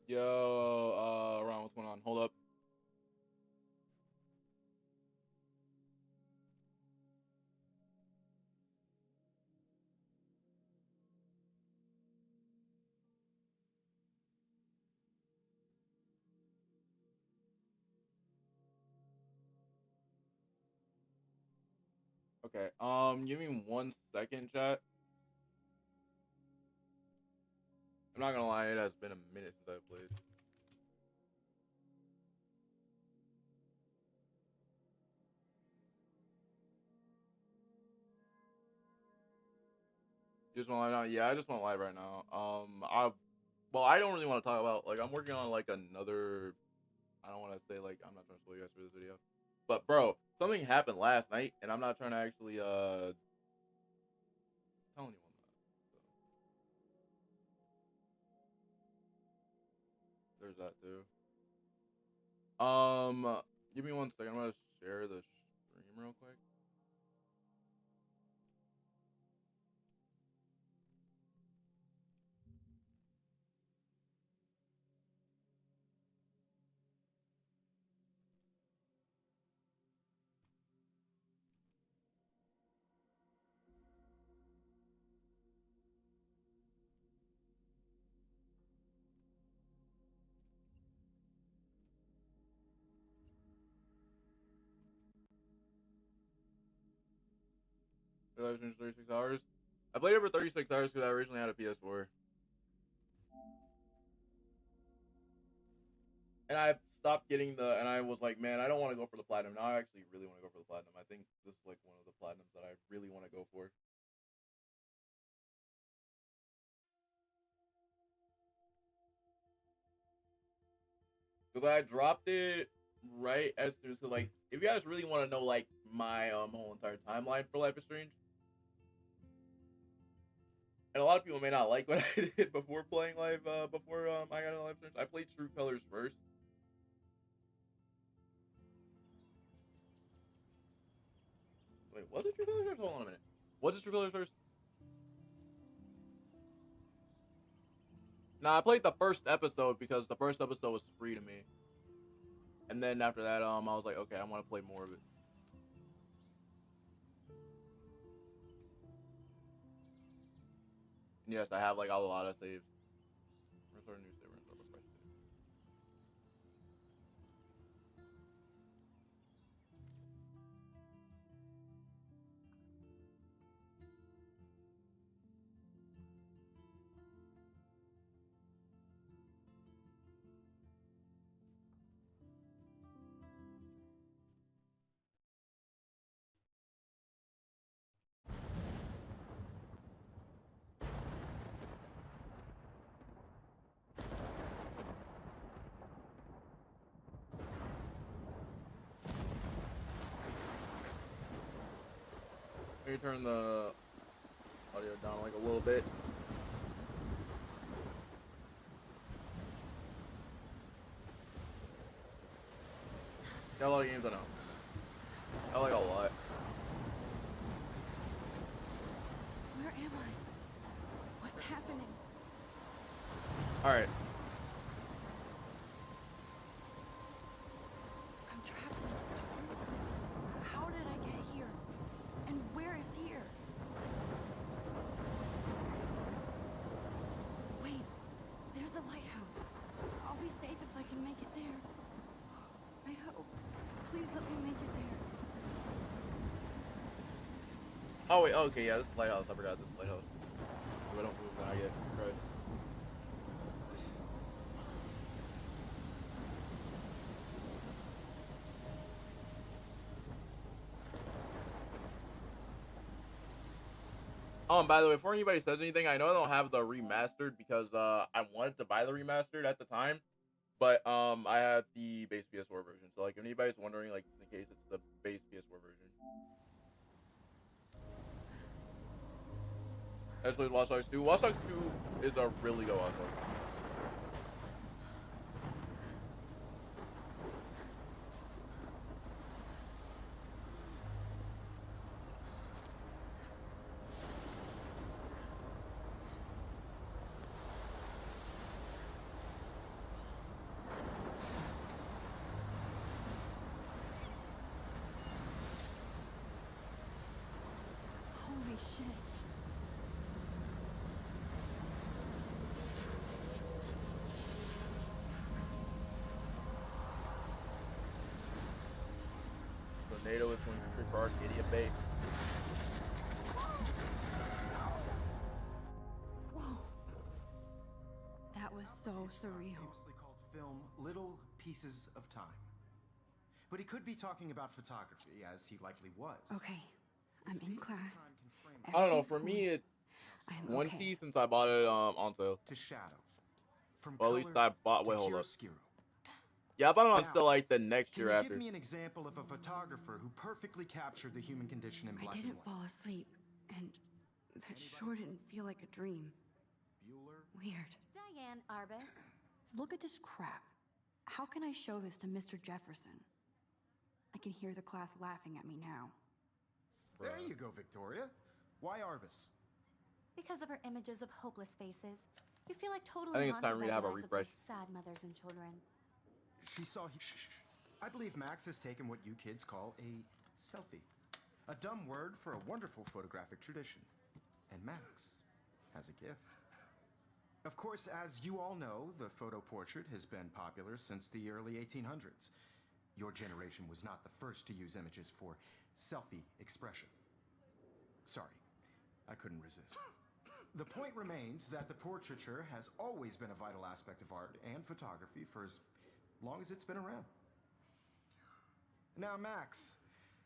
Yo, Ron, what's going on? Hold up. Okay. Give me 1 second, chat. I'm not gonna lie, it has been a minute since I played. You just want live now? Yeah, I just want live right now. I don't really want to talk about like I'm working on like another. I don't want to say like I'm not trying to spoil you guys for this video, but bro, something happened last night, and I'm not trying to actually tell anyone that. So there's that too. Give me 1 second. I'm gonna share the stream real quick. Live stream 36 hours. I played it for 36 hours because I originally had a PS4. And I stopped getting and I was like, man, I don't want to go for the platinum. Now I actually really want to go for the platinum. I think this is like one of the platinums that I really want to go for. Because I dropped it right as soon as, like, if you guys really want to know, like, my whole entire timeline for Life is Strange, and a lot of people may not like what I did before playing Live, before I got into Life is Strange. I played True Colors first. Wait, was it True Colors first? Hold on a minute. Was it True Colors first? Nah, I played the first episode because the first episode was free to me. And then after that, I was like, okay, I want to play more of it. And yes, I have like a lot of saves. Restart a new save, restart a fresh save. Let me turn the audio down like a little bit. Got a lot of games I know. I like a lot. Where am I? What's happening? Alright. I'm trapped in a storm. How did I get here? And where is here? Wait, there's the lighthouse. I'll be safe if I can make it there. I hope. Please let me make it there. Oh wait, okay, yeah, this is Lighthouse. I forgot this is Lighthouse. If I don't move, then I get crushed. By the way, before anybody says anything, I know I don't have the remastered because I wanted to buy the remastered at the time, but I had the base PS4 version. So like, if anybody's wondering, like, just in case, it's the base PS4 version. I just played Watch Dogs 2. Watch Dogs 2 is a really good Watch Dogs. Holy shit. Tornado is going to trip Arcadia Bay. Whoa. That was so surreal. Famously called film Little Pieces of Time. But he could be talking about photography, as he likely was. Okay, I'm in class. I don't know. Everything's For me, cool. it's I'm one okay. piece since I bought it on sale. To shadow. From Well, at least color I bought. to Wait, hold up. chiaroscuro. Yeah, I bought it on Now, sale like the next Can year you after. give me an example of a photographer who perfectly captured the human condition in I black and didn't white? fall asleep, and that sure didn't feel like a dream. Bueller? Weird. Diane Arbus. Look at this crap. How can I show this to Mr. Jefferson? I can hear the class laughing at me now. There you go, Victoria. Why Arbus? Because of her images of hopeless faces, you feel like totally I think it's time haunted for me by to have the a eyes of refresh. those sad mothers and children. She saw. I believe Max has taken what you kids call a selfie. A dumb word for a wonderful photographic tradition. And Max has a gift. Of course, as you all know, the photo portrait has been popular since the early 1800s. Your generation was not the first to use images for selfie expression. Sorry, I couldn't resist. The point remains that the portraiture has always been a vital aspect of art and photography for as long as it's been around. Now, Max,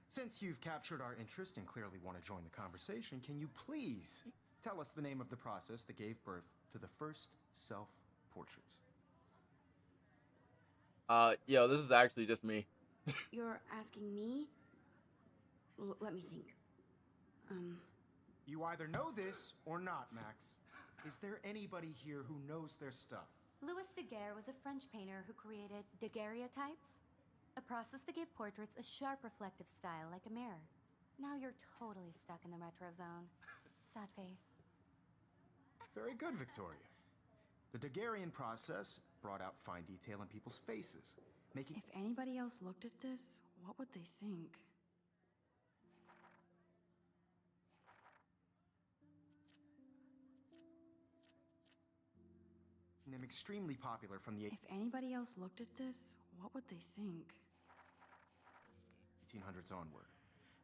since you've captured our interest and clearly want to join the conversation, can you please tell us the name of the process that gave birth to the first self-portraits? Yo, this is actually just me. You're asking me? Let me think. You either know this or not, Max. Is there anybody here who knows their stuff? Louis Daguerre was a French painter who created daguerreotypes, a process that gave portraits a sharp reflective style like a mirror. Now you're totally stuck in the retro zone. Sad face. Very good, Victoria. The Daguerrean process brought out fine detail in people's faces, making... If anybody else looked at this, what would they think? them extremely popular from the If anybody else looked at this, what would they think? 1800s onward.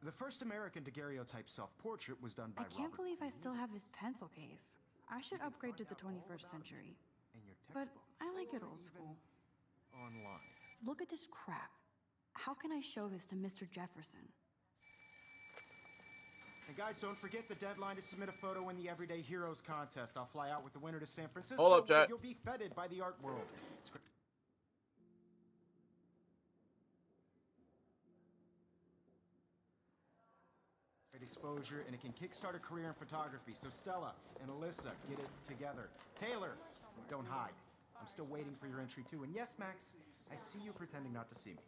The first American daguerreotype self-portrait was done by I can't Robert believe I still have Benitez. this pencil case. I should upgrade to the 21st century. In your But textbook, I like it or old even school. Online. Look at this crap. How can I show this to Mr. Jefferson? And guys, don't forget the deadline to submit a photo in the Everyday Heroes contest. I'll fly out with the winner to San Francisco. Hold up, where chat. You'll be feted by the art world. It's great. Great exposure, and it can kickstart a career in photography. So Stella and Alyssa, get it together. Taylor, don't hide. I'm still waiting for your entry too. And yes, Max, I see you pretending not to see me.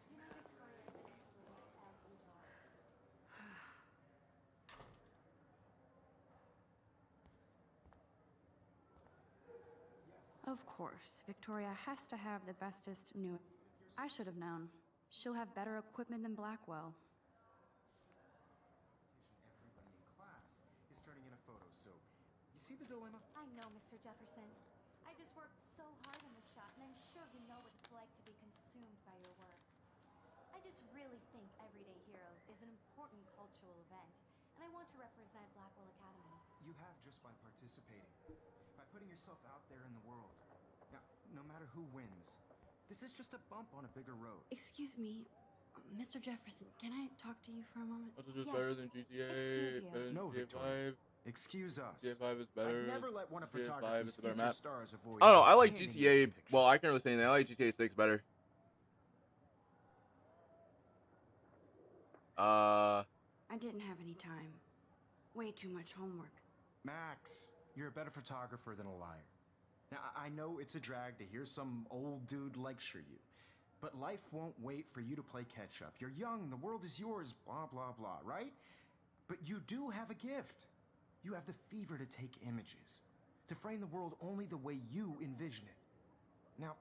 Of course, Victoria has to have the bestest new... I should have known. She'll have better equipment than Blackwell. Everybody in class is turning in a photo, so you see the dilemma? I know, Mr. Jefferson. I just worked so hard on this shot, and I'm sure you know what it's like to be consumed by your work. I just really think Everyday Heroes is an important cultural event, and I want to represent Blackwell Academy. You have just by participating, by putting yourself out there in the world. Now, no matter who wins, this is just a bump on a bigger road. Excuse me, Mr. Jefferson, can I talk to you for a moment? This is Yes. better than GTA. Excuse you. Better than No, GTA Victoria. 5. Excuse us. GTA 5 is better. I'd never let one of GTA 5 photography's is a better future map. stars avoid. I don't know. I like handing you GTA. the picture. Well, I can't really say anything. I like GTA 6 better. I didn't have any time. Way too much homework. Max, you're a better photographer than a liar. Now, I know it's a drag to hear some old dude lecture you, but life won't wait for you to play catch up. You're young, the world is yours, blah, blah, blah, right? But you do have a gift. You have the fever to take images, to frame the world only the way you envision it. Now,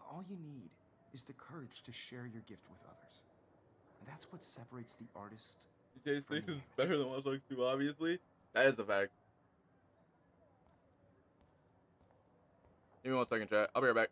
all you need is the courage to share your gift with others. And that's what separates the artist. GTA 6 is better than Watch Dogs 2, obviously. That is the fact. Give me 1 second, chat. I'll be right back.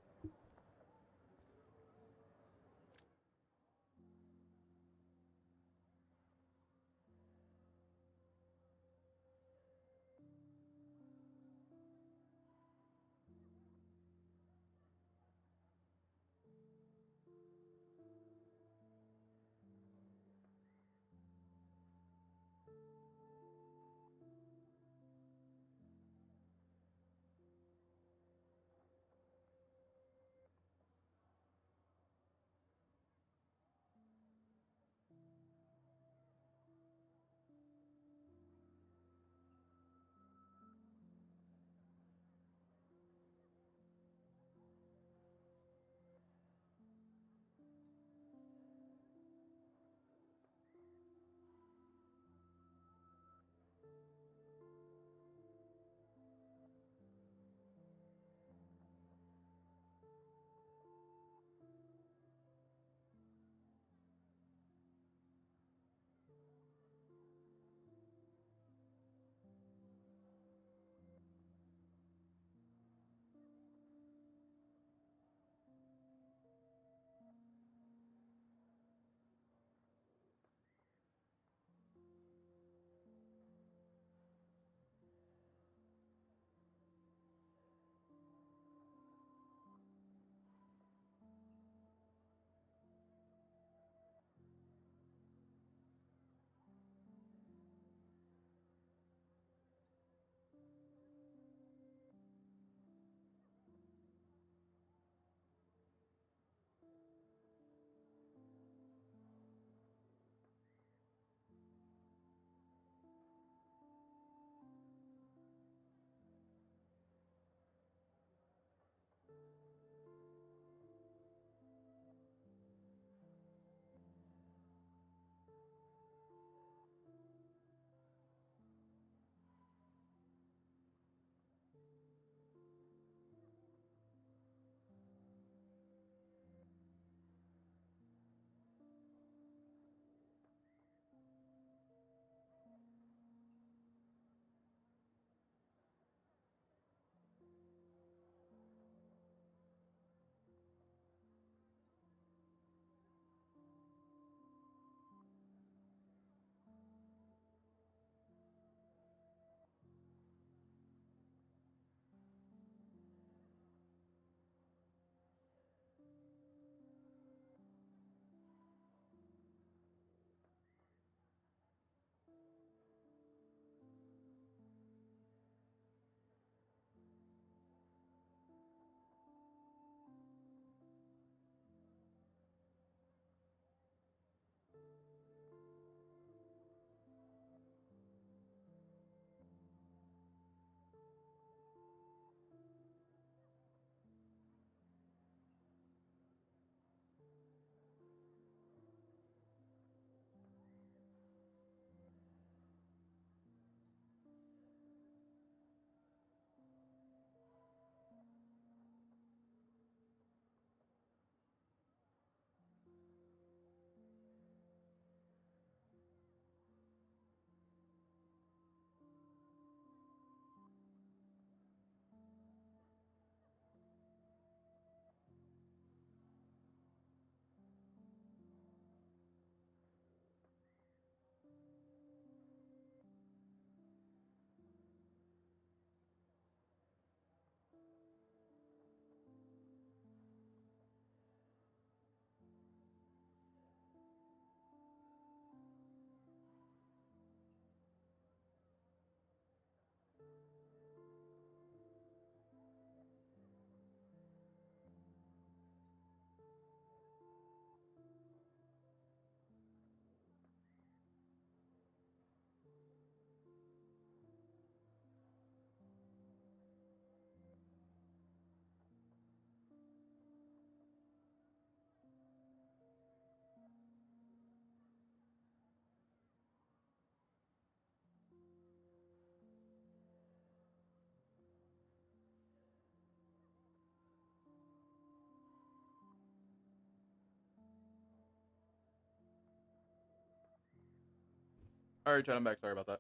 All right, chat. I'm back. Sorry about that.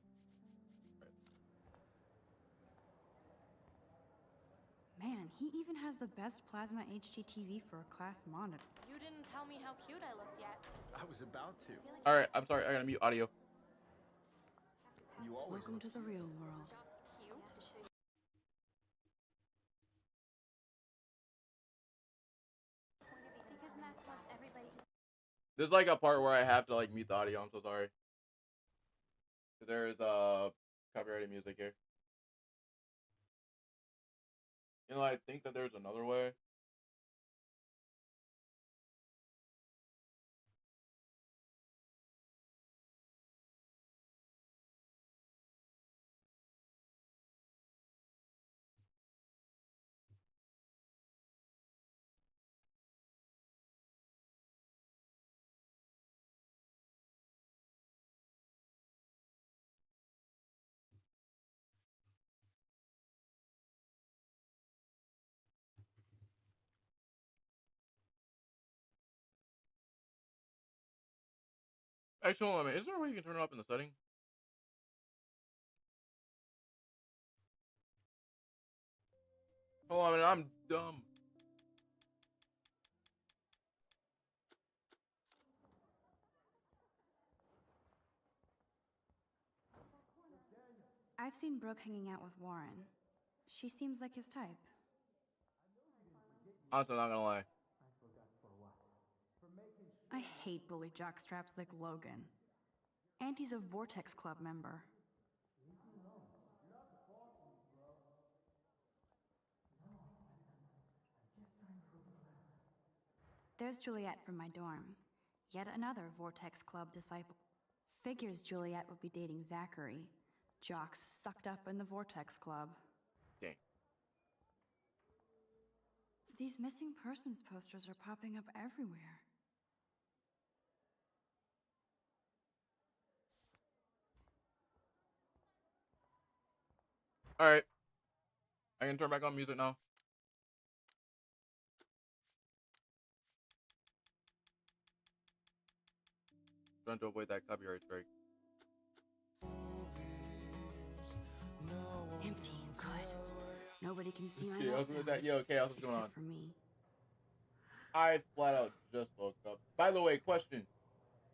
He even has the best plasma HDTV for a class monitor. You didn't tell me how cute I looked yet. I was about to. All right, I'm sorry. I gotta mute audio. You always Welcome to the real world. Just cute. Because Max wants everybody to There's like a part where I have to like mute the audio. I'm so sorry. There is copyrighted music here. You know, I think that there's another way. Actually, hold on a minute. Is there a way you can turn it up in the setting? Hold on a minute. I'm dumb. I've seen Brooke hanging out with Warren. She seems like his type. Honestly, I'm not gonna lie. I hate bully jockstraps like Logan. And he's a Vortex Club member. There's Juliet from my dorm. Yet another Vortex Club disciple. Figures Juliet would be dating Zachary. Jocks sucked up in the Vortex Club. Dang. These missing persons posters are popping up everywhere. All right. I can turn back on music now. Trying to avoid that copyright strike. Empty. Good. Nobody can see my Yeah, I was meltdown, with that. Yo, Chaos, what's going on? except for me. I flat out just woke up. By the way, question.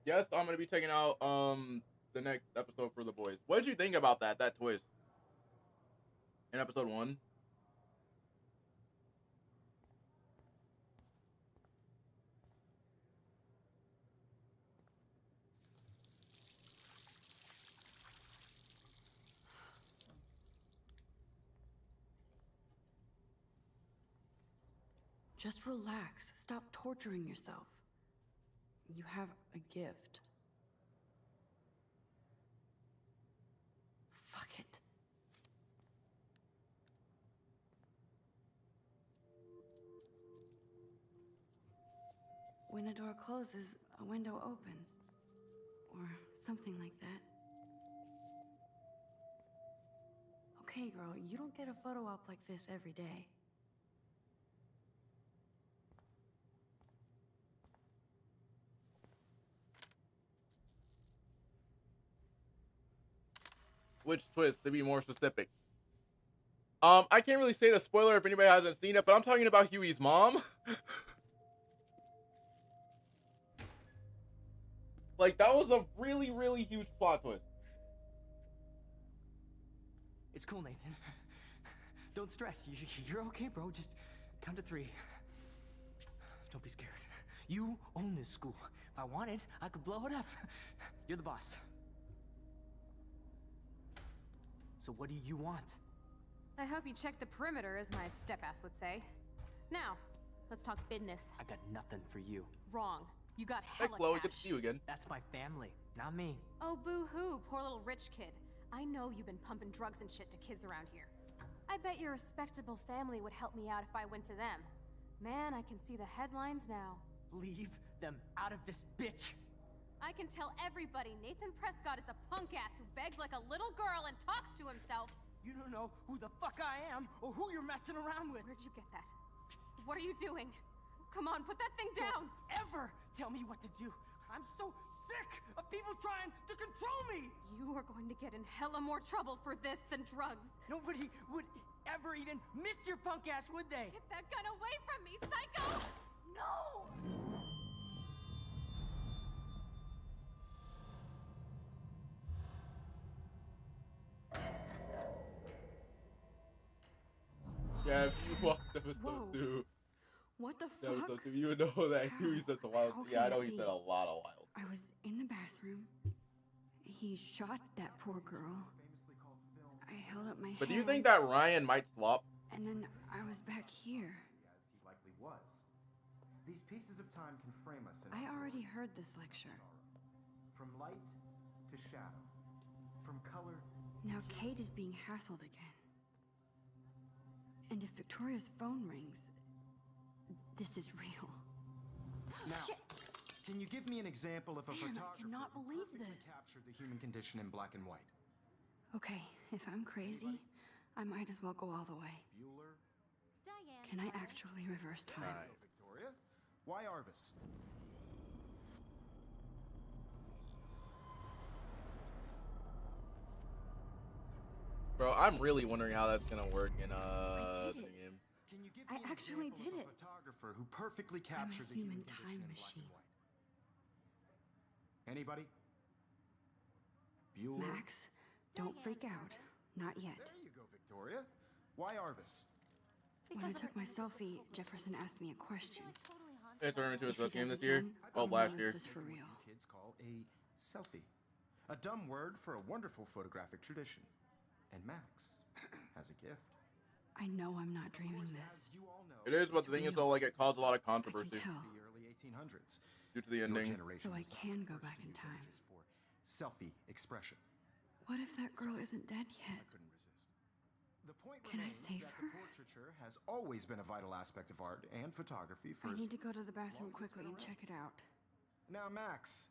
Yes, I'm gonna be taking out the next episode for the boys. What did you think about that twist in episode 1? Just relax. Stop torturing yourself. You have a gift. Fuck it. When a door closes, a window opens. Or something like that. Okay, girl, you don't get a photo op like this every day. Which twist, to be more specific? I can't really say the spoiler if anybody hasn't seen it, but I'm talking about Huey's mom. Like, that was a really, really huge plot twist. It's cool, Nathan. Don't stress. You're okay, bro. Just count to 3. Don't be scared. You own this school. If I wanted, I could blow it up. You're the boss. So what do you want? I hope you check the perimeter, as my step-ass would say. Now, let's talk business. I got nothing for you. Wrong. You got Hey, hella Chloe, good to cash. see you again. That's my family, not me. Oh, boo-hoo, poor little rich kid. I know you've been pumping drugs and shit to kids around here. I bet your respectable family would help me out if I went to them. Man, I can see the headlines now. Leave them out of this bitch. I can tell everybody Nathan Prescott is a punk ass who begs like a little girl and talks to himself. You don't know who the fuck I am or who you're messing around with. Where'd you get that? What are you doing? Come on, put that thing down! Don't ever tell me what to do. I'm so sick of people trying to control me! You are going to get in hella more trouble for this than drugs. Nobody would ever even miss your punk ass, would they? Get that gun away from me, psycho! No! Yeah, if you watched episode Whoa. 2, What the episode fuck? 2, you would know that he said some wild. How Yeah, I can know that he be? said a lot of wild. I was in the bathroom. He shot that poor girl. I held up my hand. But do you think that Ryan might swap? And then I was back here. As he likely was. These pieces of time can frame us in I our already world. heard this lecture. From light to shadow. From color. Now Kate is being hassled again. And if Victoria's phone rings, this is real. Now, Shit. can you give me an example of a Man, I photographer cannot who believe perfectly this. captured the human condition in black and white? Okay, if I'm crazy, I might as well go all the way. Bueller? Diane. Can I Arbus. actually reverse time? Right. Victoria? Why Arbus? Bro, I'm really wondering how that's gonna work in I did the it. game. Can you give I me an actually example did of a it. photographer who perfectly I'm a captured the human human condition time in black machine. and white? Anybody? Bueller? Max, don't Diane freak out. Arbus. Not yet. There you go, Victoria. Why Arbus? When I Because of took her my beautiful selfie, focus Jefferson group. asked me a question. You're, like, totally haunted It turned by into it. his best If he game does this year? again, Oh, I'll last know year. This is for What real. you kids call a selfie. A dumb word for a wonderful photographic tradition. And Max has a gift. I know I'm not Of dreaming course, this. as you all know, It is, but the thing is, though, like it caused a lot of I controversy can tell. the early 1800s. due to the Your ending. generation So I was not can the go first back to in use time. images for selfie expression. What if that girl isn't dead yet? I couldn't resist. The point Can I remains save that her? the portraiture has always been a vital aspect of art and photography for I as need to go to the bathroom long as it's quickly been and around. check it out. Now, Max,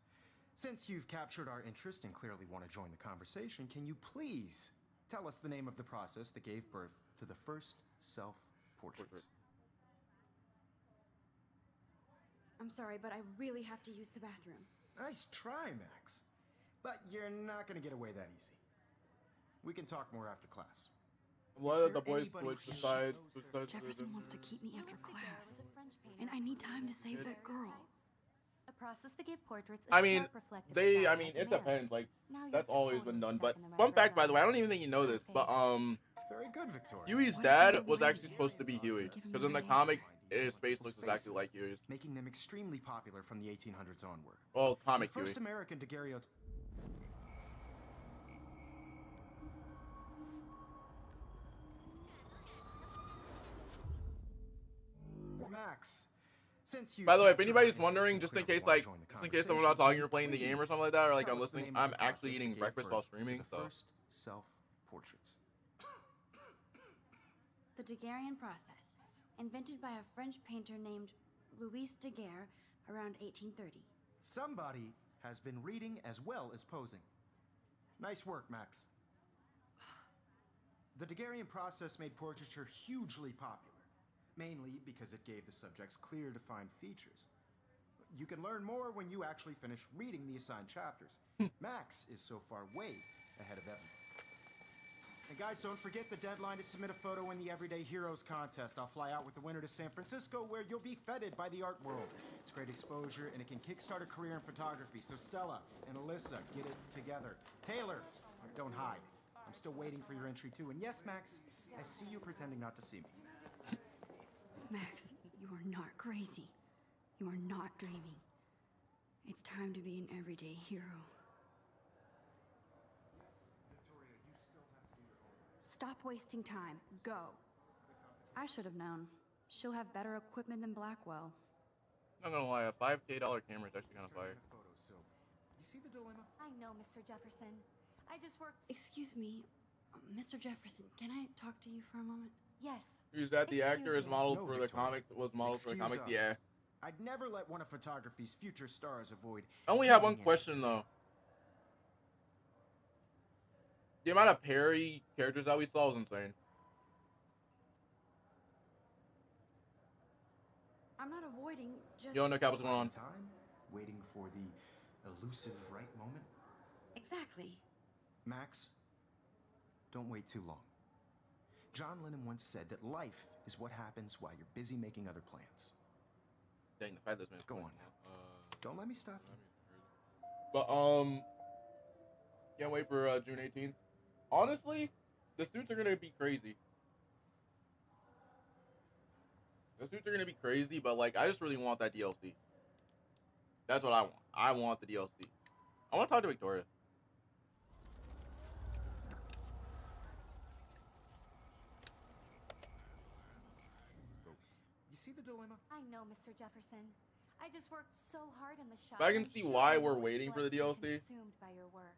since you've captured our interest and clearly want to join the conversation, can you please tell us the name of the process that gave birth to the first self-portraits? Portrait. I'm sorry, but I really have to use the bathroom. Nice try, Max. But you're not going to get away that easy. We can talk more after class. What Is are the there boys anybody switch who besides knows their besides Jefferson the- wants to keep me Louis after Daguerre class. was a French painter And I need who time to used save that girl. stereotypes. A process that gave portraits I mean, sharp reflective they. style I mean, like it a mirror. depends. Like Now you're that's always totally been done. But stepping in my fun fact, brother's by the way, I eye. don't even think you know this, but Very good, Victoria. Huey's What if I'm dad was right? actually supposed to be Huey, Give him because in the my comics, age. his face looks exactly like Huey's. Making them extremely popular from the 1800s onward. Well, comic the Huey. first American daguerreotype. Max, since you. By the way, if captured anybody's our wondering, interest just and in case, clearly like, wanna join the just in case someone's not conversation, talking or playing the game or something like that, or like tell I'm us the listening, name of I'm the actually process eating that gave breakfast while birth to streaming, the so. first self-portraits. The Daguerrean process, invented by a French painter named Louis Daguerre around 1830. Somebody has been reading as well as posing. Nice work, Max. The Daguerrean process made portraiture hugely popular, mainly because it gave the subjects clear, defined features. You can learn more when you actually finish reading the assigned chapters. Max is so far way ahead of everyone. And guys, don't forget the deadline to submit a photo in the Everyday Heroes contest. I'll fly out with the winner to San Francisco, where you'll be feted by the art world. It's great exposure, and it can kickstart a career in photography. So Stella and Alyssa, get it together. Taylor, don't hide. I'm still waiting for your entry too. And yes, Max, I see you pretending not to see me. Max, you are not crazy. You are not dreaming. It's time to be an everyday hero. Stop wasting time. Go. I should have known. She'll have better equipment than Blackwell. I'm not gonna lie, a $5K camera is actually kind of fire. Photos, so you see the dilemma? I know, Mr. Jefferson. I just worked. Excuse me, Mr. Jefferson, can I talk to you for a moment? Yes. Who's that? The actor Excuse is me. modeled No, for the Victoria. comic. Was modeled for the Excuse comics. us. Yeah. I'd never let one of photography's future stars avoid. I only have one getting in. question though. The amount of parody characters that we saw was insane. I'm not avoiding, just... Yo, no cap, what's going on? Time waiting for the elusive right moment? Exactly. Max, don't wait too long. John Lennon once said that life is what happens while you're busy making other plans. Dang, the fact this man's Go playing on now. now. Don't let me stop you. But can't wait for June 18th. Honestly, the suits are gonna be crazy. The suits are gonna be crazy, but like I just really want that DLC. That's what I want. I want the DLC. I want to talk to Victoria. You see the dilemma? I know, Mr. Jefferson. I just worked so hard in the shop. But I can and I'm see sure why you know we're what it's waiting for like the to be DLC. consumed by your work.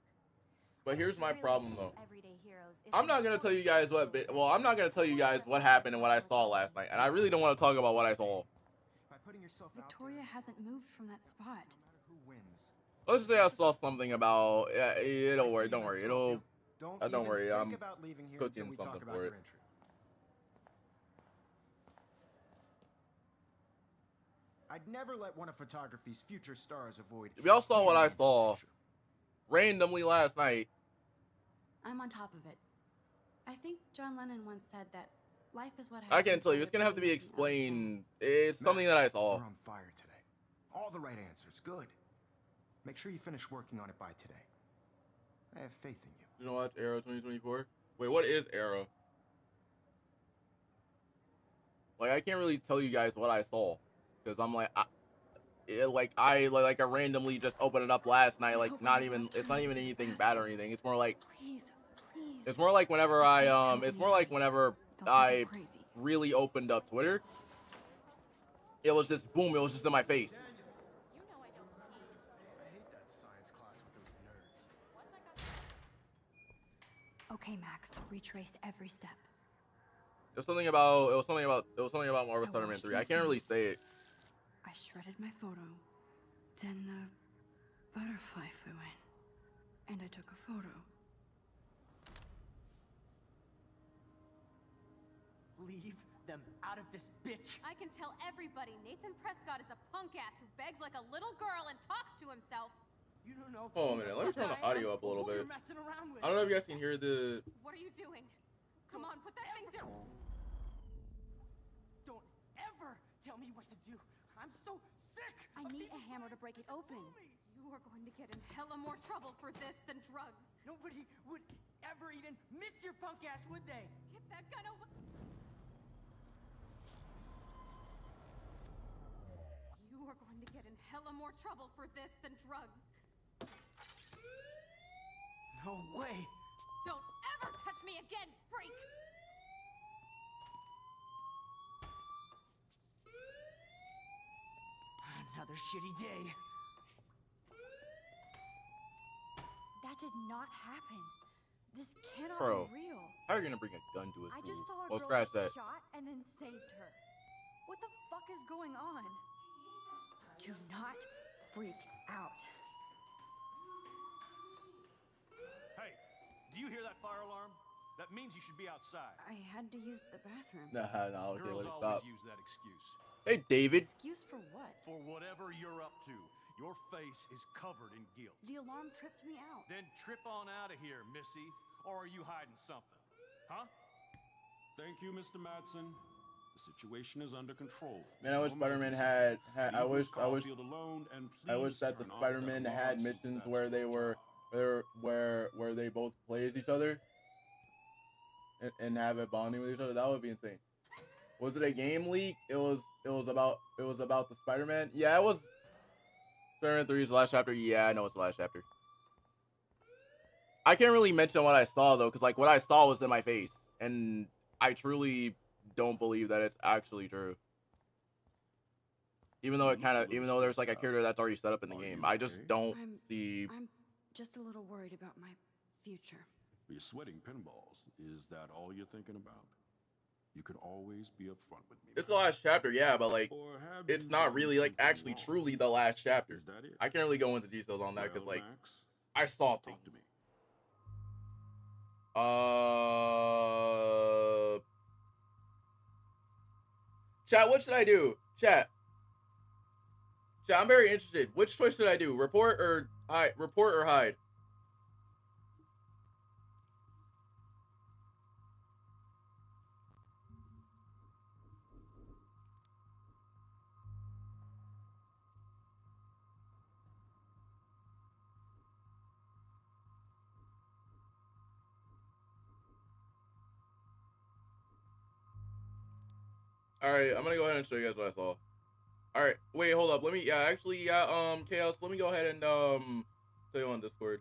But I here's just my really problem think though. Everyday Heroes is I'm an not gonna tell you important guys what. cultural Well, I'm not gonna tell you guys what happened and what I saw last night, and I really don't want to talk about what I saw. By putting yourself Victoria hasn't moved from that spot. out there, no matter who wins. Let's just say I saw something about. Yeah, I don't see worry. you, Don't worry. Max It'll. Caulfield. don't even worry, Think I'm about leaving here cooking until we talk something about for your it. entry. I'd never let one of photography's future stars avoid. If y'all saw what I hearing about saw the picture. randomly last night. I'm on top of it. I think John Lennon once said that life is what happens. I can't tell you. while It's gonna you're have to be busy making other explained. plans. It's something that I Max, saw. You're on fire today. All the right answers. Good. Make sure you finish working on it by today. I have faith in you. You know watch Arrow 2024? Wait, what is Arrow? Like I can't really tell you guys what I saw because I'm like, I randomly just opened it up last night. I Like hope I not have even. enough It's time not to even do the anything bad or anything. It's more like. Please, please. It's more like whenever I I can't tell It's more like anybody. whenever They'll think I'm I crazy. really opened up Twitter. It was just boom. It was just in my face. You know I don't tease. I hate that science class with those nerds. Okay, Max. Retrace every step. It was something about. It was something about Marvel I Spider-Man washed 3. my I can't really face. say it. I shredded my photo. Then the butterfly flew in. And I took a photo. Leave them out of this bitch. I can tell everybody Nathan Prescott is a punk ass who begs like a little girl and talks to himself. You don't know. Hold on a minute. Let me who turn the I am audio up a or little who bit. You're messing around with. I don't know if you guys can hear the. What are you doing? Come on, put that thing down. Don't ever tell me what to do. I'm so sick. I of need a people hammer to trying break it open. control me. You are going to get in hella more trouble for this than drugs. Nobody would ever even miss your punk ass, would they? Get that gun away. You are going to get in hella more trouble for this than drugs. No way. Don't ever touch me again, freak! Another shitty day. That did not happen. This cannot Bro. be real. How are you gonna bring a gun to a I school? just saw a Well, girl scratch get that. shot and then saved her. What the fuck is going on? Do not freak out. Hey, do you hear that fire alarm? That means you should be outside. I had to use the bathroom. Nah, okay, Girls let it always stop. use that excuse. Hey, David. Excuse for what? For whatever you're up to, your face is covered in guilt. The alarm tripped me out. Then trip on out of here, Missy. Or are you hiding something? Huh? Thank you, Mr. Madsen. The situation is under control. Man, I wish No Spider-Man emergency. had. I Leave wish. Miss Caulfield alone, and I wish please that the turn off Spider-Man that had alarm since missions that's where they your were, job. where they both play as each other, and have it bonding with each other. That would be insane. Was it a game leak? It was about the Spider-Man. Yeah, it was. Spider-Man 3's the last chapter. Yeah, I know it's the last chapter. I can't really mention what I saw though, because like what I saw was in my face, and I truly don't believe that it's actually true. Even though even though there's like a character that's already set up in the Are game, you I just okay? don't I'm- see. I'm just a little worried about my future. You're sweating pinballs. Is that all you're thinking about? You can always be upfront with me. It's the Max. last chapter, yeah, but like Or have it's you not done really like something actually wrong? truly the last chapter. Is that it? I can't really go into details on that because Well, like Max, I saw things. talk to me. Chat, what should I do? Chat, Shit, I'm very interested. Which choice should I do? Report or hide? Report or hide? All right, I'm gonna go ahead and show you guys what I saw. All right, wait, hold up. Let me, yeah, actually, yeah, Chaos. Let me go ahead and tell you on Discord.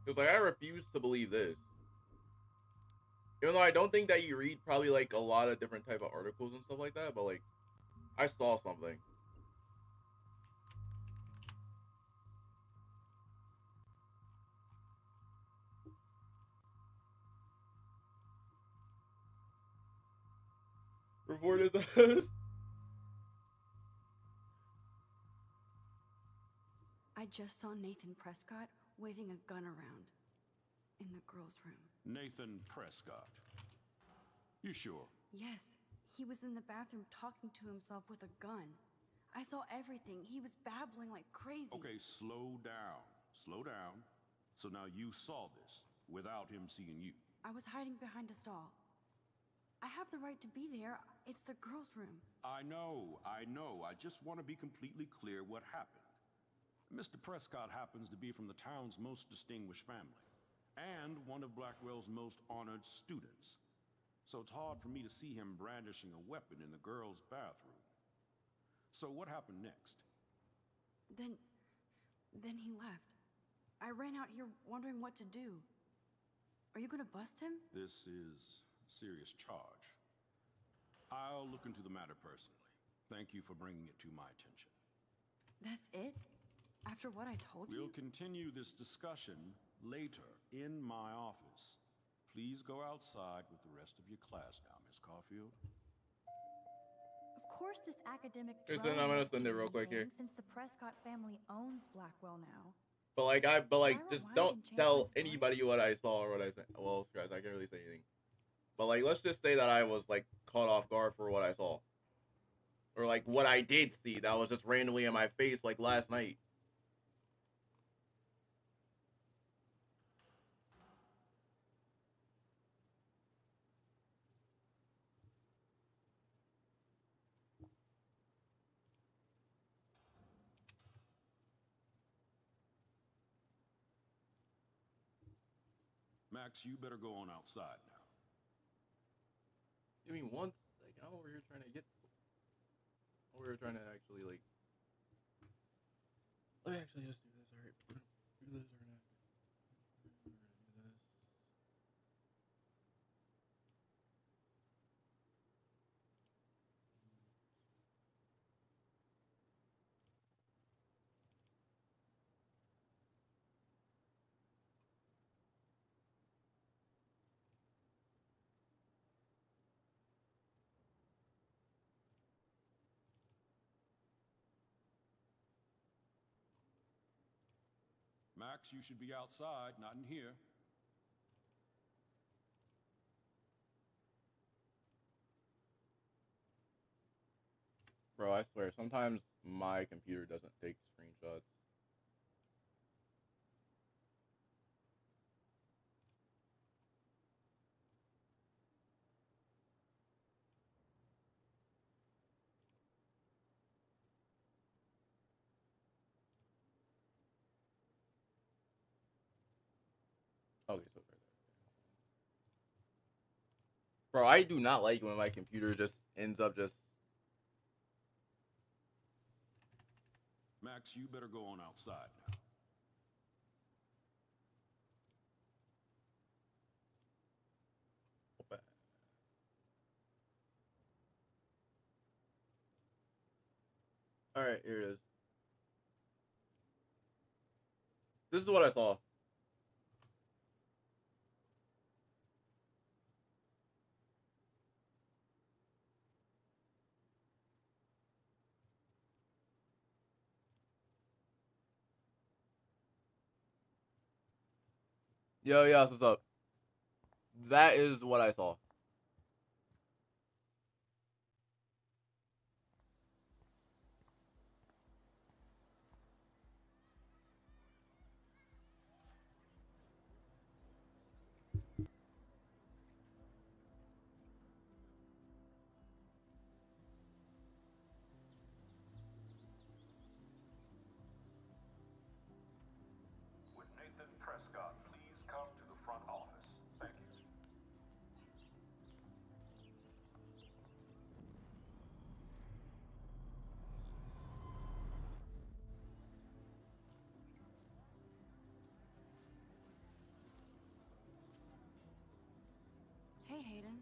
Because, like, I refuse to believe this. Even though I don't think that you read probably, like, a lot of different type of articles and stuff like that, but, like, I saw something. Reported this. I just saw Nathan Prescott waving a gun around in the girls' room. Nathan Prescott. You sure? Yes, he was in the bathroom talking to himself with a gun. I saw everything. He was babbling like crazy. Okay, slow down. Slow down. So now you saw this without him seeing you. I was hiding behind a stall. I have the right to be there. It's the girls' room. I know. I just want to be completely clear what happened. Mr. Prescott happens to be from the town's most distinguished family, and one of Blackwell's most honored students. So it's hard for me to see him brandishing a weapon in the girls' bathroom. So what happened next? Then he left. I ran out here wondering what to do. Are you gonna bust him? This is a serious charge. I'll look into the matter personally. Thank you for bringing it to my attention. That's it? After what I told you? We'll continue this discussion later in my office. Please go outside with the rest of your class now, Miss Caulfield. Of course this academic Here's drone I'm gonna won't send do it real quick here. anything since the Prescott family owns Blackwell now. But like just Why don't even change tell my story? anybody what I saw or what I said. Well, guys, I can't really say anything. But like, let's just say that I was like caught off guard for what I saw, or like what I did see that was just randomly in my face like last night. Max, you better go on outside now. Give me 1 second. I'm over here trying to get. Over here trying to actually like. Let me actually just do this. All right, do this. We're gonna do this. Max, you should be outside, not in here. Bro, I swear, sometimes my computer doesn't take screenshots. Okay, so right there. Bro, I do not like when my computer just ends up just. Max, you better go on outside now. All right, here it is. This is what I saw. Yo, yes, what's up? That is what I saw. Would Nathan Prescott please come to the front office? Thank you. Hey, Hayden.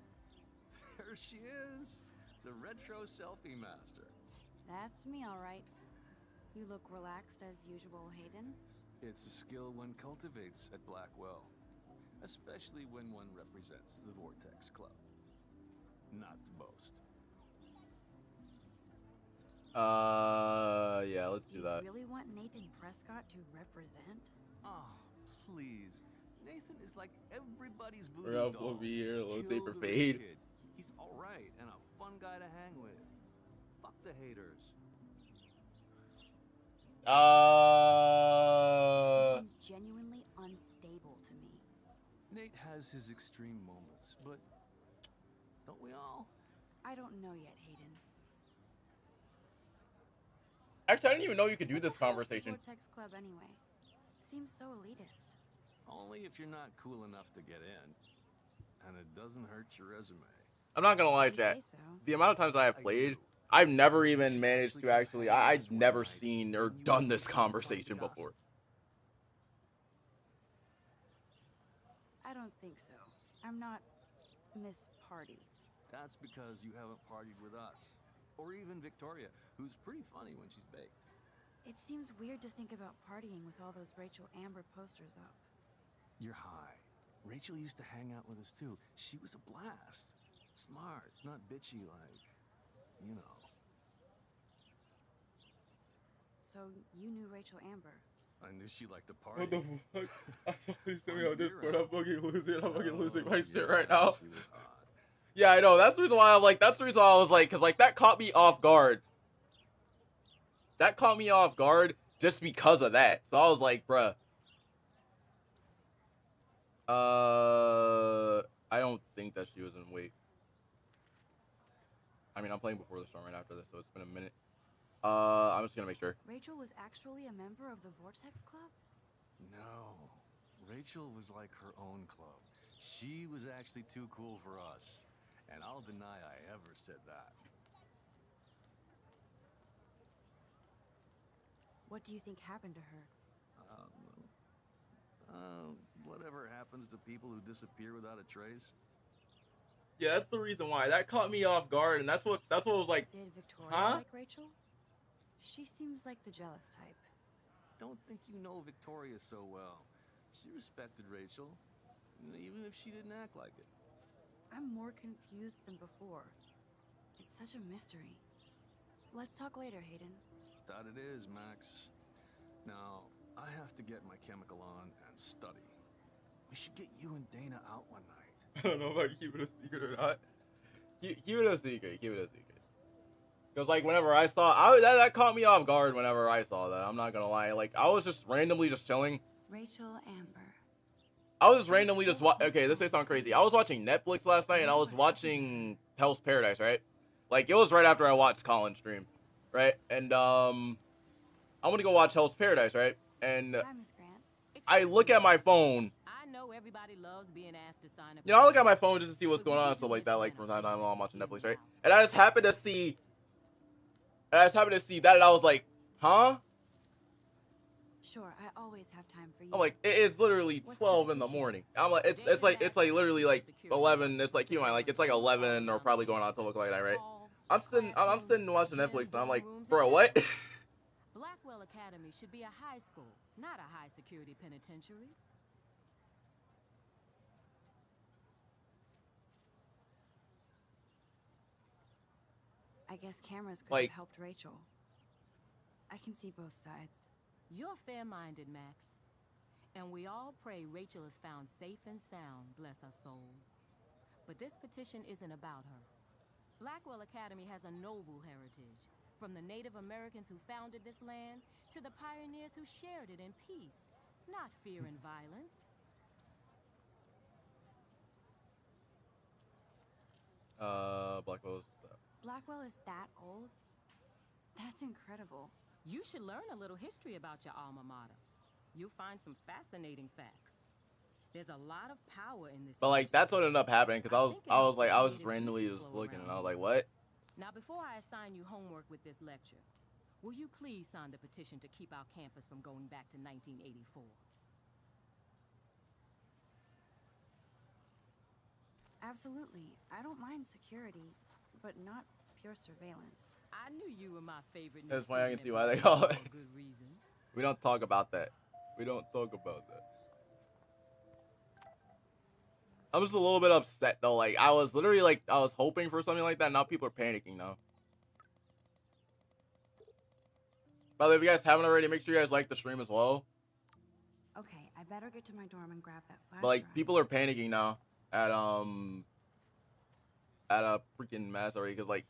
There she is, the retro selfie master. That's me, all right. You look relaxed as usual, Hayden. It's a skill one cultivates at Blackwell, especially when one represents the Vortex Club. Not to boast. Yeah, let's do that. You really want Nathan Prescott to represent? Oh, please. Nathan is like everybody's We're voodoo up doll. over here, low Kill paper the fade. rich kid. He's alright and a fun guy to hang with. Fuck the haters. He seems genuinely unstable to me. Nate has his extreme moments, but don't we all? I don't know yet, Hayden. Actually, I didn't even know you could do this What the hell is the conversation. Vortex Club anyway. Seems so elitist. Only if you're not cool enough to get in. And it doesn't hurt your resume. I'm not gonna lie, You chat. say so. The amount of times I have played, I've never even managed to actually. I've never seen or done this conversation before. I don't think so. I'm not Miss Party. That's because you haven't partied with us. Or even Victoria, who's pretty funny when she's baked. It seems weird to think about partying with all those Rachel Amber posters up. You're high. Rachel used to hang out with us too. She was a blast. Smart, not bitchy like, you know. So you knew Rachel Amber. I knew she liked to party. What the fuck? I saw you send me Fun on Discord. year, I'm fucking losing. I'm fucking losing Oh, my shit yeah, right now. She was hot. Yeah, I know. That's the reason why I'm like. That's the reason why I was like, cause like that caught me off guard. That caught me off guard just because of that. So I was like, bruh. I don't think that she was in wait. I mean, I'm playing Before the Storm right after this, so it's been a minute. I'm just gonna make sure. Rachel was actually a member of the Vortex Club? No. Rachel was like her own club. She was actually too cool for us. And I'll deny I ever said that. What do you think happened to her? Whatever happens to people who disappear without a trace? Yeah, that's the reason why. That caught me off guard, and that's what was like. Did Victoria Huh? like Rachel? She seems like the jealous type. Don't think you know Victoria so well. She respected Rachel, even if she didn't act like it. I'm more confused than before. It's such a mystery. Let's talk later, Hayden. That it is, Max. Now, I have to get my chemical on and study. We should get you and Dana out one night. I don't know if I can keep it a secret or not. Keep it a secret. Keep it a secret. Because like whenever I saw, that caught me off guard. Whenever I saw that, I'm not gonna lie. Like I was just randomly just chilling. Rachel Amber. I was just randomly just okay, this may sound crazy. I was watching Netflix last night and I was watching Hell's Paradise, right? Like it was right after I watched Colin's stream, right? And I'm gonna go watch Hell's Paradise, right? And Hi, Miss Grant. I look at my phone. I know everybody loves being asked to sign up. You know, I look at my phone just to see what's going on and stuff like that, like from time to time while I'm watching Netflix, right? And I just happened to see that and I was like, huh? Sure, I always have time for you. I'm like, it is literally What's the 12 in the petition? morning. I'm like, it's like literally like 11. It's like, keep in mind, like it's like 11 or probably going on to look like that, right? I'm sitting watching Netflix and I'm like, bro, what? Blackwell Academy should be a high school, not a high security penitentiary. I guess cameras could Like- have helped Rachel. I can see both sides. You're fair-minded, Max. And we all pray Rachel is found safe and sound, bless her soul. But this petition isn't about her. Blackwell Academy has a noble heritage, from the Native Americans who founded this land to the pioneers who shared it in peace, not fear and violence. Blackwell is that old? That's incredible. You should learn a little history about your alma mater. You'll find some fascinating facts. There's a lot of power in this. But like that's what ended up happening because I was just just randomly looking and I was like, what? Now, before I assign you homework with this lecture, will you please sign the petition to keep our campus from going back to 1984? Absolutely. I don't mind security, but not pure surveillance. I knew you were my favorite. That's why I can see why they call it. Good reason. We don't talk about that. We don't talk about that. I'm just a little bit upset though. Like I was literally like I was hoping for something like that. Now people are panicking now. By the way, if you guys haven't already, make sure you guys like the stream as well. Okay, I better get to my dorm and grab that flash But like drive. people are panicking now at a freaking mass already because like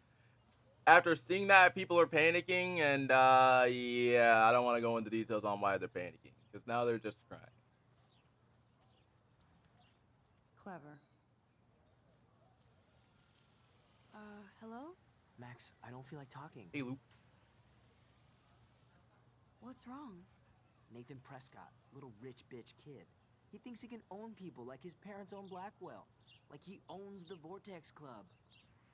after seeing that people are panicking and yeah, I don't want to go into details on why they're panicking because now they're just crying. Clever. Hello? Max, I don't feel like talking. Hey, Luke. What's wrong? Nathan Prescott, little rich bitch kid. He thinks he can own people like his parents own Blackwell. Like he owns the Vortex Club.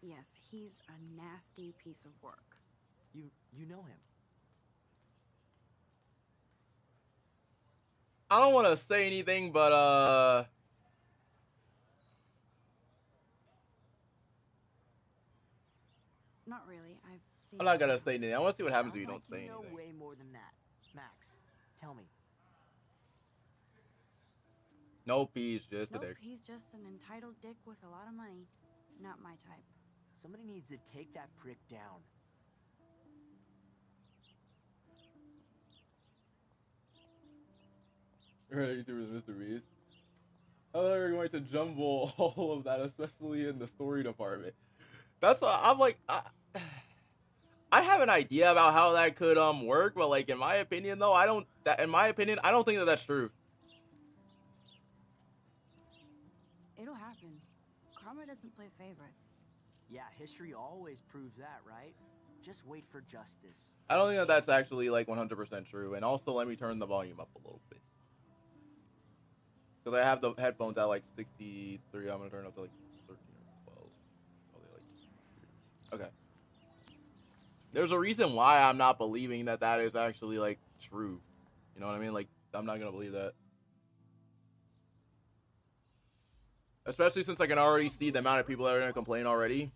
Yes, he's a nasty piece of work. You know him. I don't want to say anything, but Not really. I've seen. I'm not gonna say anything. I want to see what happens if Sounds you don't like say you know anything. way more than that. Max, tell me. Nope, he's just a Nope, dick. he's just an entitled dick with a lot of money. Not my type. Somebody needs to take that prick down. Right, YouTuber Mr. Beast. I thought we were going to jumble all of that, especially in the story department. That's what I'm like. I have an idea about how that could work, but like in my opinion though, I don't think that that's true. It'll happen. Karma doesn't play favorites. Yeah, history always proves that, right? Just wait for justice. I don't think that that's actually like 100% true. And also, let me turn the volume up a little bit. Because I have the headphones at like 63. I'm going to turn it up to like 13 or 12. Probably like... Okay. There's a reason why I'm not believing that that is actually like true. You know what I mean? Like, I'm not going to believe that. Especially since I can already see the amount of people that are going to complain already.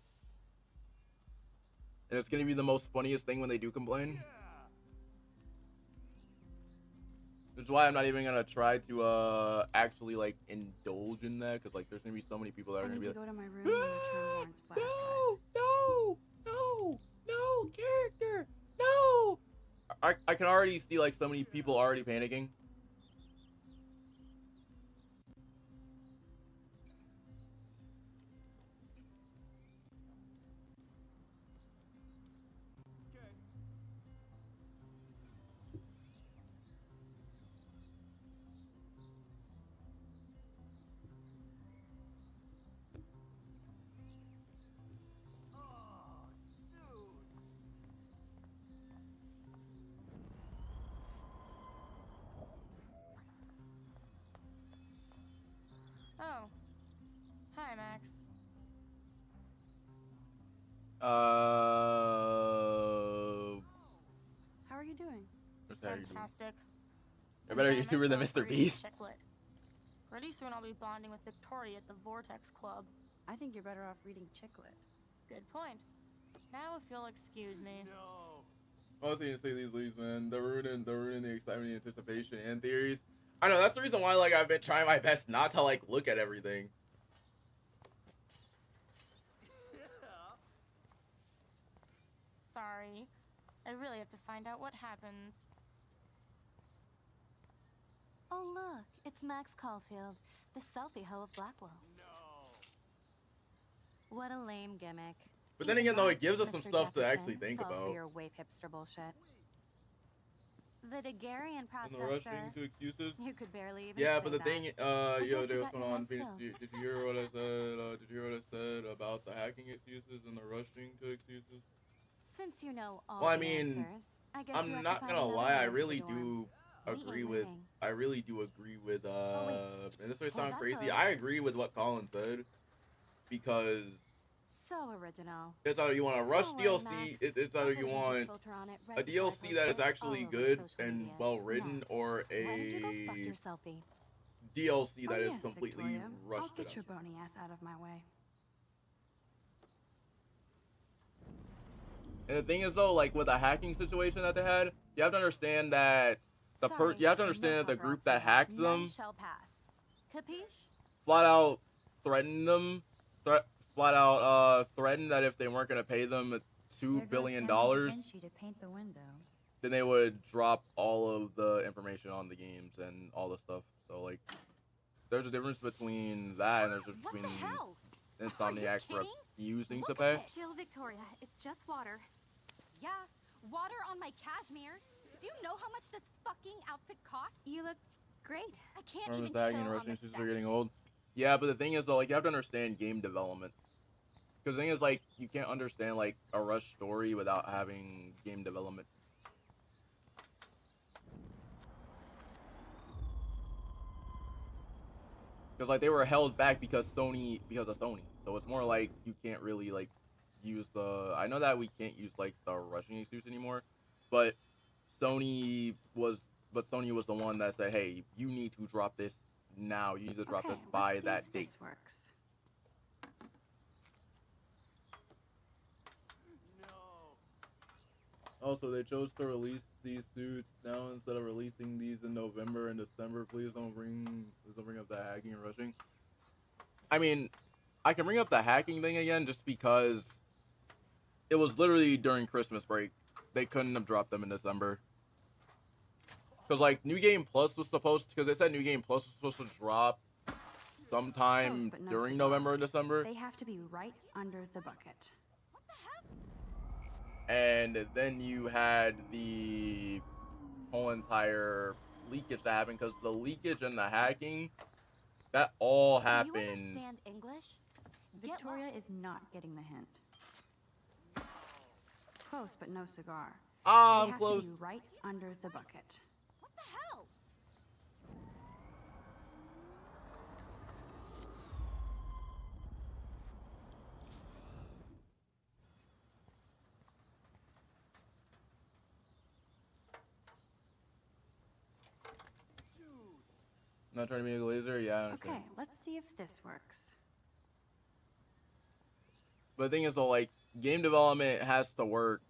And it's going to be the most funniest thing when they do complain. Which is why I'm not even going to try to actually like indulge in that. Because like there's going to be so many people that are going to be like, go to my room and return Lawrence flash no, character, no. I can already see like so many people already panicking. Oh. Hi, Max. How are you doing? Fantastic. You're better Enjoying YouTuber than myself Mr. reading Beast. Chicklet. Pretty soon I'll be bonding with Victoria at the Vortex Club. I think you're better off reading Chicklet. Good point. Now if you'll excuse me. Honestly, to say these leaves, man, they're ruining the excitement, the anticipation, and theories. I know that's the reason why, like, I've been trying my best not to like look at everything. Sorry. I really have to find out what happens. Oh look, it's Max Caulfield, the selfie hoe of Blackwell. No. What a lame gimmick. But then Even again, though, that, it gives us some Mr. stuff to actually Jefferson, think falls for about. your waif hipster bullshit. The Daguerrean In process, the rushing sir. to excuses. You could barely even Yeah, say but the that. thing, guess yo, you dude, got what's going your on? hands Phoenix? filled. Did you hear what I said? Did you hear what I said about the hacking excuses and the rushing to excuses? Since you know all Well, I the mean, answers, I guess you I'm have not to find gonna another lie, way I into the really dorm. do We agree ain't with. leaving. I really do agree with. wait. And this may Hold sound that crazy. pose. I agree with what Colin said because So original. it's either you want a rush Don't worry, DLC. Max. It's I'll either put you a want aegis filter on it right a before I DLC post that is it all actually over good social and medias. well written, Now, or why don't you go fuck a your selfie? DLC that oh, is yes, completely Victoria. I'll rushed. get your bony ass out of my way. And the thing is, though, like with a hacking situation that they had, you have to understand that Sorry, you have to understand no that the group paparazzi. that hacked None them shall pass. Capiche? flat out threatened them, threatened that if they weren't gonna pay them There $2 goes billion, Henry Da Vinci to paint the window. then they would drop all of the information on the games and all the stuff. So like, there's a difference between that and there's a difference What the between hell? Insomniac kidding? refusing Look to at pay. it. Chill, Victoria. It's just water. Yeah, water on my cashmere. Do you know how much this fucking outfit costs? You look great. I can't Remember even the hacking chill and on rushing the issues are steps. getting old. Yeah, but the thing is though, like you have to understand game development. Because the thing is like you can't understand like a rush story without having game development. Because like they were held back because of Sony. So it's more like you can't really like use the. I know that we can't use like the rushing excuse anymore, but Sony was the one that said, hey, you need to drop this now. You need to drop Okay, this by let's see that if date. this works. Also, they chose to release these suits now instead of releasing these in November and December. Please don't bring up the hacking and rushing. I mean, I can bring up the hacking thing again just because it was literally during Christmas break. They couldn't have dropped them in December. Because, like, New Game Plus was supposed to... Because they said New Game Plus was supposed to drop sometime Close, but no during cigar. November or December. They have to be right under the bucket. And then you had the whole entire leakage that happened. Because the leakage and the hacking, that all Do you happened... understand English? Get Victoria lost. is not getting the hint. Close, but no cigar. I'm they have close. to be right under the bucket. What the hell? Not trying to be a glazer? Yeah, I understand. Okay, let's see if this works. But the thing is, though, like, game development has to work.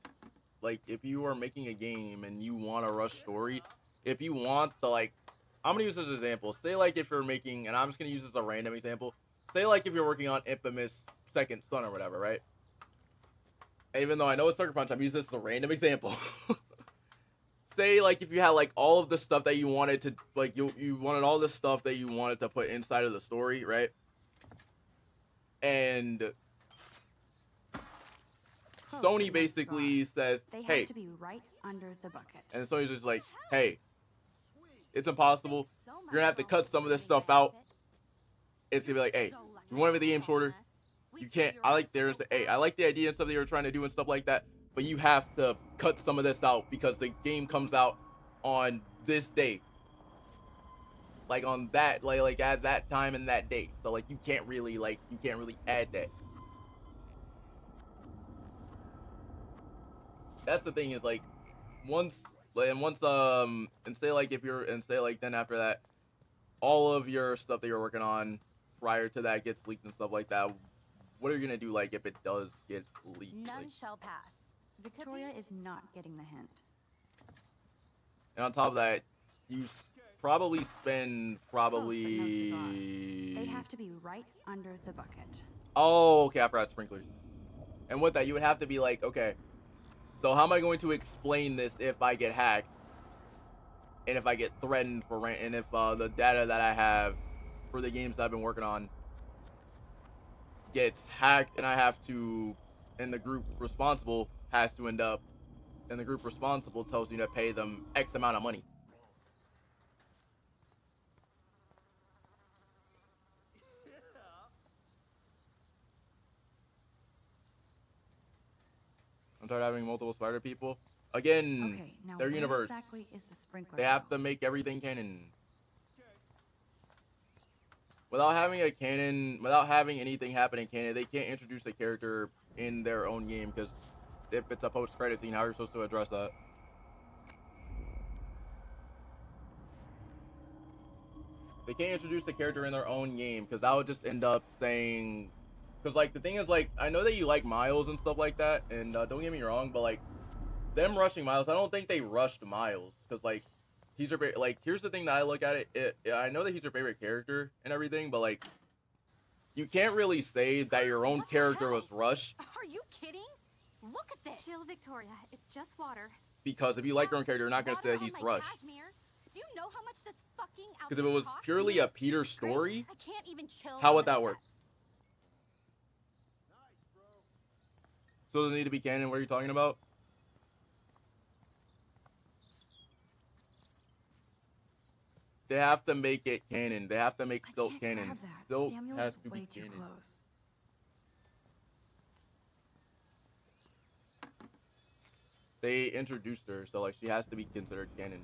Like, if you are making a game and you want a rush story, if you want the, like, I'm going to use this as an example. Say, like, if you're making, and I'm just going to use this as a random example. Say, like, if you're working on Infamous Second Son or whatever, right? Even though I know it's Sucker Punch, I'm using this as a random example. Say, like, if you had, like, all of the stuff that you wanted to, like, you wanted all this stuff that you wanted to put inside of the story, right? And Close, Sony but no basically cigar. says, They have hey, to be right under the bucket. and Sony's just like, hey, it's impossible. Thanks so You're much gonna have to for cut some of this ruining stuff my out. outfit. It's gonna be like, hey, So lucky you want to make the you game saw shorter? us. We You took can't. your I like advice so I like the idea and stuff that you were trying to do and stuff like that, but you have to cut some of this out because the game comes out on this day. Like on that, like at that time and that date. So like you can't really add that. That's the thing is like and say like then after that, all of your stuff that you're working on prior to that gets leaked and stuff like that. What are you gonna do like if it does get leaked? None Like, shall pass. Victoria is not getting the hint. and on top of that, you probably spend They have to be right under the bucket. Oh, okay, I forgot sprinklers. And with that, you would have to be like, okay, so how am I going to explain this if I get hacked? and if I get threatened for rent, and if the data that I have for the games that I've been working on gets hacked, and I have to, and the group responsible has to end up, and the group responsible tells me to pay them X amount of money. I'm tired of having multiple spider people. Again, Okay, now their where universe. exactly is the sprinkler? They have now? to make everything canon. Without having a canon, without having anything happen in canon, they can't introduce a character in their own game, because if it's a post-credit scene, how are you supposed to address that? They can't introduce the character in their own game, because that would just end up saying... Because, like, the thing is, like, I know that you like Miles and stuff like that, and don't get me wrong, but, like, them rushing Miles, I don't think they rushed Miles, because, like, he's your favorite. Like, here's the thing that I look at it. I know that he's your favorite character and everything, but, like, you can't really say that your own character was rushed, Are you kidding? Look at this. Chill, Victoria. It's just water. because if you like your own character, you're not going to say that Water he's on my rushed. cashmere. Do you know how much this fucking Because if it was outfit purely cost? a Peter story, I can't even chill. how on would the that work? steps. So does it need to be canon? What are you talking about? They have to make it canon. They have to make Silk Can't canon. grab that. Silk Samuel has is to way be too canon. close. They introduced her, so like she has to be considered canon.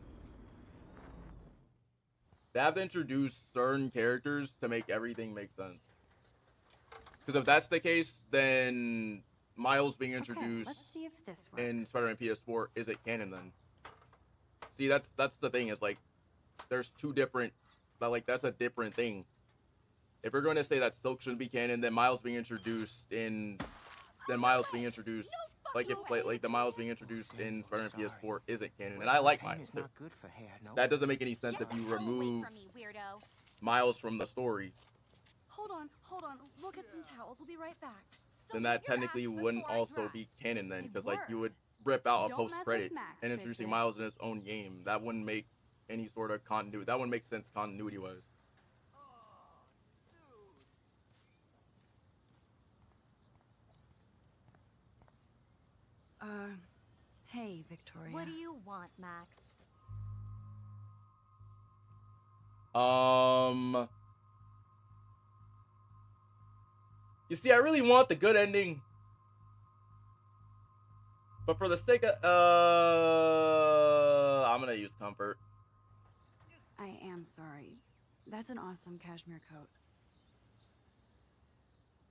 They have to introduce certain characters to make everything make sense. Because if that's the case, then Miles being introduced let's see if this works. in Spider-Man PS4 isn't canon then. See, that's the thing, is like there's two different, but like that's a different thing. If you're going to say that Silk shouldn't be canon, then Miles being introduced in, like if like the Miles being introduced in Spider-Man PS4 isn't canon, and I like Pain Miles. is not good for hair, no? That doesn't make any sense if you Get the hell away remove from me, weirdo. Miles from the story. Hold on. We'll get some towels. We'll be right back. So Then get that your technically ass wouldn't before I also drive. be canon then, It because like you worked. would rip out a Don't mess with post-credit Max, and big introducing kid. Miles in his own game. That wouldn't make any sort of continuity. That wouldn't make sense continuity-wise. Hey, Victoria. What do you want, Max? You see, I really want the good ending, but for the sake of, I'm gonna use comfort. I am sorry. That's an awesome cashmere coat.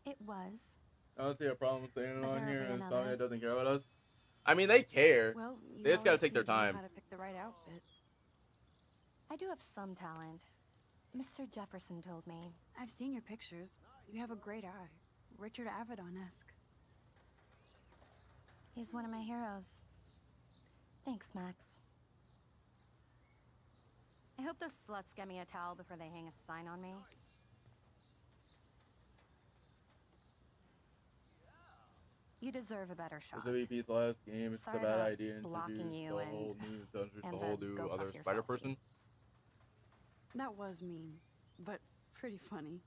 It was. I don't see a problem saying it But on there here will be and another. something that doesn't care about us. I mean, they care. Well, you They just gotta always take their seem to know time. How to pick the right outfits. I do have some talent. Mr. Jefferson told me. I've seen your pictures. You have a great eye. Richard Avedon-esque. He's one of my heroes. Thanks, Max. I hope those sluts get me a towel before they hang a sign on me. You deserve a better shot. This is VP's last game. It's Sorry a bad about idea. blocking Introduce you the and- whole new, to introduce and the whole the new go fuck other yourself spider thing. person. That was mean, but pretty funny.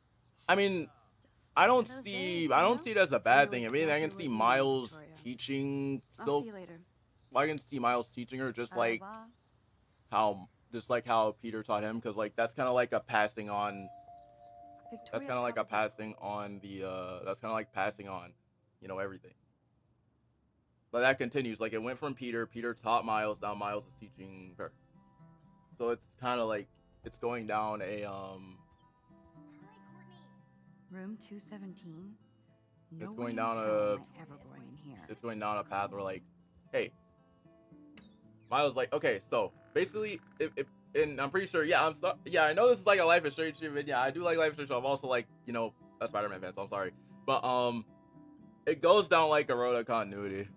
I mean, Just I one don't of those see days, I you don't know? see it as a bad know thing. If anything, I can exactly see what you mean, Miles Victoria. teaching I'll Silk. see you later. I can see Miles teaching her just Au like revoir. how Peter taught him, because like that's kind of like a passing on. Victoria That's kind of like a probably- passing on the. That's kind of like passing on, you know, everything. But that continues. Like it went from Peter. Peter taught Miles. Now Miles is teaching her. So it's kind of like it's going down a Room 217. No It's way going in down hell a- am I ever going in here. it's going down a path where like, hey, Miles like, okay, so basically, if and I'm pretty sure, yeah, I know this is like a Life is Strange shit, but yeah, I do like Life is Strange. So I'm also like, you know, a Spider-Man fan, so I'm sorry, but it goes down like a road of continuity,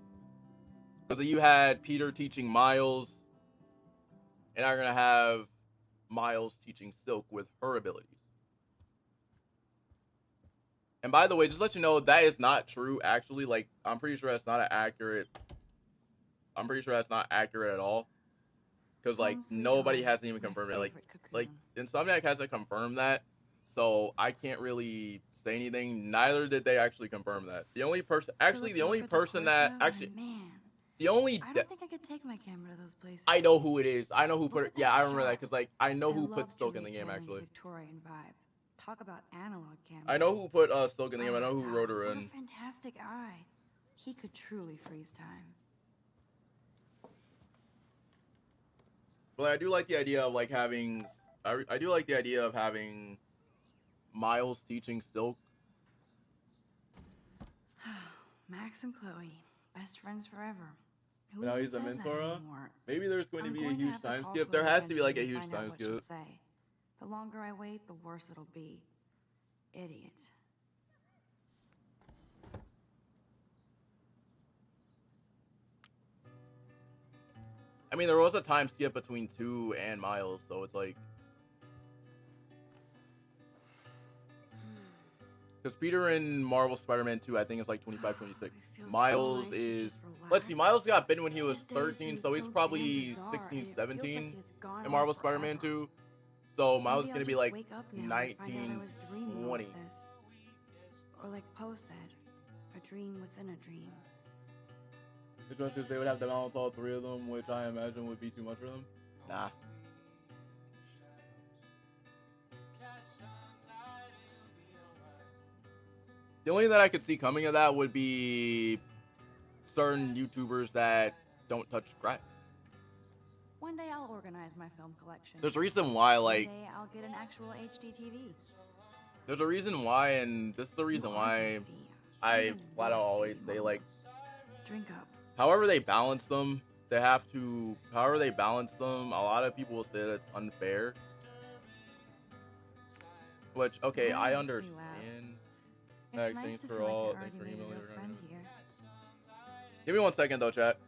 because you had Peter teaching Miles, and I'm gonna have Miles teaching Silk with her abilities. And by the way, just to let you know, that is not true, actually. Like, I'm pretty sure that's not accurate at all. because like Home sweet nobody home, hasn't even my confirmed it. Like favorite Insomniac hasn't confirmed that, so I can't really say anything. Neither did they actually confirm that. The only person, actually, the only person that actually, man, the only, I don't think I could take my camera to those places. I know who it is. I know who put it. Look at Yeah, that I remember that shot. because like I know I who put love Silk in the Julia game Cameron's actually. Victorian vibe. Talk about analog camera. I know who put Silk in the game. I know Oh, who wrote her what in. a fantastic eye. He could truly freeze time. But I do like the idea of like having. I do like the idea of having Miles teaching Silk. Max and Chloe, best friends forever. Who But now even he's a says that mentor. anymore? Maybe there's going to I'm be a going to huge have to time call skip. There Chloe has to be like a eventually huge and find out time what she'll skip. say. The longer I wait, the worse it'll be. Idiot. I mean, there was a time skip between 2 and Miles, so it's like. Because Peter in Marvel Spider-Man 2, I think it's like 25, 26. Miles is. Let's see, Miles got bitten when he was 13, so he's probably 16, 17 in Marvel Spider-Man 2. So Miles is going to be like 19, 20. Or like Poe said, a dream within a dream. Which one says they would have to balance all 3 of them, which I imagine would be too much for them? Nah. The only thing that I could see coming of that would be certain YouTubers that don't touch grass. One day I'll organize my film collection. There's a reason why, like, One day I'll get an actual HD TV. there's a reason why, and this is the reason why I flat out always say, like, Drink up. however they balance them, they have to, however they balance them, a lot of people will say that's unfair. Which, okay, That I makes me understand. It's Max, nice thanks to for feel like all. you're Thanks for already made a emailing. real friend here. Give me 1 second though, chat.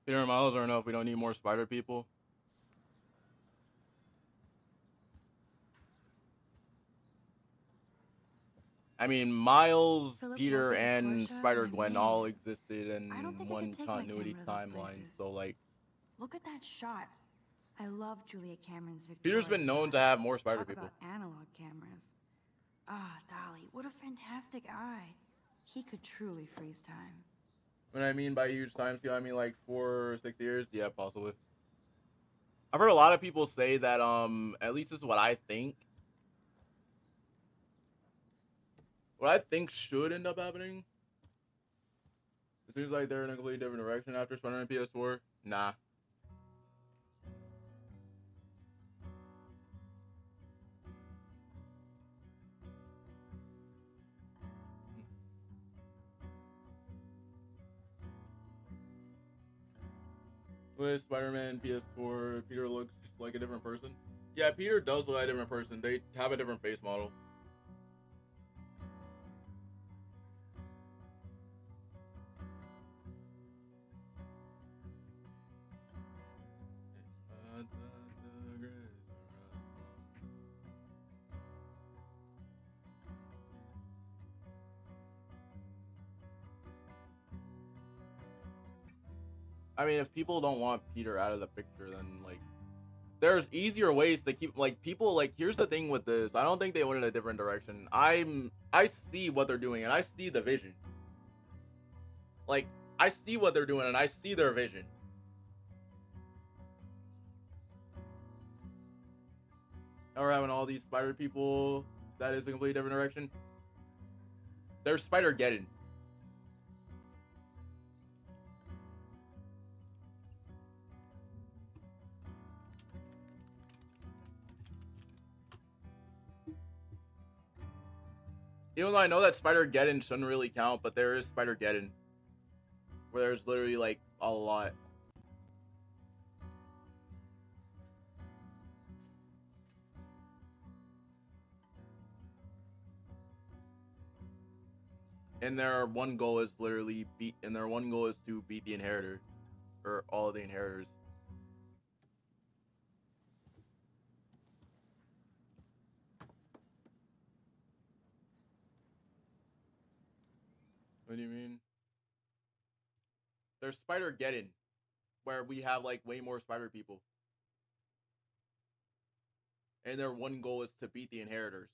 Peter and Miles are enough. We don't need more spider people. I mean, Miles, Philip Peter, Walker and Portia, Spider-Gwen and all me. existed in I don't think I one could take my continuity camera to those timeline. places. So, like, Look at that shot. I love Julia Cameron's Victorian. Peter's been known to have more spider Talk people. about analog cameras. Ah, Dolly, what a fantastic eye. He could truly freeze time. What I mean by huge time scale, I mean like 4 or 6 years. Yeah, possibly. I've heard a lot of people say that, at least this is what I think. What I think should end up happening. It seems like they're in a completely different direction after Spider-Man PS4. Nah. With Spider-Man PS4, Peter looks like a different person. Yeah, Peter does look like a different person. They have a different face model. I mean, if people don't want Peter out of the picture, then like, there's easier ways to keep like people like. Here's the thing with this. I don't think they went in a different direction. I see what they're doing and I see the vision. Like, I see what they're doing and I see their vision. Now we're having all these spider people. That is a completely different direction. There's Spider-Geddon. Even though I know that Spider-Geddon shouldn't really count, but there is Spider-Geddon. Where there's literally like a lot. And their one goal is literally to beat the Inheritor. Or all of the Inheritors. What do you mean? There's Spider-Geddon, where we have like way more spider people. And their one goal is to beat the Inheritors.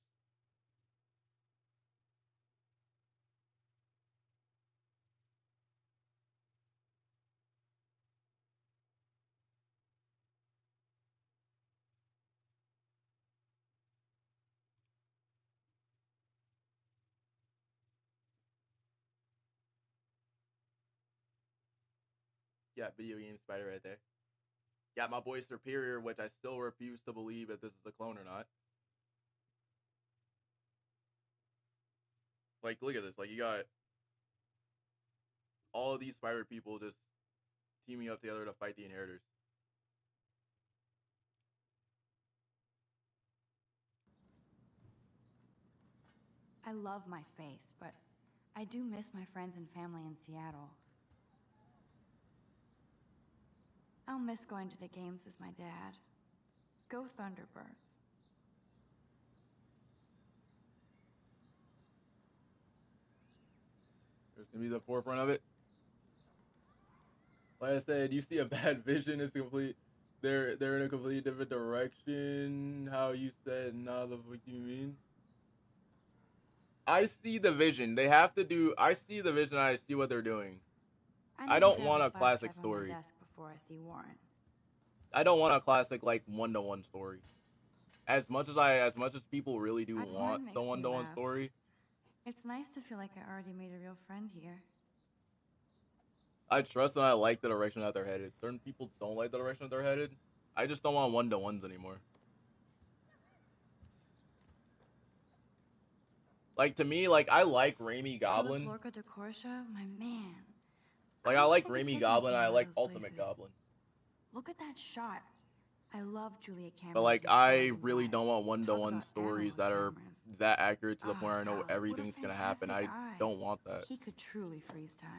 Yeah, video game spider right there. Got my boy Superior, which I still refuse to believe if this is a clone or not. Like, look at this. Like, you got all of these spider people just teaming up together to fight the Inheritors. I love my space, but I do miss my friends and family in Seattle. I'll miss going to the games with my dad. Go Thunderbirds. There's gonna be the forefront of it. Like I said, you see a bad vision. It's complete. They're in a completely different direction. How you said, nah, the fuck you mean? I see the vision. They have to do. I see the vision. I see what they're doing. I don't want a classic story. Before I see Warren. I don't want a classic like one-to-one story. As much as people really do want the one-to-one story. It's nice to feel like I already made a real friend here. I trust and I like the direction that they're headed. Certain people don't like the direction that they're headed. I just don't want one-to-ones anymore. Like, to me, like, I like Raimi Goblin. Lorca DeCorsia, my man. Like, I like Raimi Goblin, and I like Ultimate Goblin. Look at that shot. I love Julia Cameron. But, like, I really don't want one-to-one stories that are that accurate to the point where I know everything's gonna happen. I don't want that. He could truly freeze time.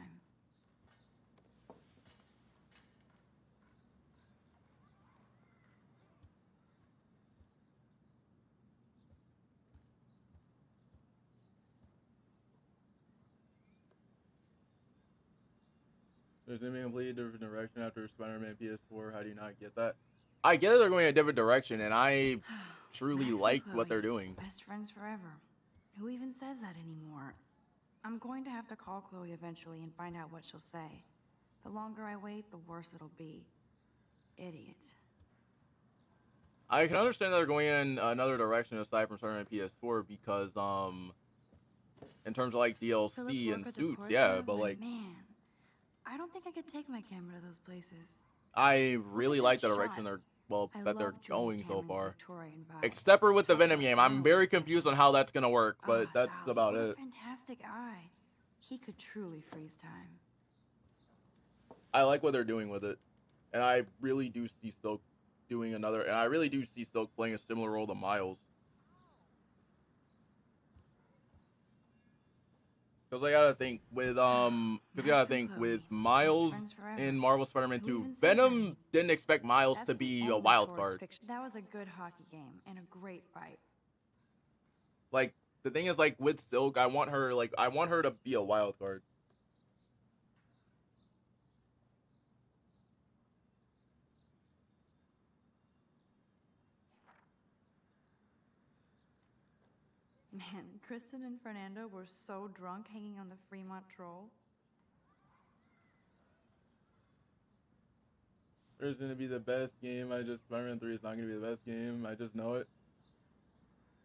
There's gonna be a completely different direction after Spider-Man PS4. How do you not get that? I get that they're going in a different direction, and I truly like what they're doing. Best friends forever. Who even says that anymore? I'm going to have to call Chloe eventually and find out what she'll say. The longer I wait, the worse it'll be. Idiot. I can understand that they're going in another direction aside from Spider-Man PS4 because, in terms of like DLC and suits, yeah, but like, man, I don't think I could take my camera to those places. I really like the direction they're going so far. Except for with the Venom game, I'm very confused on how that's gonna work, but that's about it. Fantastic eye. He could truly freeze time. I like what they're doing with it, and I really do see Silk doing another, and I really do see Silk playing a similar role to Miles. Because I gotta think with Miles in Marvel Spider-Man 2, Venom didn't expect Miles to be a wild card. That was a good hockey game and a great fight. Like, the thing is, like, with Silk, I want her to be a wild card. Man, Kristen and Fernando were so drunk hanging on the Fremont Troll. It's gonna be the best game. Spider-Man 3 is not gonna be the best game. I just know it.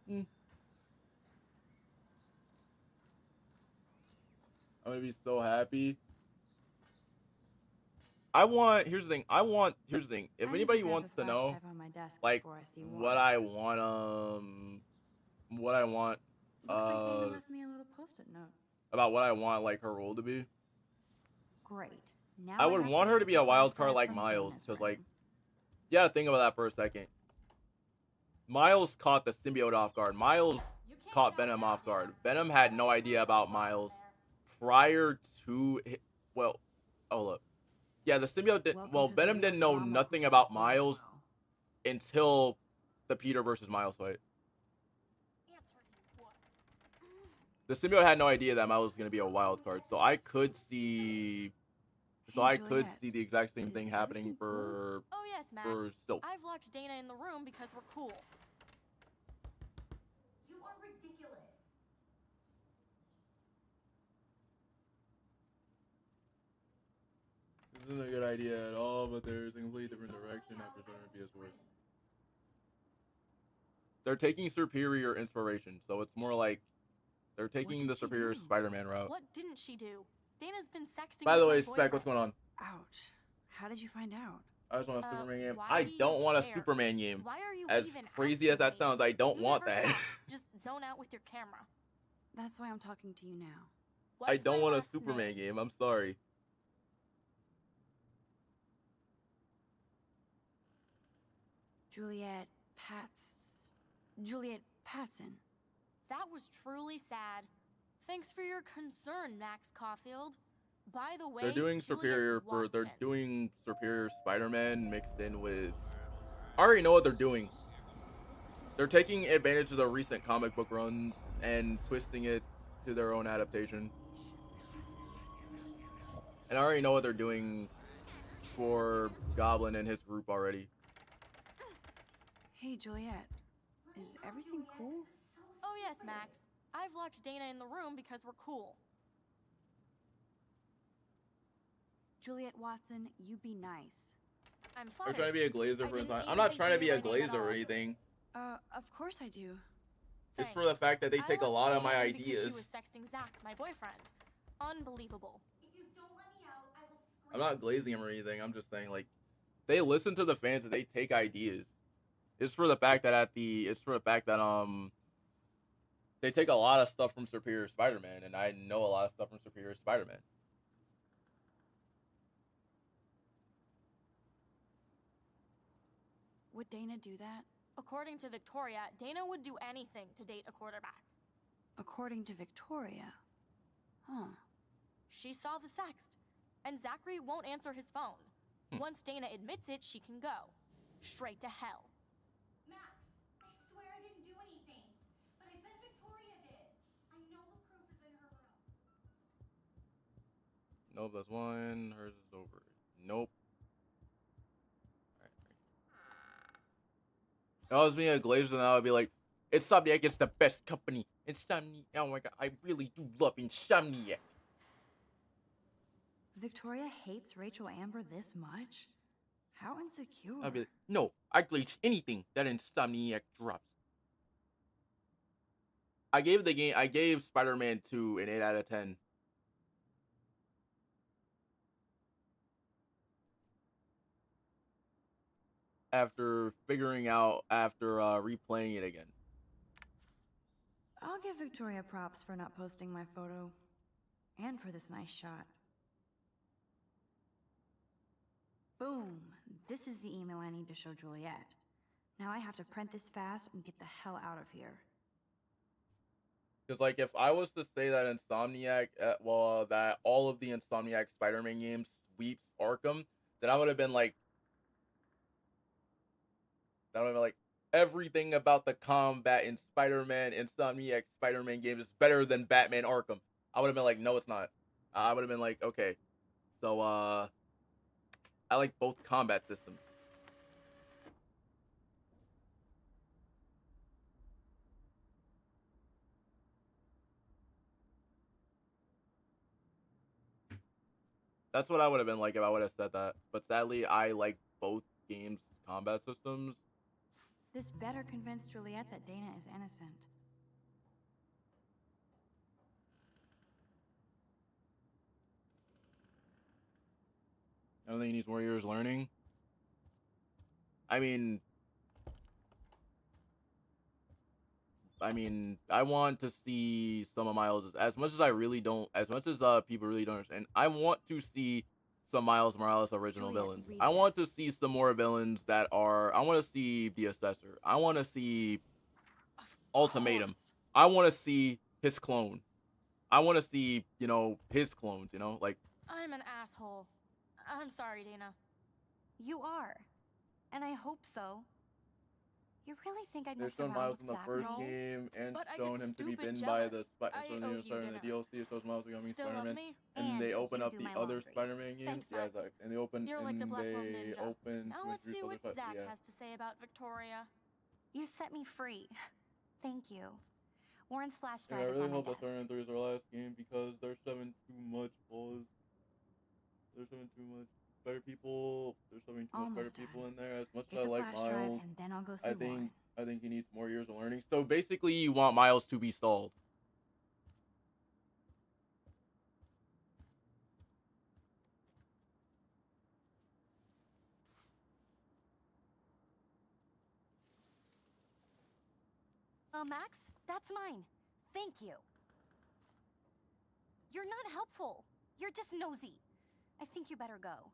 I'm gonna be so happy. Here's the thing. If anybody wants to know, like, what I want, Looks like Dana left me a little post-it note. about what I want, like, her role to be. Great. Now I would have want to her to read be the a wild flashback card like from Miles, Dana's because, like, room. you gotta think about that for a second. Miles caught the symbiote off guard. Miles caught Venom off guard. Venom had no idea about Miles prior to, well, hold up. Yeah, the symbiote did, well, Venom didn't know nothing about Miles until the Peter versus Miles fight. The symbiote had no idea that Miles was going to be a wild card, so I could see the exact same thing happening for Oh yes, Max. Silk. I've locked Dana in the room because we're cool. You are ridiculous. This isn't a good idea at all, but there's a completely different direction after starting PS4. They're taking superior inspiration, so it's more like they're taking the superior Spider-Man route. What didn't she do? Dana's been sexting By the way, with my Spec, what's boyfriend. going on? Ouch. How did you find out? I just want a Superman game. why I do you don't want a care? Superman game. Why are you As even crazy as that asking me? sounds, I don't You want never that. talk. Just zone out with your camera. That's why I'm talking to you now. I What's don't my want a last Superman name? game. I'm sorry. Juliet Patson. That was truly sad. Thanks for your concern, Max Caulfield. By the way, They're doing Juliet they're Watson. doing superior Spider-Man mixed in with. I already know what they're doing. They're taking advantage of the recent comic book runs and twisting it to their own adaptation. And I already know what they're doing for Goblin and his group already. Hey, Juliet. Is everything cool? Oh yes, Max. I've locked Dana in the room because we're cool. Juliet Watson, you be nice. I'm Are you flattered. trying to be a Glazer I for didn't time? even I'm not think trying to you be a knew anything Glazer at or all. anything. Of course I do. It's for the fact that they take a lot of my ideas. She was sexting Zach, my boyfriend. Unbelievable. If you don't let me out, I will scream. I'm not glazing him or anything. I'm just saying, like, they listen to the fans and they take ideas. It's for the fact that they take a lot of stuff from Superior Spider-Man, and I know a lot of stuff from Superior Spider-Man. Would Dana do that? According to Victoria, Dana would do anything to date a quarterback. According to Victoria. Huh. She saw the sext, and Zachary won't answer his phone. Once Dana admits it, she can go. Straight to hell. Max, I swear I didn't do anything. But I bet Victoria did. I know the proof is in her room. Nope, that's one. Hers is over. Nope. If I was being a Glazer, then I would be like, Insomniac is the best company. Insomniac. Oh my god, I really do love Insomniac. Victoria hates Rachel Amber this much? How insecure. I'd be like, no, I glaze anything that Insomniac drops. I gave Spider-Man 2 an 8 out of 10. After replaying it again. I'll give Victoria props for not posting my photo. And for this nice shot. Boom! This is the email I need to show Juliet. Now I have to print this fast and get the hell out of here. Because, like, if I was to say that Insomniac, that all of the Insomniac Spider-Man games sweeps Arkham, then I would have been like, everything about the combat in Insomniac Spider-Man games is better than Batman Arkham. I would have been like, no, it's not. I would have been like, okay. So, I like both combat systems. That's what I would have been like if I would have said that. But sadly, I like both games' combat systems. This better convince Juliet that Dana is innocent. I don't think he needs more years learning. I mean, I want to see some of Miles as much as I really don't, as much as people really don't understand. I want to see some Miles Morales original villains. I want to see some more villains that are. I want to see the Assessor. I want to see Ultimatum. I want to see his clone. I want to see, you know, his clones. You know, like. I'm an asshole. I'm sorry, Dana. You are. And I hope so. You really think I'd They've mess shown around Miles with in the Zach? first No. game and But I shown get him to be stupid bitten by the jealous. I so owe you starting the dinner. DLC. It shows Miles becoming Still love Spider-Man. me? And they And open you up do the my other laundry. Spider-Man games. Thanks, Yeah, Max. Zach. And they open You're and like the Blackwell they Ninja. open. Now to let's introduce see other what Zach yeah. has to say about Victoria. You set me free. Thank you. Warren's flash Yeah, drive I is really on my hope that desk. Spider-Man 3 is our last game because they're shoving too much balls. They're shoving too much Spider people. They're shoving too much Spider Almost people done. in there. As much Get as I the like flash drive, Miles, and then I'll go see Warren. I think he needs more years of learning. So basically, you want Miles to be stalled. Max, that's mine. Thank you. You're not helpful. You're just nosy. I think you better go.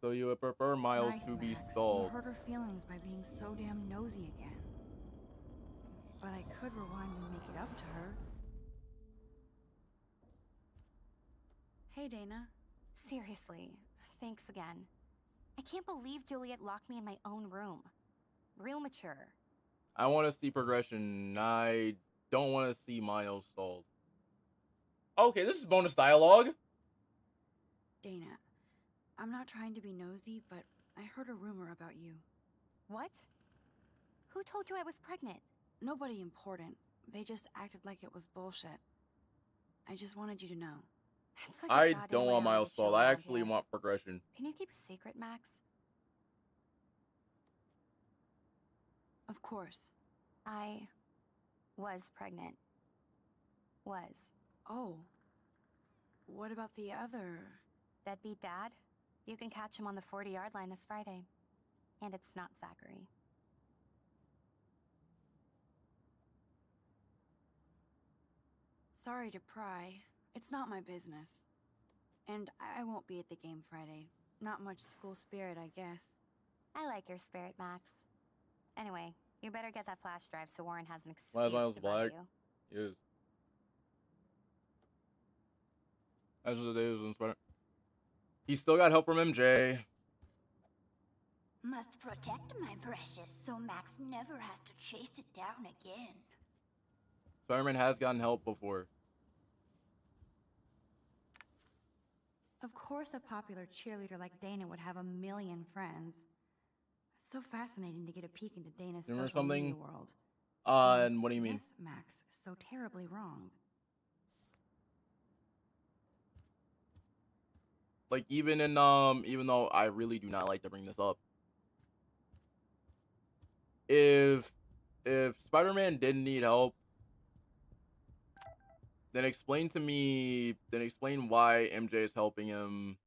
So you would prefer Miles Nice, to be Max. stalled. You hurt her feelings by being so damn nosy again. But I could rewind and make it up to her. Hey, Dana. Seriously, thanks again. I can't believe Juliet locked me in my own room. Real mature. I want to see progression. I don't want to see Miles stalled. Okay, this is bonus dialogue. Dana, I'm not trying to be nosy, but I heard a rumor about you. What? Who told you I was pregnant? Nobody important. They just acted like it was bullshit. I just wanted you to know. It's like a I goddamn don't want reality Miles show stalled. I around actually here. want progression. Can you keep a secret, Max? Of course. I was pregnant. Was. Oh. What about the other? Deadbeat dad? You can catch him on the 40-yard line this Friday. And it's not Zachary. Sorry to pry. It's not my business. And I won't be at the game Friday. Not much school spirit, I guess. I like your spirit, Max. Anyway, you better get that flash drive so Warren has an excuse Why is Miles to bug black? you. Yes. As the day was in Spider. He still got help from MJ. Must protect my precious so Max never has to chase it down again. Spider-Man has gotten help before. Of course a popular cheerleader like Dana would have a million friends. It's so fascinating to get a peek into Dana's Remember social media something? world. And what do you mean? Yes, Max, so terribly wrong. Like even in even though I really do not like to bring this up, if Spider-Man didn't need help, then explain why MJ is helping him.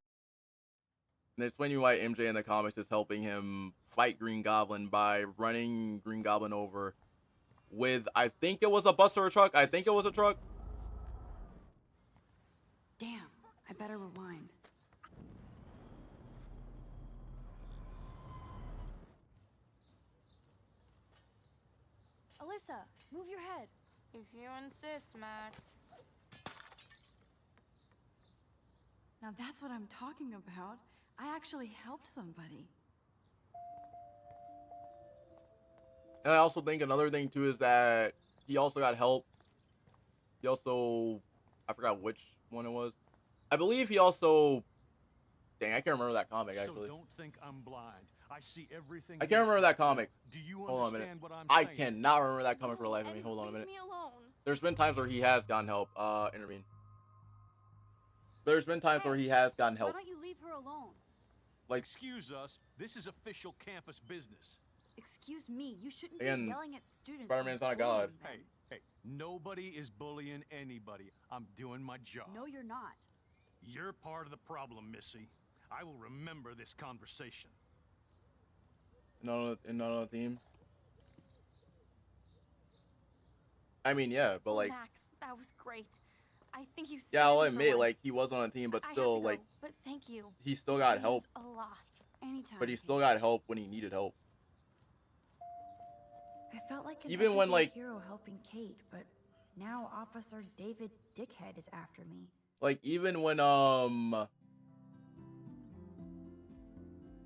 And explain to me why MJ in the comics is helping him fight Green Goblin by running Green Goblin over with, I think it was a bus or a truck. I think it was a truck. Damn, I better rewind. Alyssa, move your head. If you insist, Max. Now that's what I'm talking about. I actually helped somebody. And I also think another thing too is that he also got help. He also, I forgot which one it was. I believe he also, dang, I can't remember that comic actually. So don't think I'm blind. I see everything. I can't remember that comic. Do you Hold on a minute. understand what I'm I saying? cannot remember that comic for the life of me. Hold on a minute. Leave me alone. There's been times where he has gotten help. Intervene. There's been times where he has gotten Why help. don't you leave her alone? Like, Excuse us, this is official campus business. Excuse me, you shouldn't Again, be yelling at students. Spider-Man's when not a god. bullying them. Hey, nobody is bullying anybody. I'm doing my job. No, you're not. You're part of the problem, Missy. I will remember this conversation. not on the team. I mean, yeah, but like, Max, that was great. I think you. yeah, I'll saved me for admit, once. like, he was on a team, but I have still, to go, like, but thank you. he still got It help. means a lot. Anytime. But he still got help when he needed help. I felt like an Even when, everyday like, hero helping Kate, but now Officer David Dickhead is after me. like, even when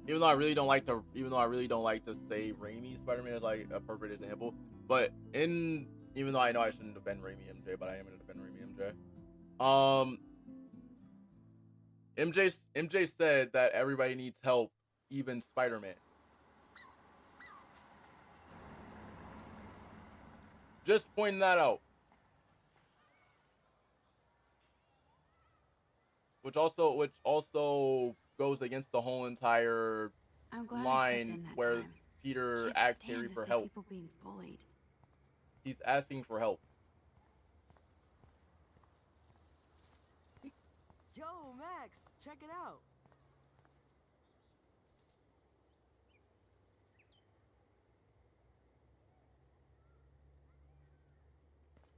even though I really don't like to say Raimi Spider-Man is like a perfect example, but even though I know I shouldn't defend Raimi MJ, but I am gonna defend Raimi MJ. MJ said that everybody needs help, even Spider-Man. Just pointing that out. Which also goes against the whole entire I'm glad I stepped in line that where time. Peter Can't asks stand Harry to for see help. People being bullied. He's asking for help. Yo, Max, check it out.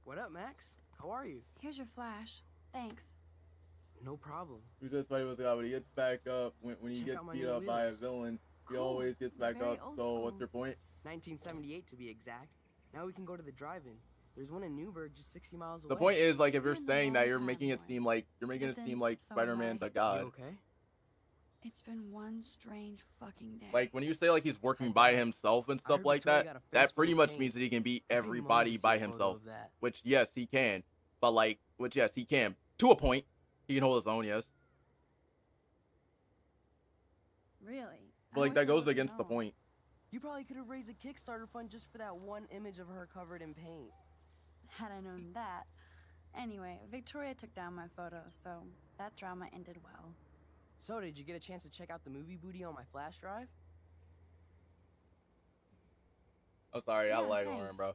What up, Max? How are you? Here's your flash. Thanks. No problem. Who says Spidey was the guy when he gets back up when he Check gets out my beat new up by a wheels. villain? He Cool. always gets back Very up. old So what's school. your point? 1978 to be exact. Now we can go to the drive-in. There's one in Newburgh, just 60 miles away. The point is, like, if you're You're in the saying that, wrong you're making it timeline. seem like so am Spider-Man's a You god. okay? It's been one strange fucking day. Like when you say like he's working by himself and stuff heard like Victoria that, got a face that full pretty of much paint. means that he can beat I think Mom everybody would see by a photo himself. of that. Which yes, he can. But like, which yes, he can to a point. He can hold his own, yes. Really? But like that goes against the point. You probably could have raised a Kickstarter fund just for that one image of her covered in paint. Had I known that. Anyway, Victoria took down my photo, so that drama ended well. So, did you get a chance to check out the movie booty on my flash drive? I'm sorry, I Yeah, like thanks. Warren, bro.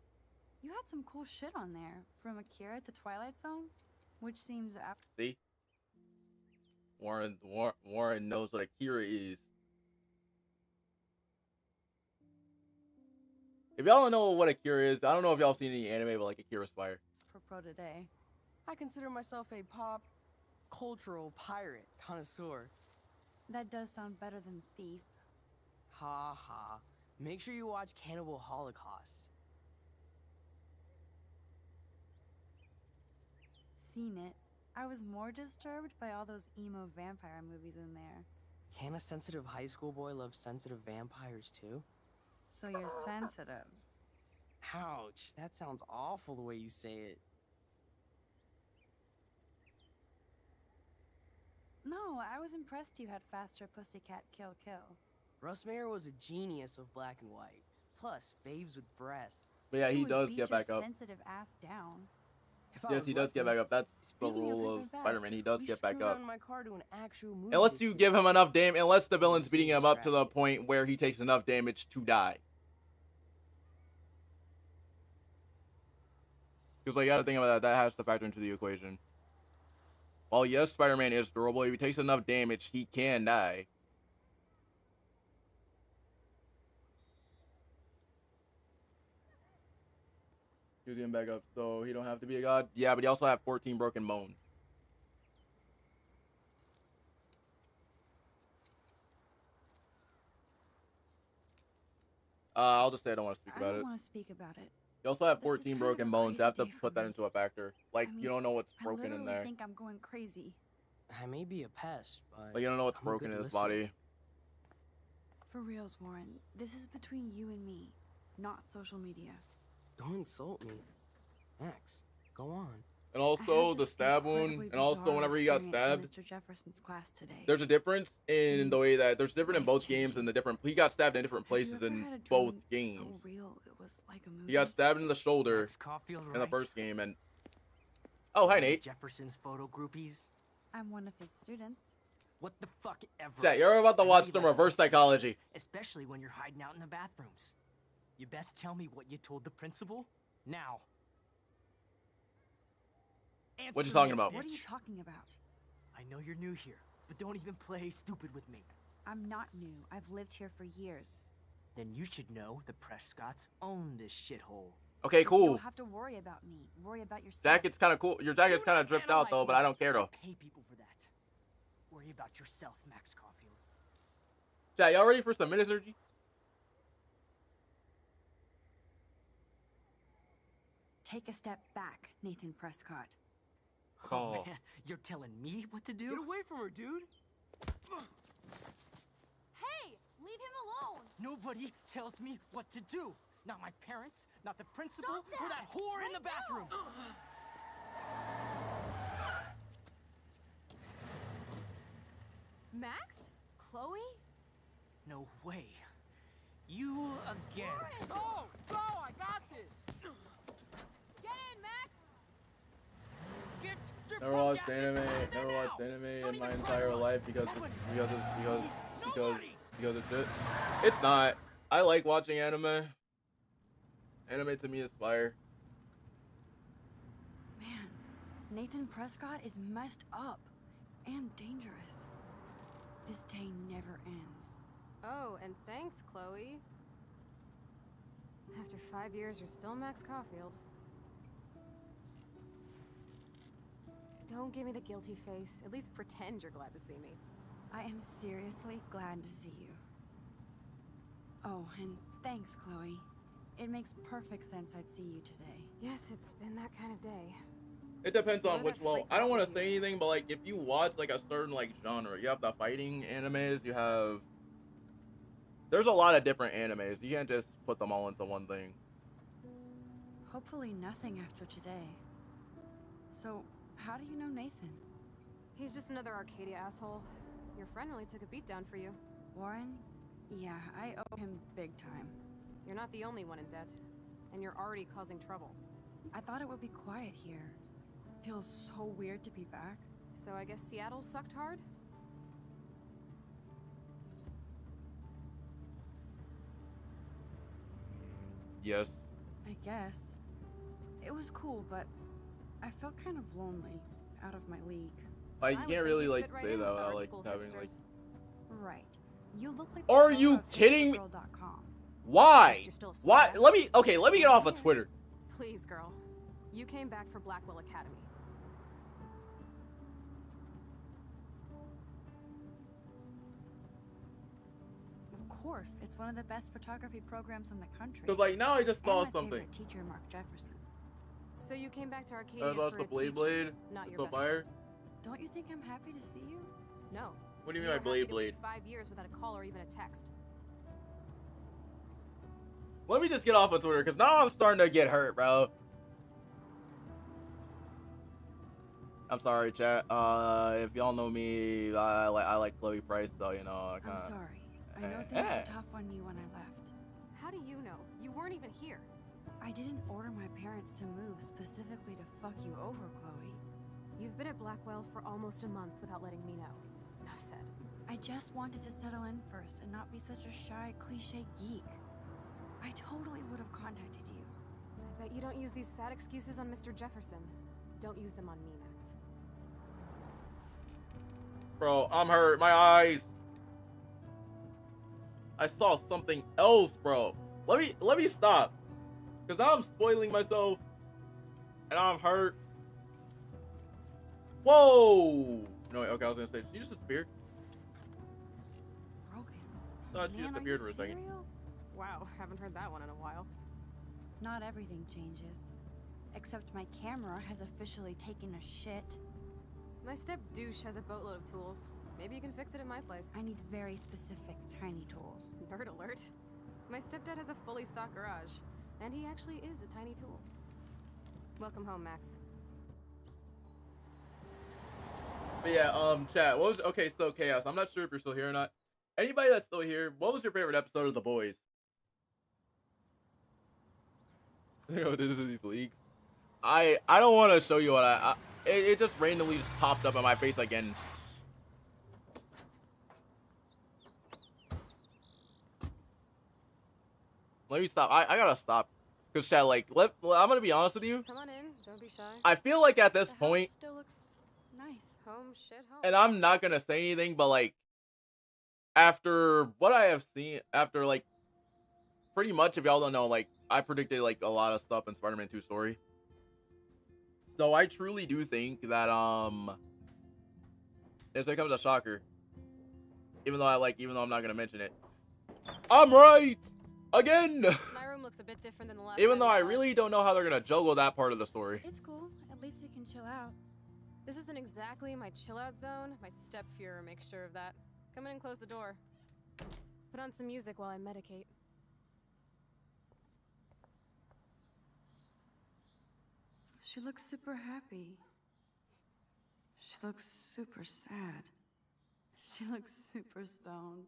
You had some cool shit on there, from Akira to Twilight Zone, which seems after. See, Warren knows what Akira is. If y'all don't know what Akira is, I don't know if y'all seen any anime, but like Akira's fire. For Pro Today. I consider myself a pop cultural pirate connoisseur. That does sound better than thief. Ha ha. Make sure you watch Cannibal Holocaust. Seen it. I was more disturbed by all those emo vampire movies in there. Can a sensitive high school boy love sensitive vampires too? So you're sensitive. Ouch, that sounds awful the way you say it. No, I was impressed you had faster Pussycat Kill Kill. Russ Meyer was a genius of black and white. Plus, babes with breasts. But yeah, he would does beat get your back up. sensitive ass down. If I Yes, was he does get lucky- back up. That's the Speaking rule hipping of fast, Spider-Man. He does we get should back cruise up. around in my car to an actual movie Unless this you week. give him enough damage, unless the villain's Seems beating him up to the distracting. point where he takes enough damage to die. Because like, you gotta think about that. That has to factor into the equation. While yes, Spider-Man is durable, if he takes enough damage, he can die. He was getting back up, so he don't have to be a god. Yeah, but he also have 14 broken bones. I'll just say I don't want to speak I about don't it. want to speak about it. You also have This is 14 kind of broken a bones. You have to crazy day put for that me. into a factor. Like, I you mean, don't know what's I broken in literally there. think I'm going crazy. I may be a pest, but Like, you don't know what's I'm a broken good in his listener. body. For reals, Warren. This is between you and me, not social media. Don't insult me. Max, go on. And I also, had the this stab incredibly wound, and also bizarre whenever he got experience stabbed, in Mr. Jefferson's class today. there's a difference in the way that there's different in both Life-changing. games and the different. He got stabbed in different Have you places ever in had a both dream games. So real, it was like a movie. He got stabbed in the shoulder Max Caulfield, in the right? first game, and oh hi Nate. Jefferson's photo groupies. I'm one of his students. What the fuck ever? Chat, you're about to I know watch you some like to reverse take psychology. pictures, especially when you're hiding out in the bathrooms. You best tell me what you told the principal now. What you Answer talking me, about? What are you bitch. talking about? I know you're new here, but don't even play stupid with me. I'm not new. I've lived here for years. Then you should know the Prescotts own this shithole. Okay, You cool. don't have to worry about me. Worry about yourself. Jacket's kind of cool. Your jacket's Do kind not of dripped out though, analyze but me. I don't care though. Pay people for that. Worry about yourself, Max Caulfield. Chat, y'all ready for some minisurgery? Take a step back, Nathan Prescott. Oh. Man, you're telling me what to do? Get away from her, dude. Hey, leave him alone. Nobody tells me what to do. Not my parents, not the principal, Stop or that! that whore in the Right bathroom. Max? Chloe? No way. You again. Go! Go! I got this! Get in, Max! Get your Never punk watched asses anime. out there Never now! watched anime Don't in my even try entire one. life because Nobody. of shit. It's not. I like watching anime. Anime to me is fire. Man, Nathan Prescott is messed up and dangerous. This day never ends. Oh, and thanks, Chloe. After 5 years, you're still Max Caulfield. Don't give me the guilty face. At least pretend you're glad to see me. I am seriously glad to see you. Oh, and thanks, Chloe. It makes perfect sense I'd see you today. Yes, it's been that kind of day. It depends So on that which. Well, freak I don't want to out say with you. anything, but like if you watch like a certain like genre, you have the fighting animes. You have. There's a lot of different animes. You can't just put them all into one thing. Hopefully nothing after today. So, how do you know Nathan? He's just another Arcadia asshole. Your friend really took a beat down for you. Warren? Yeah, I owe him big time. You're not the only one in debt. And you're already causing trouble. I thought it would be quiet here. Feels so weird to be back. So I guess Seattle sucked hard? Yes. I guess. It was cool, but I felt kind of lonely, out of my league. Like I you would can't think really you like fit right say in that with the without art like school having like. hipsters. Right. You look like the Are cover you of kidding me? HipsterGirl.com. Why? You're still a Why? smartass. Let me. Okay, let me get off of Twitter. Please, girl. You came back for Blackwell Academy. Of course, it's one of the best photography programs in the country. Cause like now I just And saw my something. favorite teacher, Mark Jefferson. So you came back to Arcadia That about for the a Blade teacher, Blade. not It's your so best fire. friend. Don't you think I'm happy to see you? No. What do you You mean by were happy Blade to Blade? wait 5 years without a call or even a text. Let me just get off of Twitter because now I'm starting to get hurt, bro. I'm sorry, chat. If y'all know me, I like Chloe Price, so you know. I kinda, I'm sorry. I know things were tough on you when I left. How do you know? You weren't even here. I didn't order my parents to move specifically to fuck you over, Chloe. You've been at Blackwell for almost a month without letting me know. Enough said. I just wanted to settle in first and not be such a shy, cliche geek. I totally would have contacted you. I bet you don't use these sad excuses on Mr. Jefferson. Don't use them on me, Max. Bro, I'm hurt. My eyes. I saw something else, bro. Let me stop. Cause now I'm spoiling myself. And I'm hurt. Whoa! No, wait, okay, I was gonna say, she just disappeared. Broken. Thought she Man, are disappeared you for a second. serial? Wow, haven't heard that one in a while. Not everything changes. Except my camera has officially taken a shit. My step douche has a boatload of tools. Maybe you can fix it at my place. I need very specific, tiny tools. Nerd alert. My stepdad has a fully stocked garage, and he actually is a tiny tool. Welcome home, Max. But yeah, chat, what was, okay, so Chaos, I'm not sure if you're still here or not. Anybody that's still here, what was your favorite episode of The Boys? You know, this is these leaks. I don't want to show you what it just randomly just popped up in my face again. Let me stop. I gotta stop. Cause chat, like, I'm gonna be honest with you. Come on in. Don't be shy. I feel like at this The house point, still looks nice. Home, shit, home. and I'm not gonna say anything, but like, after what I have seen, after like, pretty much, if y'all don't know, like, I predicted like a lot of stuff in Spider-Man 2 story. So I truly do think that this becomes a shocker. Even though I'm not gonna mention it. I'm right again. My room looks a bit different than the last. Even though time I we saw it. really don't know how they're gonna juggle that part of the story. It's cool. At least we can chill out. This isn't exactly my chill out zone. My stepfuhrer makes sure of that. Come in and close the door. Put on some music while I medicate. She looks super happy. She looks super sad. She looks super stoned.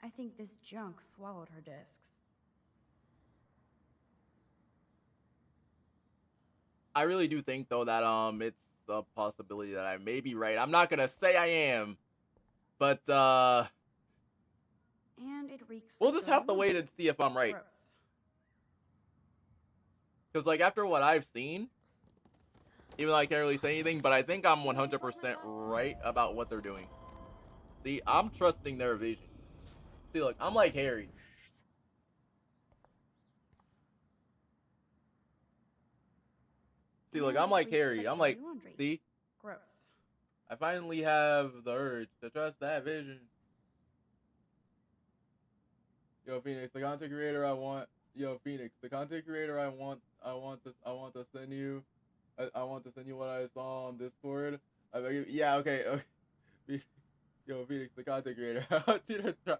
I think this junk swallowed her discs. I really do think though that it's a possibility that I may be right. I'm not gonna say I am, but And it reeks. we'll like just a have to wait woman. and see if I'm right. Gross. Because like after what I've seen, even though I can't really say anything, but I think I'm 100% right about what they're doing. See, I'm trusting their vision. See, look, I'm like Harry. See, look, I'm like Harry. I'm like, see, Gross. I finally have the urge to trust that vision. Yo, Phoenix, the content creator I want. Yo, Phoenix, the content creator I want to send you. I want to send you what I saw on Discord. Yeah, okay. Yo, Phoenix, the content creator. I want you to try.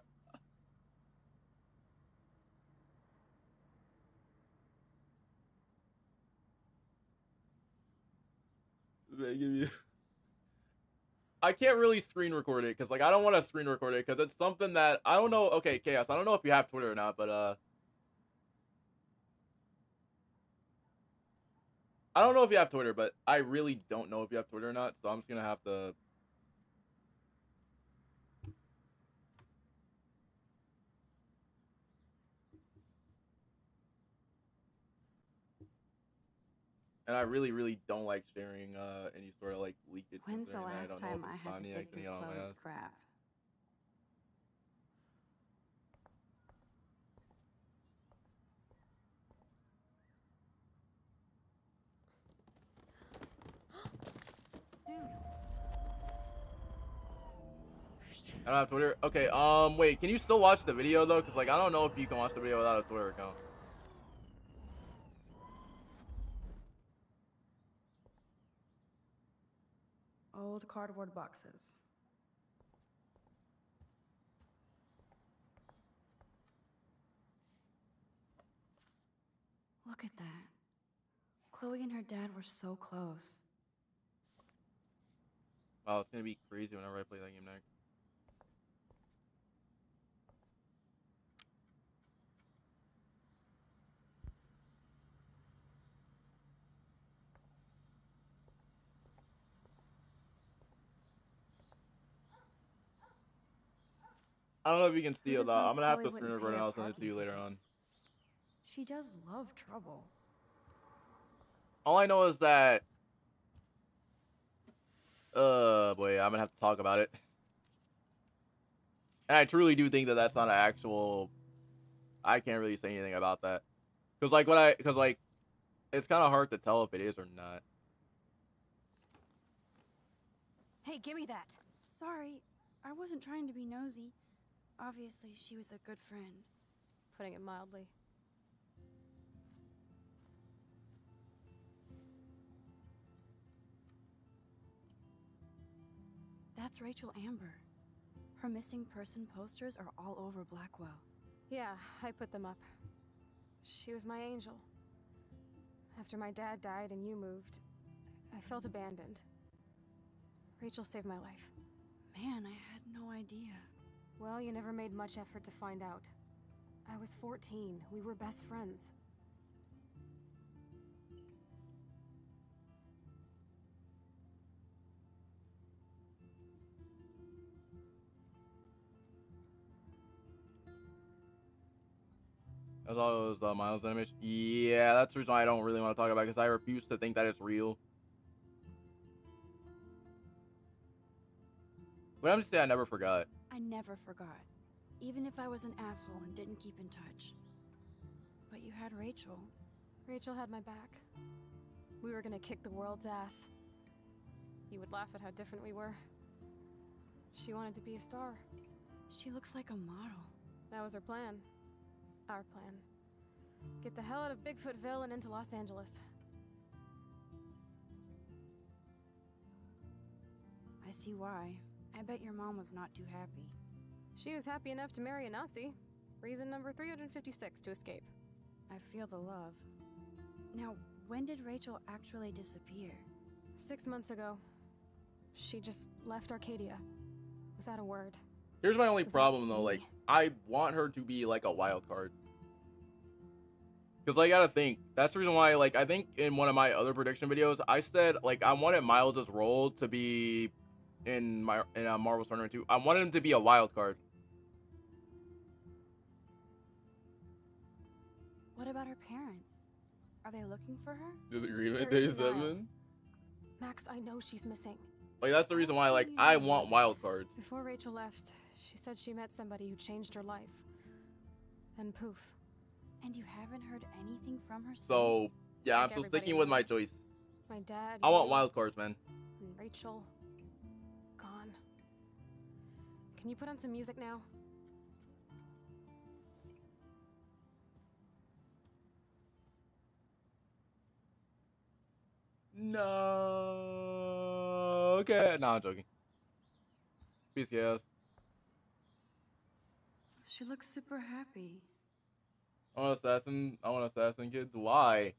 I can't really screen record it because like I don't want to screen record it because it's something that I don't know. Okay, Chaos, I don't know if you have Twitter or not, but I don't know if you have Twitter, but I really don't know if you have Twitter or not, so I'm just gonna have to. And I really, really don't like sharing any sort of like leakage. When's the considering that last I don't time know I if had to Insomniac's fix gonna your get on my clothes ass. crap? I don't have Twitter. Okay, wait, can you still watch the video though? Cause like I don't know if you can watch the video without a Twitter account. Old cardboard boxes. Look at that. Chloe and her dad were so close. Wow, it's gonna be crazy whenever I play that game next. I don't know if you can steal Who'da that. thought I'm gonna have to Chloe screen wouldn't record pay and her I'll send it to you parking later on. tickets? She does love trouble. All I know is that boy, I'm gonna have to talk about it. And I truly do think that that's not an actual. I can't really say anything about that, cause like it's kind of hard to tell if it is or not. Hey, give me that. Sorry, I wasn't trying to be nosy. Obviously, she was a good friend. It's putting it mildly. That's Rachel Amber. Her missing person posters are all over Blackwell. Yeah, I put them up. She was my angel. After my dad died and you moved, I felt abandoned. Rachel saved my life. Man, I had no idea. Well, you never made much effort to find out. I was 14. We were best friends. That's all those Miles animation. Yeah, that's the reason why I don't really want to talk about it, because I refuse to think that it's real. But I'm just saying I never forgot. I never forgot. Even if I was an asshole and didn't keep in touch. But you had Rachel. Rachel had my back. We were gonna kick the world's ass. You would laugh at how different we were. She wanted to be a star. She looks like a model. That was her plan. Our plan. Get the hell out of Bigfootville and into Los Angeles. I see why. I bet your mom was not too happy. She was happy enough to marry a Nazi. Reason number 356 to escape. I feel the love. Now, when did Rachel actually disappear? 6 months ago. She just left Arcadia. Without a word. Here's my only problem though, like, I want her to be like a wild card. Because I gotta think, that's the reason why, like, I think in one of my other prediction videos, I said, like, I wanted Miles' role to be in Marvel's Tournament 2. I wanted him to be a wild card. What about her parents? Are they looking for her? Disagreement They're Day in denial. 7? Max, I know she's missing. Like, that's the reason why, like, I want wild cards. Before Rachel left, she said she met somebody who changed her life. And poof. And you haven't heard anything from her since? So, yeah, Like I'm still everybody sticking with my choice. My dad. I want you, wild cards, man. And Rachel. Gone. Can you put on some music now? No. Okay. No, I'm joking. Peace, chaos. She looks super happy. I want assassin kids. Why?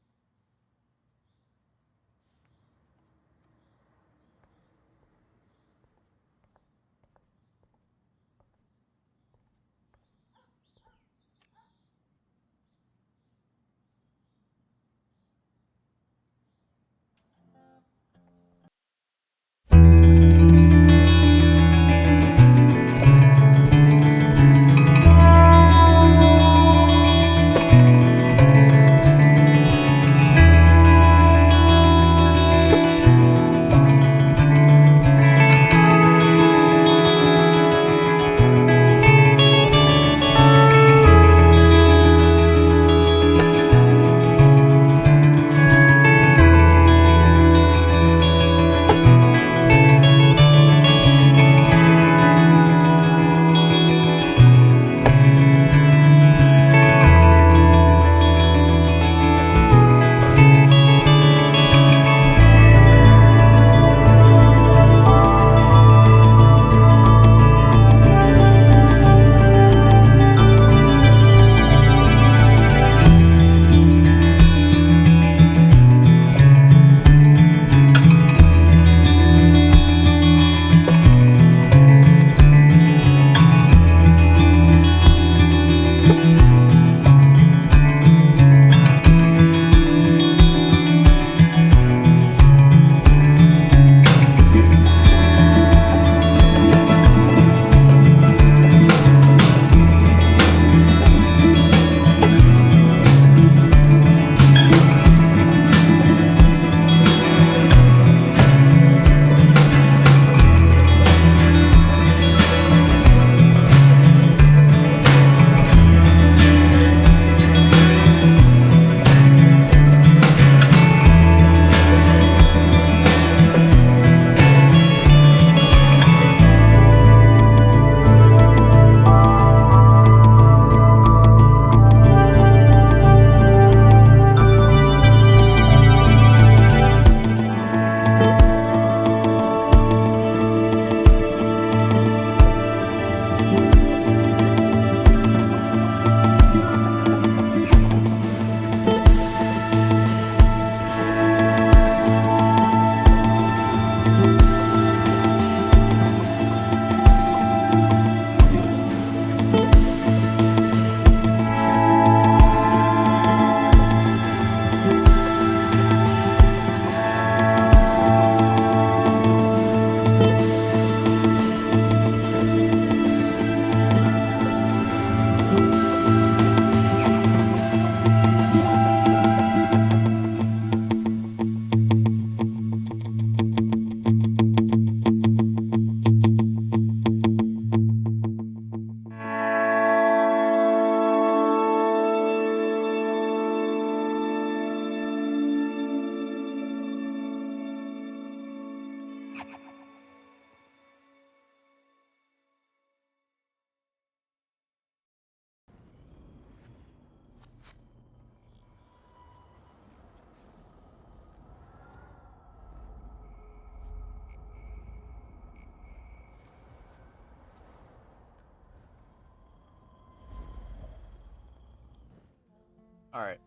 All right.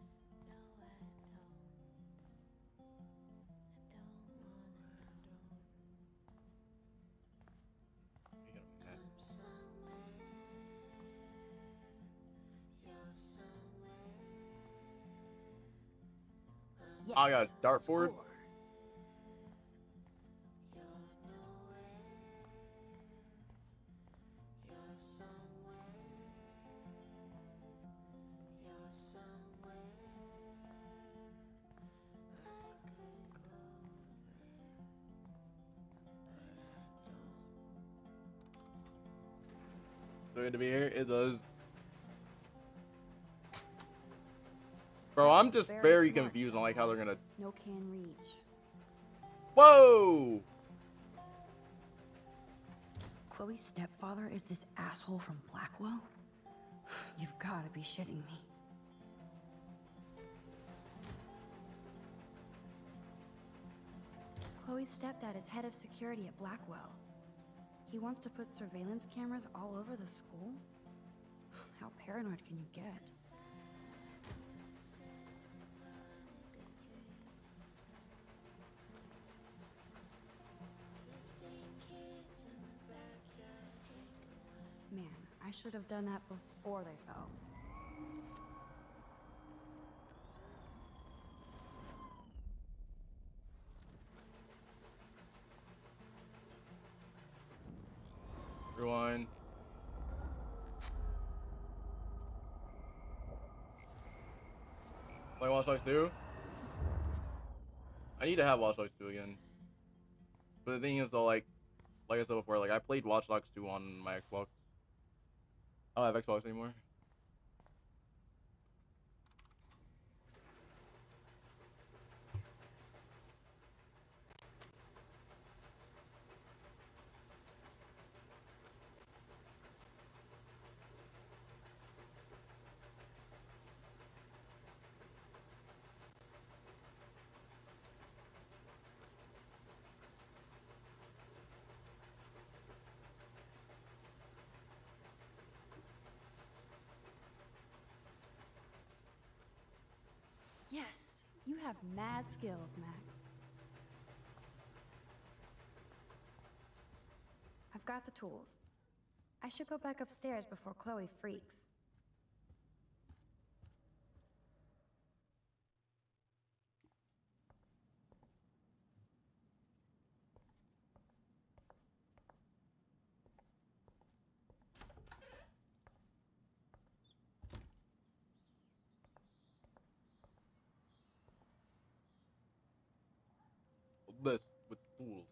Yes, I got a dartboard. score. So good to be here. It does. Bro, I'm just very smart, confused on like how they're gonna. No can reach. Whoa! Chloe's stepfather is this asshole from Blackwell? You've got to be shitting me. Chloe's stepdad is head of security at Blackwell. He wants to put surveillance cameras all over the school? How paranoid can you get? Man, I should have done that before they fell. Rewind. Play Watch Dogs 2? I need to have Watch Dogs 2 again. But the thing is though, like I said before, like I played Watch Dogs 2 on my Xbox. I don't have Xbox anymore. Yes, you have mad skills, Max. I've got the tools. I should go back upstairs before Chloe freaks. List with tools.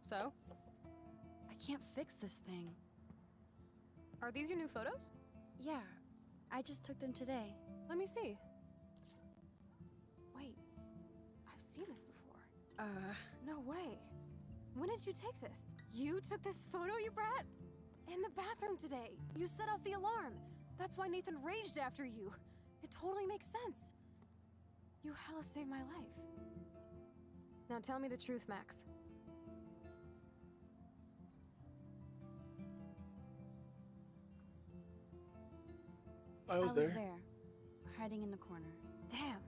So? I can't fix this thing. Are these your new photos? Yeah, I just took them today. Let me see. Wait, I've seen this before. No way. When did you take this? You took this photo, you brat? In the bathroom today. You set off the alarm. That's why Nathan raged after you. It totally makes sense. You hella saved my life. Now tell me the truth, Max. I was there. Hiding in the corner. Damn,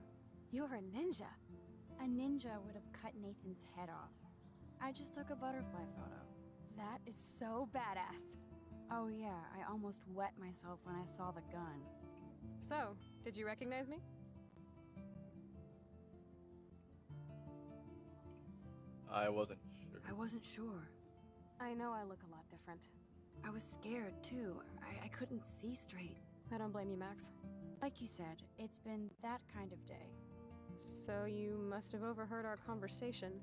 you're a ninja. A ninja would have cut Nathan's head off. I just took a butterfly photo. That is so badass. Oh yeah, I almost wet myself when I saw the gun. So, did you recognize me? I wasn't sure. I wasn't sure. I know I look a lot different. I was scared too. I couldn't see straight. I don't blame you, Max. Like you said, it's been that kind of day. So you must have overheard our conversation.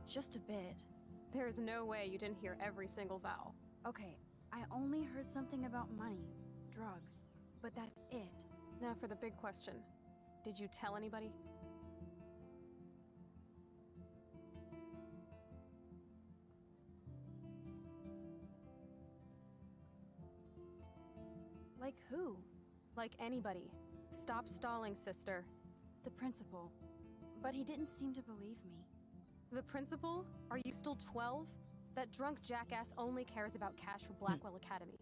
Just a bit. There's no way you didn't hear every single vowel. Okay, I only heard something about money, drugs, but that's it. Now for the big question. Did you tell anybody? Like who? Like anybody. Stop stalling, sister. The principal. But he didn't seem to believe me. The principal? Are you still 12? That drunk jackass only cares about cash for Blackwell Academy.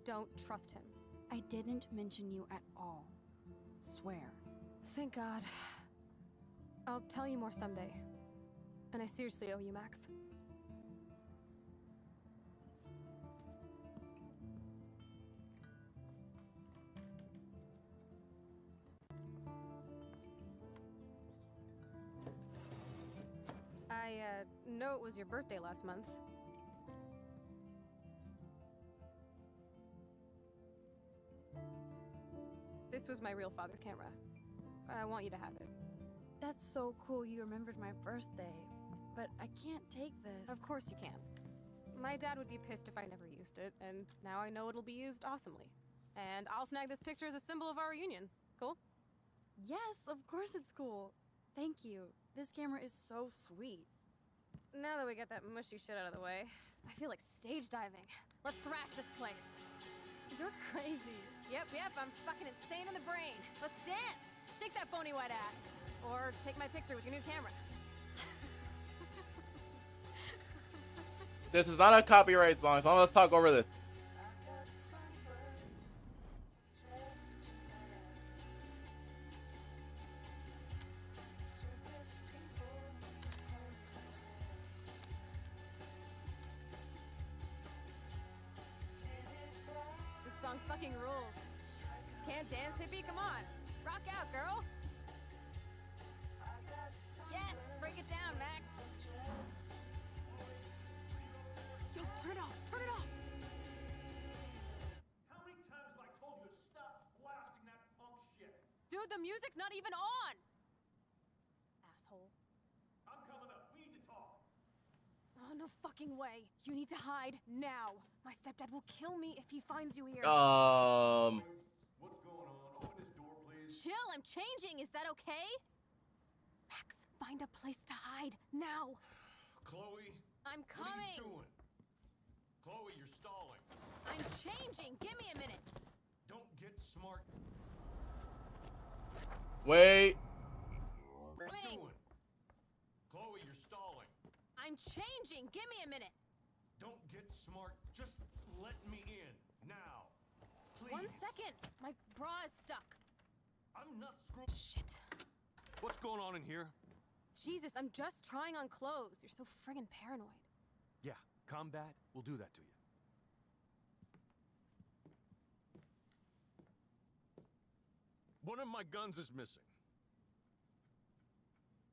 Don't trust him. I didn't mention you at all. Swear. Thank God. I'll tell you more someday. And I seriously owe you, Max. I know it was your birthday last month. This was my real father's camera. I want you to have it. That's so cool you remembered my birthday. But I can't take this. Of course you can. My dad would be pissed if I never used it, and now I know it'll be used awesomely. And I'll snag this picture as a symbol of our reunion. Cool? Yes, of course it's cool. Thank you. This camera is so sweet. Now that we got that mushy shit out of the way, I feel like stage diving. Let's thrash this place. You're crazy. Yep, I'm fucking insane in the brain. Let's dance! Shake that bony white ass. Or take my picture with your new camera. This is not a copyright song, so let's talk over this. This song fucking rules. Can't dance, hippie? Come on. Rock out, girl. Yes, break it down, Max. Yo, turn it off. Turn it off. How many times have I told you to stop blasting that punk shit? Dude, the music's not even on. Asshole. I'm coming up. We need to talk. Oh, no fucking way. You need to hide now. My stepdad will kill me if he finds you here. What's going on? Open this door, please. Chill, I'm changing. Is that okay? Max, find a place to hide now. Chloe. I'm What are coming. you doing? Chloe, you're stalling. I'm changing. Give me a minute. Don't get smart. Wait. What are Wait. you doing? Chloe, you're stalling. I'm changing. Give me a minute. Don't get smart. Just let me in. Now. Please. 1 second. My bra is stuck. I'm not screwing. Shit. What's going on in here? Jesus, I'm just trying on clothes. You're so friggin' paranoid. Yeah, combat will do that to you. One of my guns is missing.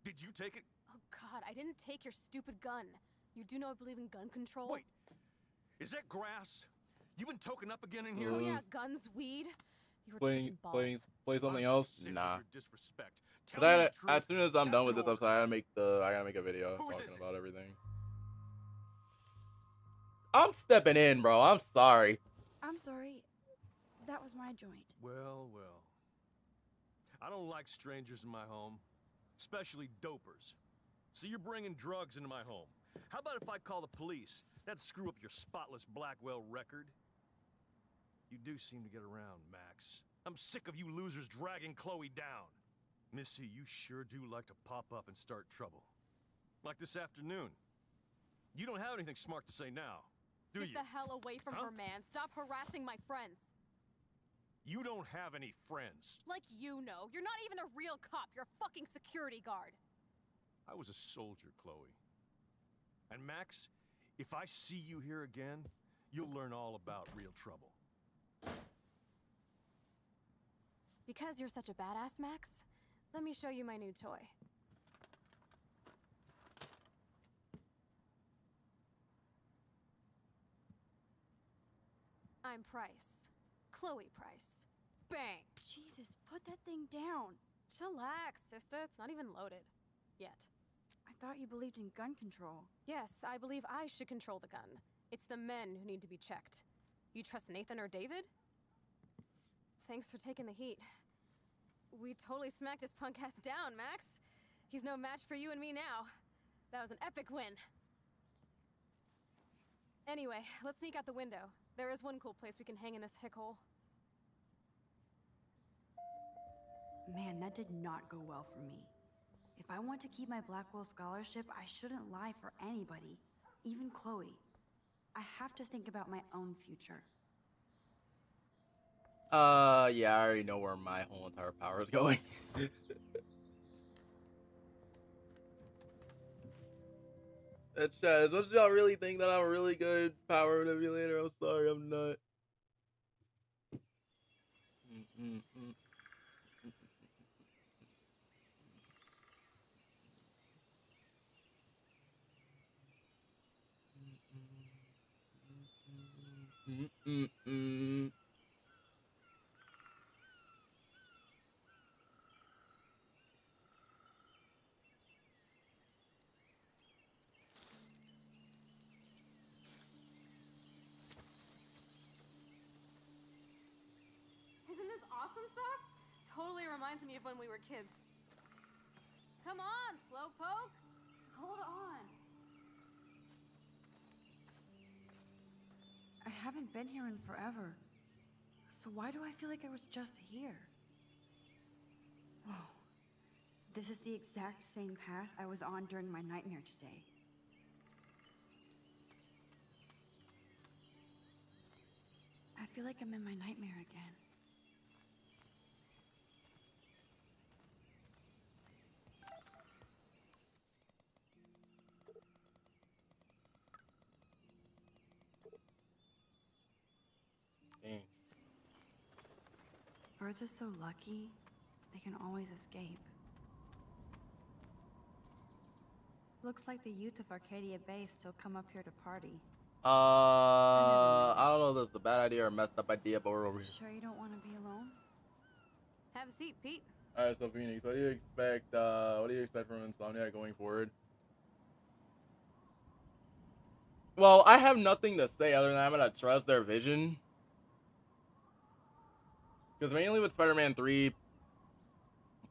Did you take it? Oh God, I didn't take your stupid gun. You do know I believe in gun control? Wait, is that grass? You been toking up again in here? Oh yeah, guns, weed. You were Play tripping balls. something I'm else? sick of Nah. your disrespect. Cause Tell me I the gotta, truth. as soon as I'm done with this That's episode, I gotta make a video Who is talking it? about everything. I'm stepping in, bro. I'm sorry. I'm sorry. That was my joint. Well. I don't like strangers in my home, especially dopers. So you're bringing drugs into my home. How about if I call the police? That'd screw up your spotless Blackwell record. You do seem to get around, Max. I'm sick of you losers dragging Chloe down. Missy, you sure do like to pop up and start trouble. Like this afternoon. You don't have anything smart to say now, do Get you? the hell away from Huh? her, man. Stop harassing my friends. You don't have any friends. Like you know. You're not even a real cop. You're a fucking security guard. I was a soldier, Chloe. And Max, if I see you here again, you'll learn all about real trouble. Because you're such a badass, Max, let me show you my new toy. I'm Price. Chloe Price. Bang! Jesus, put that thing down. Chillax, sister. It's not even loaded. Yet. I thought you believed in gun control. Yes, I believe I should control the gun. It's the men who need to be checked. You trust Nathan or David? Thanks for taking the heat. We totally smacked his punk ass down, Max. He's no match for you and me now. That was an epic win. Anyway, let's sneak out the window. There is one cool place we can hang in this hick hole. Man, that did not go well for me. If I want to keep my Blackwell scholarship, I shouldn't lie for anybody, even Chloe. I have to think about my own future. Yeah, I already know where my whole entire power is going. That's as much as y'all really think that I'm a really good power manipulator, I'm sorry, I'm not. Isn't this awesome sauce? Totally reminds me of when we were kids. Come on, Slowpoke! Hold on. I haven't been here in forever. So why do I feel like I was just here? Whoa. This is the exact same path I was on during my nightmare today. I feel like I'm in my nightmare again. Dang. Birds are so lucky, they can always escape. Looks like the youth of Arcadia Bay still come up here to party. I don't know if this is a bad idea or a messed up idea, but we're over here. Sure you don't want to be alone? Have a seat, Pete. Alright, so Phoenix, what do you expect from Insomniac going forward? Well, I have nothing to say other than I'm gonna trust their vision. Because mainly with Spider-Man 3,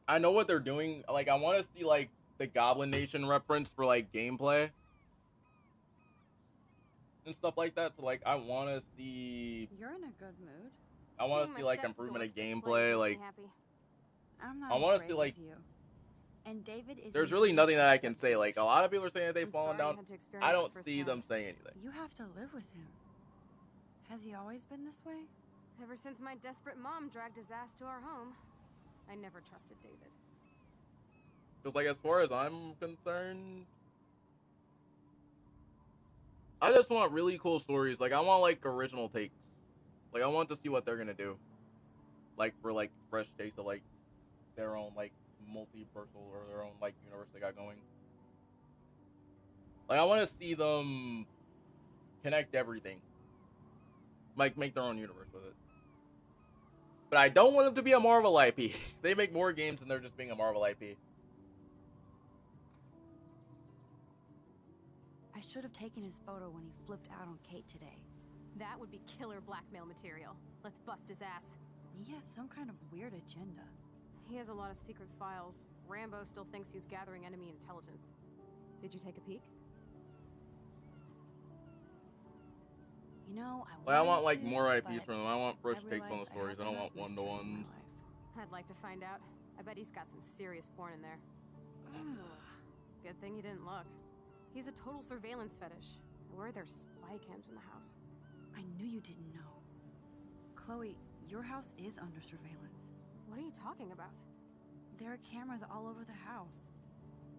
I know what they're doing. Like, I want to see, like, the Goblin Nation reference for, like, gameplay. And stuff like that. So, like, I want to see... You're in a good mood. I want to see, like, improvement of gameplay. Like, I'm not I want to see, like... And David is there's really nothing that I can say. Like, a lot of people are saying that they've fallen down. I don't see them saying anything. You have to live with him. Has he always been this way? Ever since my desperate mom dragged his ass to our home, I never trusted David. Because, like, as far as I'm concerned, I just want really cool stories. Like, I want, like, original takes. Like, I want to see what they're gonna do. Like, for, like, fresh takes of, like, their own, like, multiversal or their own, like, universe they got going. Like, I want to see them connect everything. Like, make their own universe with it. But I don't want them to be a Marvel IP. They make more games than they're just being a Marvel IP. I should have taken his photo when he flipped out on Kate today. That would be killer blackmail material. Let's bust his ass. He has some kind of weird agenda. He has a lot of secret files. Rambo still thinks he's gathering enemy intelligence. Did you take a peek? You know, I want like more IPs from them. I want fresh takes on the stories. I don't want one-to-ones. I'd like to find out. I bet he's got some serious porn in there. Good thing you didn't look. He's a total surveillance fetish. Where are there spy cams in the house? I knew you didn't know. Chloe, your house is under surveillance. What are you talking about? There are cameras all over the house.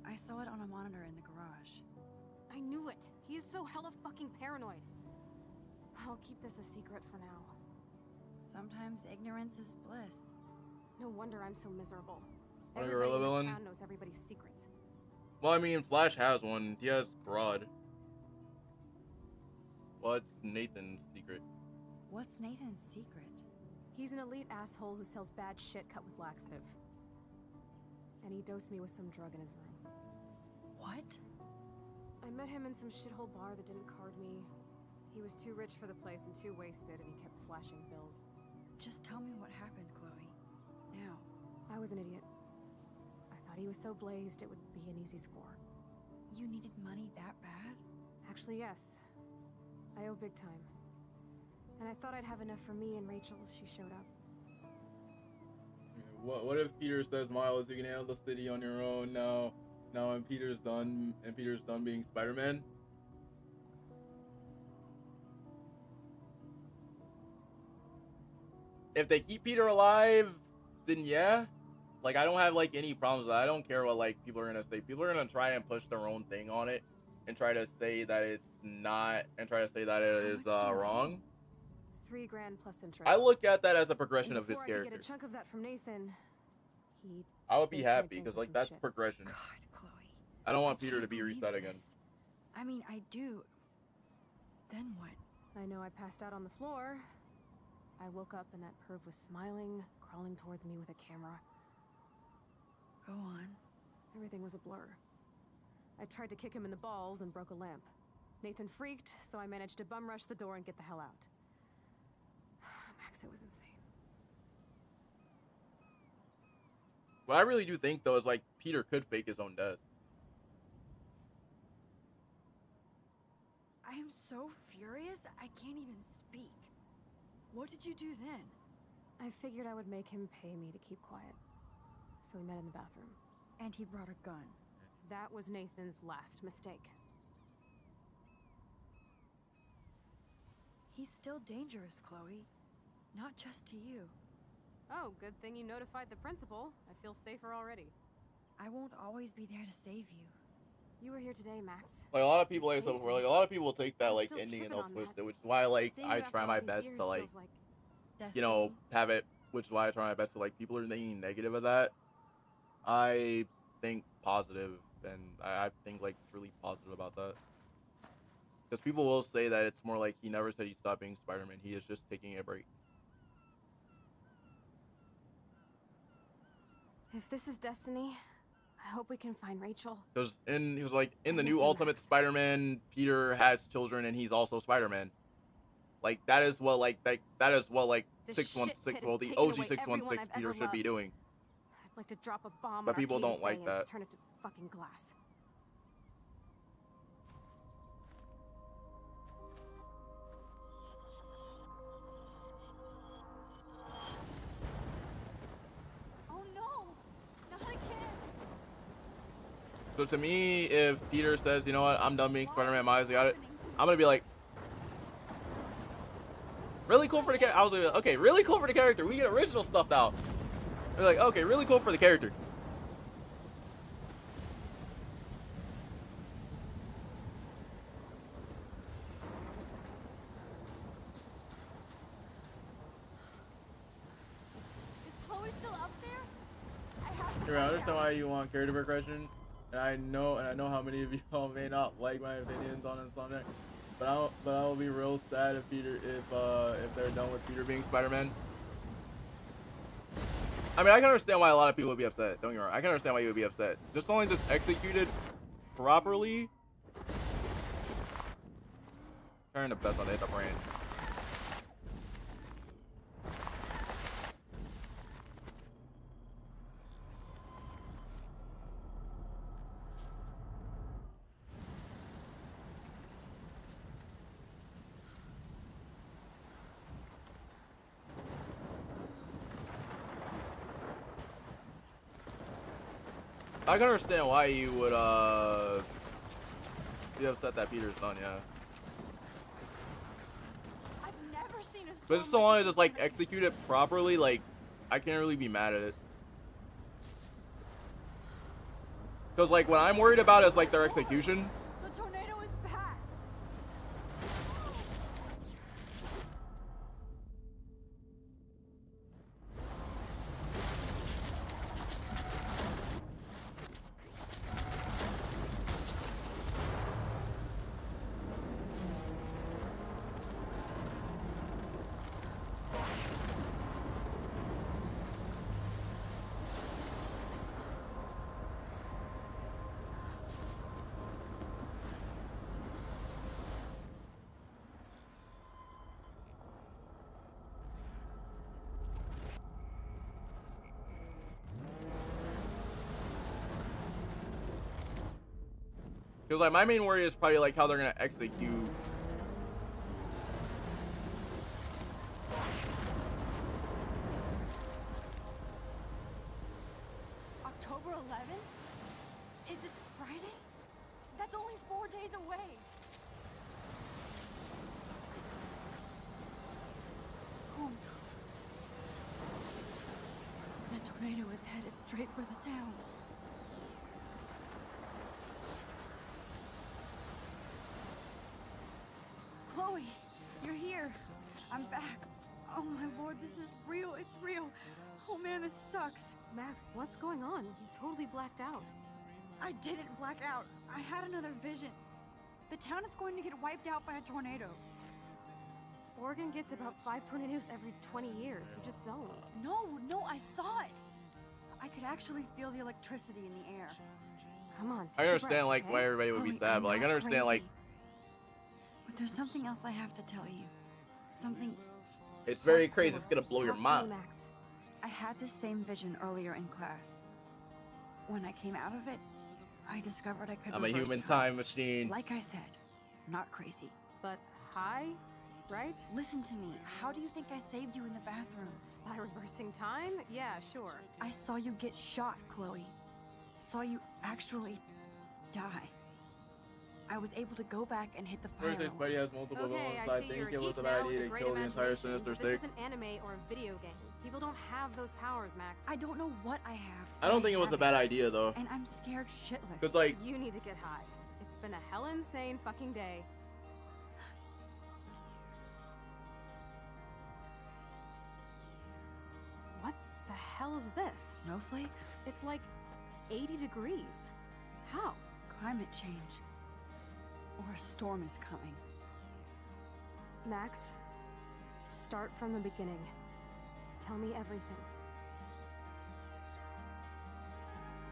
I saw it on a monitor in the garage. I knew it. He's so hella fucking paranoid. I'll keep this a secret for now. Sometimes ignorance is bliss. No wonder I'm so miserable. Want a Everybody gorilla in this villain? town knows everybody's secrets. Well, I mean, Flash has one. He has Grodd. What's Nathan's secret? What's Nathan's secret? He's an elite asshole who sells bad shit cut with laxative. And he dosed me with some drug in his room. What? I met him in some shithole bar that didn't card me. He was too rich for the place and too wasted, and he kept flashing bills. Just tell me what happened, Chloe. Now. I was an idiot. I thought he was so blazed it would be an easy score. You needed money that bad? Actually, yes. I owe big time. And I thought I'd have enough for me and Rachel if she showed up. what if Peter says, Miles, you can handle the city on your own now, and Peter's done being Spider-Man? If they keep Peter alive, then yeah. Like, I don't have like any problems with that. I don't care what like people are gonna say. People are gonna try and push their own thing on it and try to say that it's not, and try to say that it is wrong. $3 grand plus interest. I look at that as a progression of his Before I character. could get a chunk of that from Nathan, he I would be basically happy drank because me like some that's shit. progression. God, Chloe. I don't want I Peter to can't be believe reset again. this. I mean, I do. Then what? I know I passed out on the floor. I woke up and that perv was smiling, crawling towards me with a camera. Go on. Everything was a blur. I tried to kick him in the balls and broke a lamp. Nathan freaked, so I managed to bum rush the door and get the hell out. Max, it was insane. What I really do think though is like Peter could fake his own death. I am so furious, I can't even speak. What did you do then? I figured I would make him pay me to keep quiet. So we met in the bathroom. And he brought a gun. That was Nathan's last mistake. He's still dangerous, Chloe. Not just to you. Oh, good thing you notified the principal. I feel safer already. I won't always be there to save you. You were here today, Max. Like a lot of people, like I said Saved before, me. like a lot of people take that I'm like still ending and tripping they'll on twist that. it, which is why like Seeing I you after try all my these best years to like, feels like you know, have it, which is why I try my best to like people are thinking negative of that. I think positive, and I think like truly positive about that. Because people will say that it's more like he never said he stopped being Spider-Man. He is just taking a break. If this is destiny, I hope we can find Rachel. Because he was like in the I new miss you, Ultimate Max. Spider-Man, Peter has children and he's also Spider-Man. Like that is what like that is what like This 616, shit pit well has the taken OG away everyone 616 I've Peter ever should be loved. doing. I'd like to drop a bomb But on people Arcadian don't like Bay and that. turn it to fucking glass. Oh no! Not again! So to me, if Peter says, you know what, I'm done being Spider-Man, Miles got it, I'm gonna be like, really cool for the character. I was like, okay, really cool for the character. We get original stuff now. They're like, okay, really cool for the character. Is Chloe still up there? I have to I find understand out. why you want character progression, and I know how many of y'all may not like my opinions on Insomniac, but I'll be real sad if if they're done with Peter being Spider-Man. I mean, I can understand why a lot of people would be upset. Don't get me wrong. I can understand why you would be upset. Just as long as it's executed properly. Trying the best on the brand. I can understand why you would be upset that Peter's done, yeah. I've never seen a But just so long as it's like executed properly, like I can't really be mad at it. Cause like what I'm worried about is like their execution. The tornado is back! Cause like my main worry is probably like how they're gonna execute. 11? Is this Friday? That's only 4 days away. Oh no. The tornado is headed straight for the town. Chloe, you're here. I'm back. Oh my lord, this is real. It's real. Oh man, this sucks. Max, what's going on? You totally blacked out. I didn't black out. I had another vision. The town is going to get wiped out by a tornado. Oregon gets about 5 tornadoes every 20 years. You just zoned. No, I saw it. I could actually feel the electricity in the air. Come on, I understand like why everybody would be Chloe, sad, I'm but like I not understand like crazy. But there's something else I have to tell you. Something. it's very crazy. It's gonna blow your Talk to mind. me, Max. I had this same vision earlier in class. When I came out of it, I discovered I could I'm a reverse human time machine. Like I said, not crazy. But high, right? Listen to me. How do you think I saved you in the bathroom? By reversing time? Yeah, sure. I saw you get shot, Chloe. Saw you actually die. I was able to go back and hit the fire Thursday, alarm. Spidey has multiple Okay, villains. I I see you're think a it was geek a now bad with idea a to great kill the entire imagination. Sinister This Six. isn't anime or a video game. People don't have those powers, Max. I don't know what I have. I don't think it was a have bad idea though. And I'm scared shitless. Cause like You need to get high. It's been a hell insane fucking day. What the hell is this? Snowflakes? It's like 80 degrees. How? Climate change. Or a storm is coming. Max, start from the beginning. Tell me everything.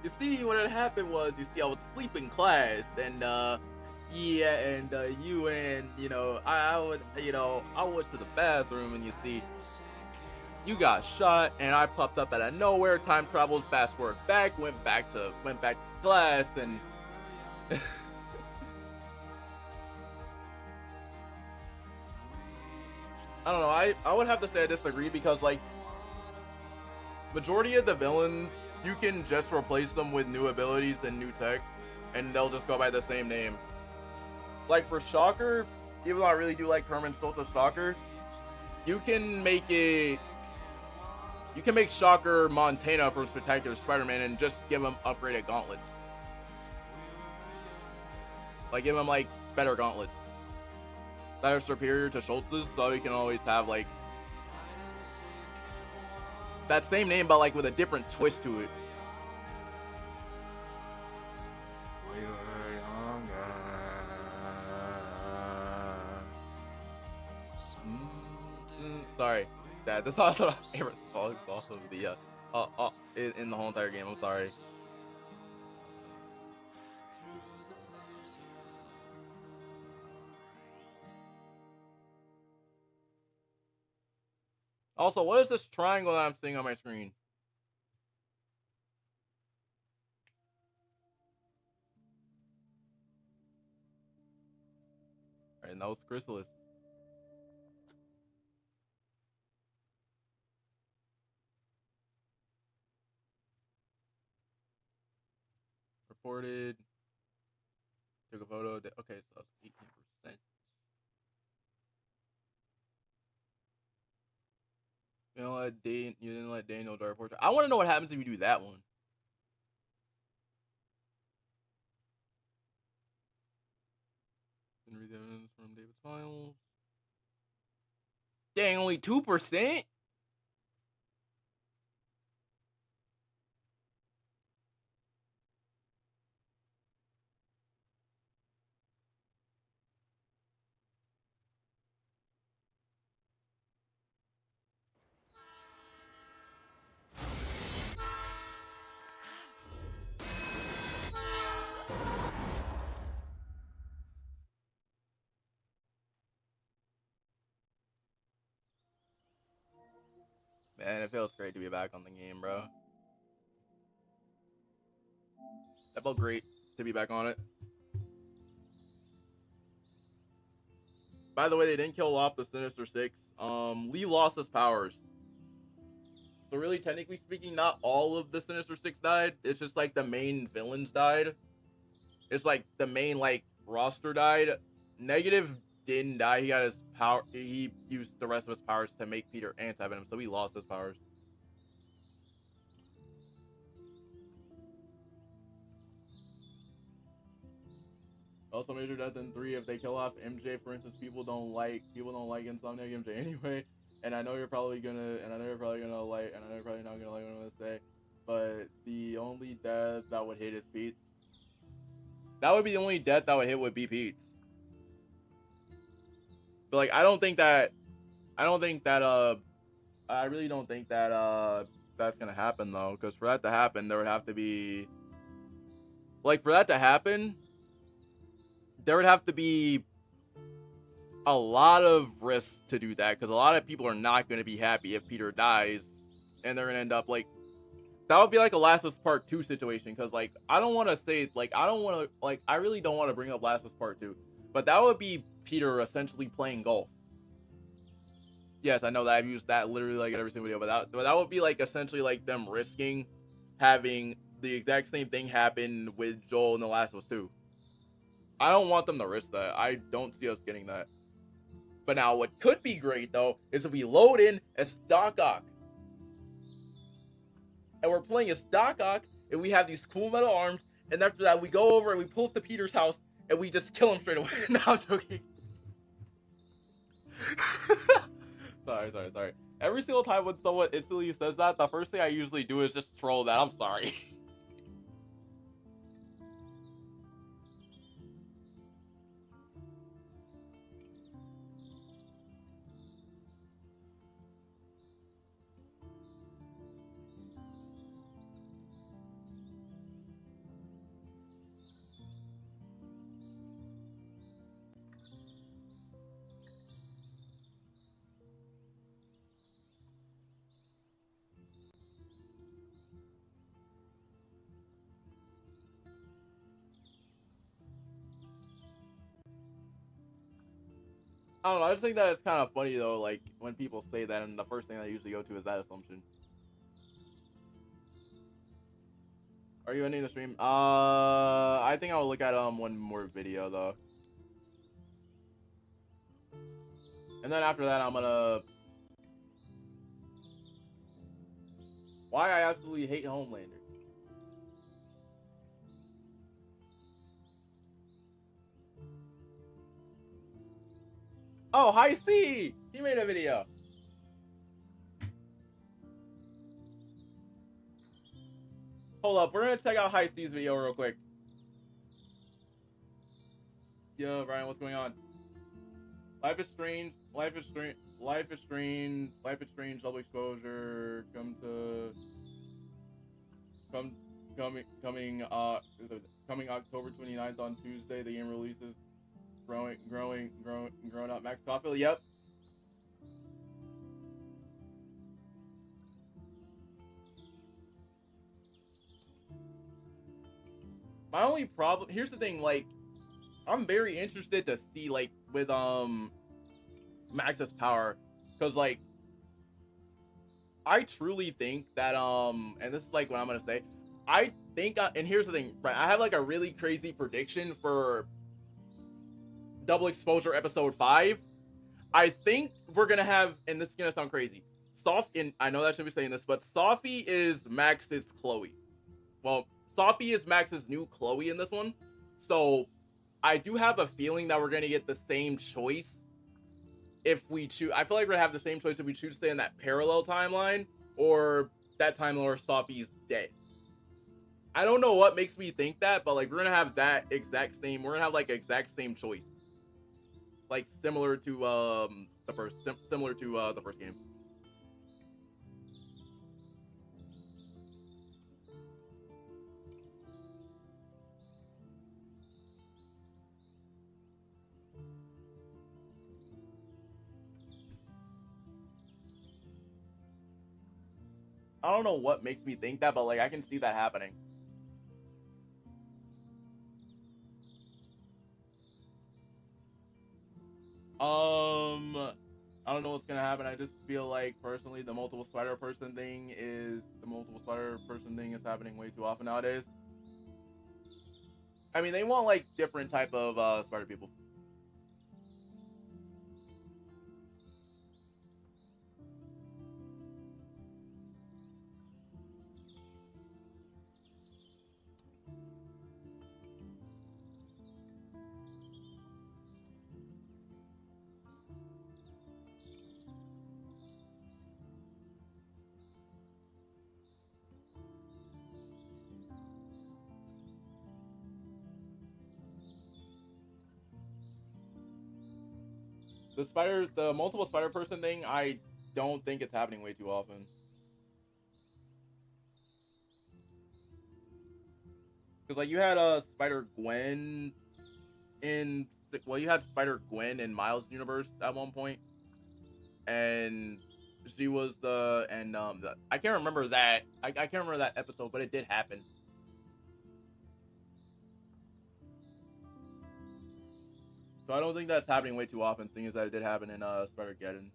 you see, what had happened was, you see, I was asleep in class, and yeah, and you and I would, I went to the bathroom, and you see, you got shot, and I popped up out of nowhere, time traveled, fast forward back, went back to class, and I don't know. I would have to say I disagree because like majority of the villains, you can just replace them with new abilities and new tech, and they'll just go by the same name. Like for Shocker, even though I really do like Herman Schultz's Shocker, you can make Shocker Montana from Spectacular Spider-Man and just give him upgraded gauntlets. Like give him like better gauntlets that are superior to Schultz's, so you can always have like that same name but like with a different twist to it. Sorry, Dad. This is also my favorite song off of the in the whole entire game. I'm sorry. Also, what is this triangle that I'm seeing on my screen? Alright, and that was Chrysalis. Reported. Took a photo. Okay, so that's 18%. You didn't let Daniel Dark Portrait. I want to know what happens if you do that one. Didn't read the evidence from David's files. Dang, only 2%? Man, it feels great to be back on the game, bro. That felt great to be back on it. By the way, they didn't kill off the Sinister Six. Lee lost his powers. So really, technically speaking, not all of the Sinister Six died. It's just like the main villains died. It's like the main like roster died. Negative didn't die. He got his power. He used the rest of his powers to make Peter anti-venom, so he lost his powers. Also, major death in 3. If they kill off MJ, for instance, people don't like Insomniac MJ anyway. And I know you're probably not gonna like what I'm gonna say, but the only death that would hit is Pete. That would be the only death that would hit would be Pete. But like, I really don't think that that's gonna happen though, because for that to happen, there would have to be a lot of risks to do that, because a lot of people are not going to be happy if Peter dies, and they're going to end up like, that would be like a Last of Us Part 2 situation, because like, I really don't want to bring up Last of Us Part 2, but that would be Peter essentially playing golf. Yes, I know that I've used that literally like in every single video, but that would be like essentially like them risking having the exact same thing happen with Joel in The Last of Us 2. I don't want them to risk that. I don't see us getting that. But now what could be great though is if we load in as Doc Ock. And we're playing as Doc Ock, and we have these cool metal arms, and after that we go over and we pull up to Peter's house and we just kill him straight away. No, I'm joking. Sorry. Every single time when someone instantly says that, the first thing I usually do is just troll that. I'm sorry. I don't know, I just think that it's kind of funny though, like when people say that, and the first thing I usually go to is that assumption. Are you ending the stream? I think I'll look at one more video though. And then after that I'm gonna... Why I absolutely hate Homelander. Oh, High C! He made a video. Hold up, we're gonna check out High C's video real quick. Yo, Brian, what's going on? Life is strange, double exposure, coming October 29th on Tuesday, the game releases. Growing up, Max Caulfield, yep. My only problem, here's the thing, like, I'm very interested to see, like, with, Max's power, because, like, I truly think that, and this is, like, what I'm gonna say, I think, and here's the thing, right, I have, like, a really crazy prediction for Double Exposure episode 5. I think we're gonna have, and this is gonna sound crazy, I know that I shouldn't be saying this, but Sophie is Max's Chloe. Well, Sophie is Max's new Chloe in this one. So I do have a feeling that we're gonna get the same choice if we choose. I feel like we're gonna have the same choice if we choose to stay in that parallel timeline or that timeline where Sophie's dead. I don't know what makes me think that, but like we're gonna have that exact same. We're gonna have like exact same choice. Like similar to the first game. I don't know what makes me think that, but like I can see that happening. I don't know what's gonna happen. I just feel like personally the multiple spider person thing is happening way too often nowadays. I mean, they want like different type of spider people. The multiple spider person thing, I don't think it's happening way too often. Because like you had Spider-Gwen in, well, you had Spider-Gwen in Miles' universe at one point, and she was I can't remember that. I can't remember that episode, but it did happen. So I don't think that's happening way too often, seeing as that it did happen in Spider-Geddon.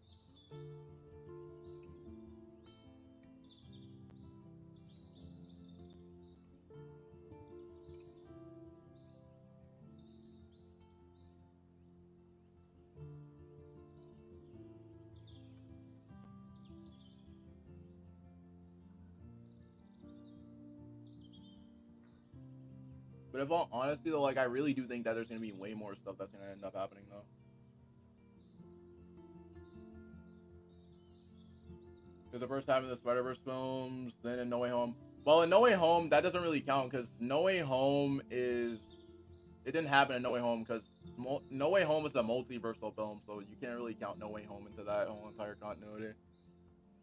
But if all honesty though, like I really do think that there's gonna be way more stuff that's gonna end up happening though. Because the first time in the Spider-Verse films, then in No Way Home. Well, in No Way Home, that doesn't really count because No Way Home it didn't happen in No Way Home because No Way Home is a multiversal film, so you can't really count No Way Home into that whole entire continuity.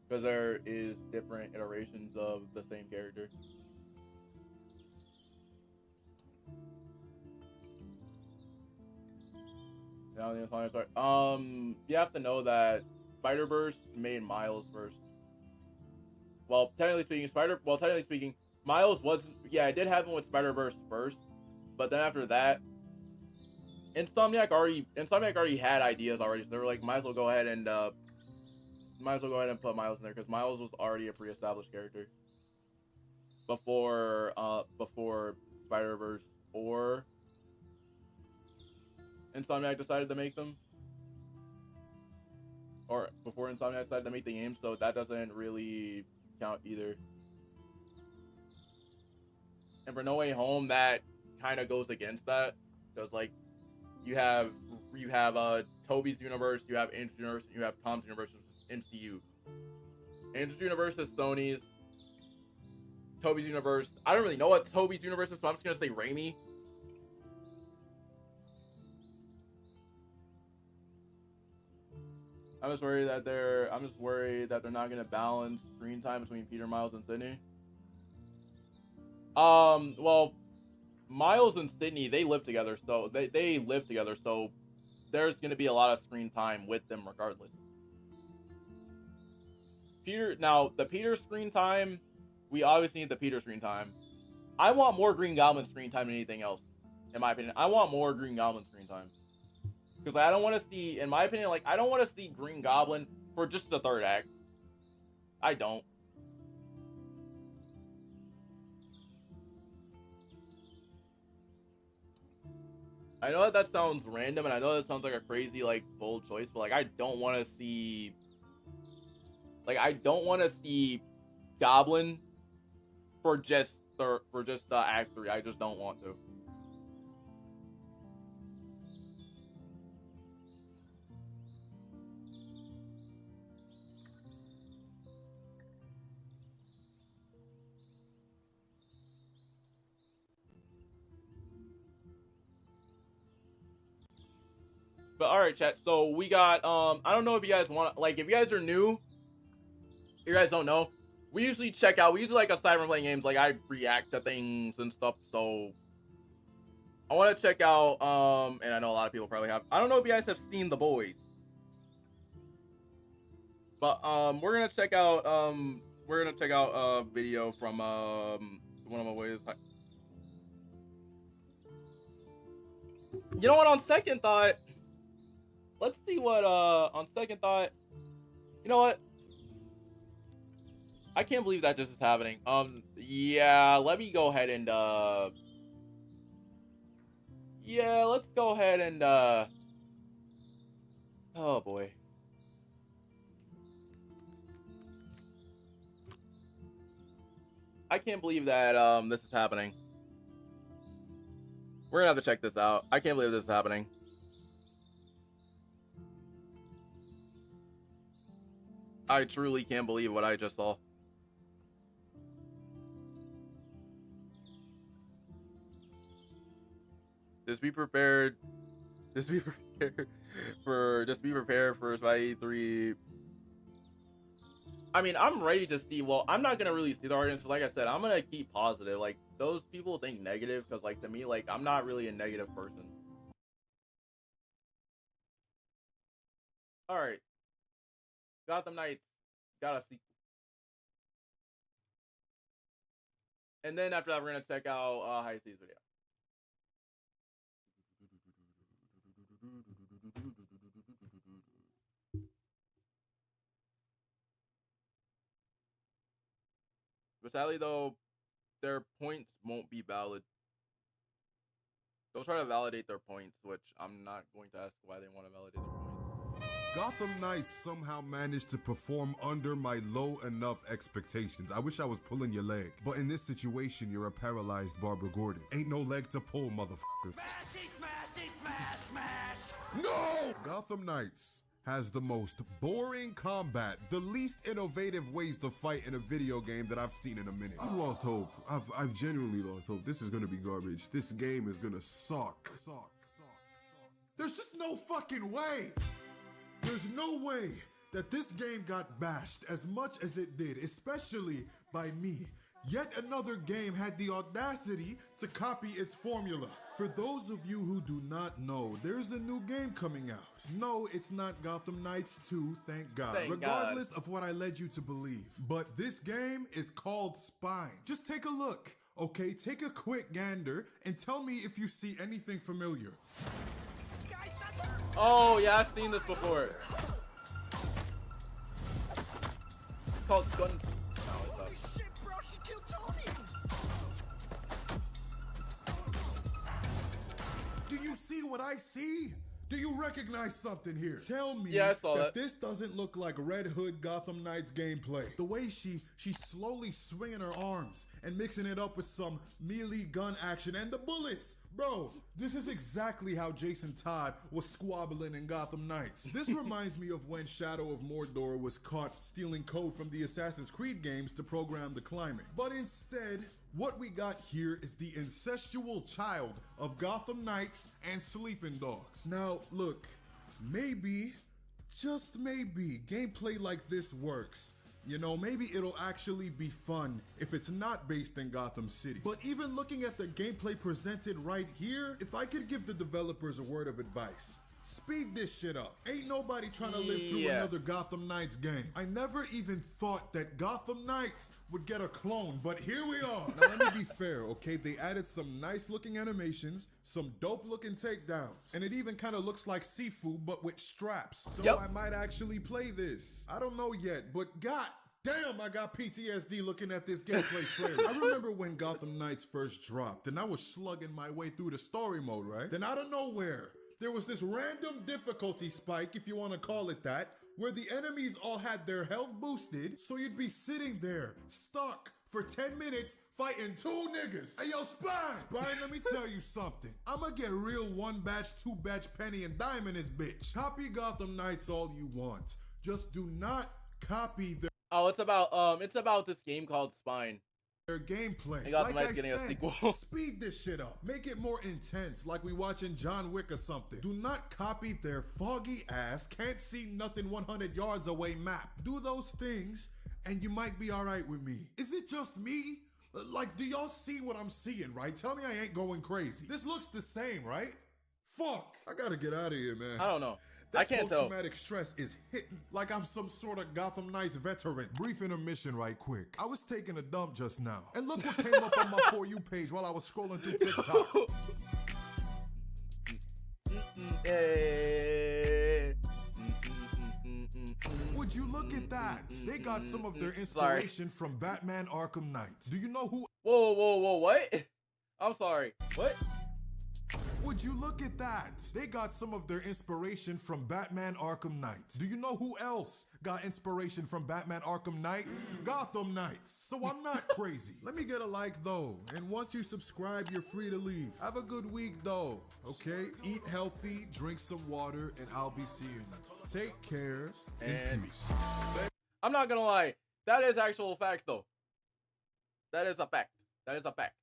Because there is different iterations of the same character. You have to know that Spider-Verse made Miles first. Well, technically speaking, Miles wasn't. Yeah, it did happen with Spider-Verse first, but then after that, Insomniac already had ideas already. So they were like, might as well go ahead and put Miles in there because Miles was already a pre-established character before Spider-Verse or Insomniac decided to make them, or before Insomniac decided to make the game, so that doesn't really count either. And for No Way Home, that kind of goes against that because like you have Tobey's universe, you have Andrew's universe, and you have Tom's universe, which is MCU. Andrew's universe is Sony's. Tobey's universe, I don't really know what Tobey's universe is, so I'm just gonna say Raimi. I'm just worried that they're not gonna balance screen time between Peter, Miles, and Sydney. Well, Miles and Sydney, they live together, so they live together, so there's gonna be a lot of screen time with them regardless. The Peter screen time, we obviously need the Peter screen time. I want more Green Goblin screen time than anything else, in my opinion. I want more Green Goblin screen time. Because I don't want to see, in my opinion, like, I don't want to see Green Goblin for just the third act. I don't. I know that sounds random, and I know that sounds like a crazy, like, bold choice, but, like, I don't want to see... Like, I don't want to see Goblin for just Act 3. I just don't want to. But alright, chat, so we got, I don't know if you guys want, like, if you guys are new, you guys don't know, we usually like, aside from playing games, like, I react to things and stuff, so, I want to check out, and I know a lot of people probably have, I don't know if you guys have seen The Boys, but, we're gonna check out a video from, one of my boys. You know what, on second thought, let's see what on second thought. You know what? I can't believe that this is happening. Yeah, let me go ahead and yeah, let's go ahead and oh boy. I can't believe that this is happening. We're gonna have to check this out. I can't believe this is happening. I truly can't believe what I just saw. Just be prepared. Just be prepared for Spy 3. I mean, I'm ready to see. Well, I'm not gonna really see the arguments. Like I said, I'm gonna keep positive. Like, those people think negative because, like, to me, like, I'm not really a negative person. All right, Gotham Knights got a sequel, and then after that, we're gonna check out High C's video. But sadly, though, their points won't be valid. They'll try to validate their points, which I'm not going to ask why they want to validate their points. Gotham Knights somehow managed to perform under my low enough expectations. I wish I was pulling your leg. But in this situation, you're a paralyzed Barbara Gordon. Ain't no leg to pull, motherfucker. Smashy, smashy, smash, smash! No! Gotham Knights has the most boring combat, the least innovative ways to fight in a video game that I've seen in a minute. I've lost hope. I've genuinely lost hope. This is gonna be garbage. This game is gonna suck. There's just no fucking way. There's no way that this game got bashed as much as it did, especially by me. Yet another game had the audacity to copy its formula. For those of you who do not know, there's a new game coming out. No, it's not Gotham Knights 2, thank God. Regardless of what I led you to believe. But this game is called Spine. Just take a look, okay? Take a quick gander and tell me if you see anything familiar. Guys, that's her! Oh, yeah, I've seen this before. It's called Gun... Holy shit, bro, she killed Tony! Do you see what I see? Do you recognize something here? Tell me I saw that this doesn't look like Red Hood Gotham Knights gameplay. The way she's slowly swinging her arms and mixing it up with some melee gun action and the bullets. Bro, this is exactly how Jason Todd was squabbling in Gotham Knights. This reminds me of when Shadow of Mordor was caught stealing code from the Assassin's Creed games to program the climate. But instead, what we got here is the incestual child of Gotham Knights and Sleeping Dogs. Now, look, maybe, just maybe, gameplay like this works. You know, maybe it'll actually be fun if it's not based in Gotham City. But even looking at the gameplay presented right here, if I could give the developers a word of advice, speed this shit up. Ain't nobody trying to live through another Gotham Knights game. I never even thought that Gotham Knights would get a clone, but here we are. Now let me be fair, okay? They added some nice looking animations, some dope looking takedowns, and it even kind of looks like Sifu, but with straps. So I might actually play this. I don't know yet, but god damn, I got PTSD looking at this gameplay trailer. I remember when Gotham Knights first dropped, and I was slugging my way through the story mode, right? Then out of nowhere, there was this random difficulty spike, if you want to call it that, where the enemies all had their health boosted, so you'd be sitting there, stuck, for 10 minutes, fighting two niggas. Hey, yo, Spine! Spine, let me tell you something. I'ma get real one batch, two batch, penny, and dime in this bitch. Copy Gotham Knights all you want. Just do not copy their... Oh, it's about this game called Spine. Their gameplay. Like I getting said, a sequel. Speed this shit up. Make it more intense, like we watching John Wick or something. Do not copy their foggy ass, can't see nothing 100 yards away map. Do those things, and you might be all right with me. Is it just me? Like, do y'all see what I'm seeing, right? Tell me I ain't going crazy. This looks the same, right? Fuck. I gotta get out of here, man. I don't know. That I can't tell. Post-traumatic stress is hitting like I'm some sort of Gotham Knights veteran. Brief intermission right quick. I was taking a dump just now. And look what came up on my For You page while I was scrolling through TikTok. Hey. that? They got some of their Sorry. inspiration from Batman Arkham Knight. Do you know who? Whoa, what? I'm sorry. What? Would you look at that? They got some of their inspiration from Batman Arkham Knight. Do you know who else got inspiration from Batman Arkham Knight? Gotham Knights. So I'm not crazy. Let me get a like though. And once you subscribe, you're free to leave. Have a good week though. Okay? Eat healthy, drink some water, and I'll be seeing you. Take care and peace. I'm not gonna lie. That is actual facts though. That is a fact. That is a fact.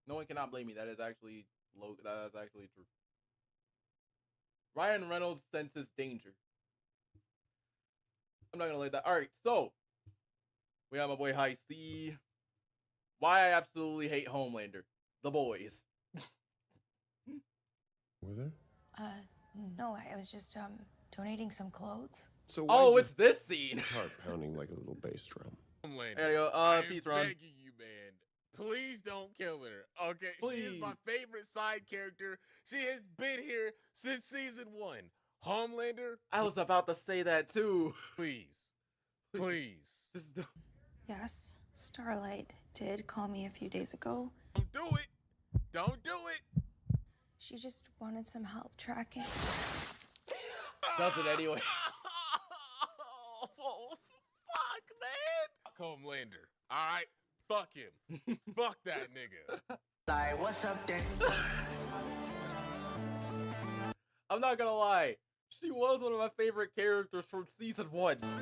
No one cannot blame me. That is actually true. Ryan Reynolds senses danger. I'm not gonna let that. All right, so we have my boy High C. Why I absolutely hate Homelander. The boys. Were there? No, I was just donating some clothes. So oh, it's this scene. Heart pounding like a little bass drum. Homelander. There you go. I'm Peace, Ron. begging you, man. Please don't kill her. Okay, she is Please. my favorite side character. She has been here since season 1. Homelander. I was about to say that too. Please. Please. Just don't. Yes, Starlight did call me a few days ago. Don't do it. Don't do it. She just wanted some help tracking. Does it anyway. Oh, fuck, man. Homelander. All right. Fuck him. Fuck that nigga. Like, what's up, then? I'm not gonna lie. She was one of my favorite characters from season 1. I'm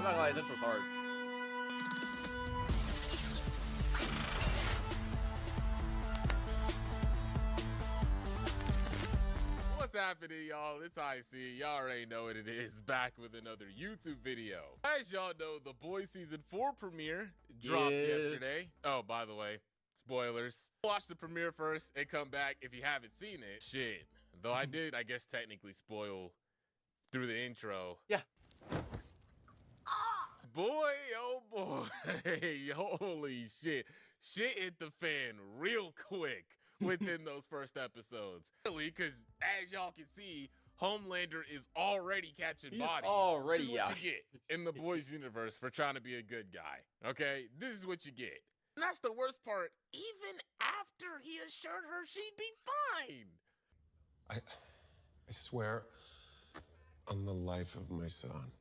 not gonna lie, this was hard. What's happening, y'all? It's IC. Y'all already know what it is. Back with another YouTube video. As y'all know, the Boys Season 4 premiere dropped yesterday. Oh, by the way, spoilers. Watch the premiere first and come back if you haven't seen it. Shit. Though I did, I guess, technically spoil through the intro. Yeah. Boy, oh boy. Holy shit. Shit hit the fan real quick within those first episodes. Really, because as y'all can see, Homelander is already catching bodies. Already This is what out. you get in the Boys universe for trying to be a good guy. Okay? This is what you get. And that's the worst part. Even after he assured her she'd be fine. I swear on the life of my son.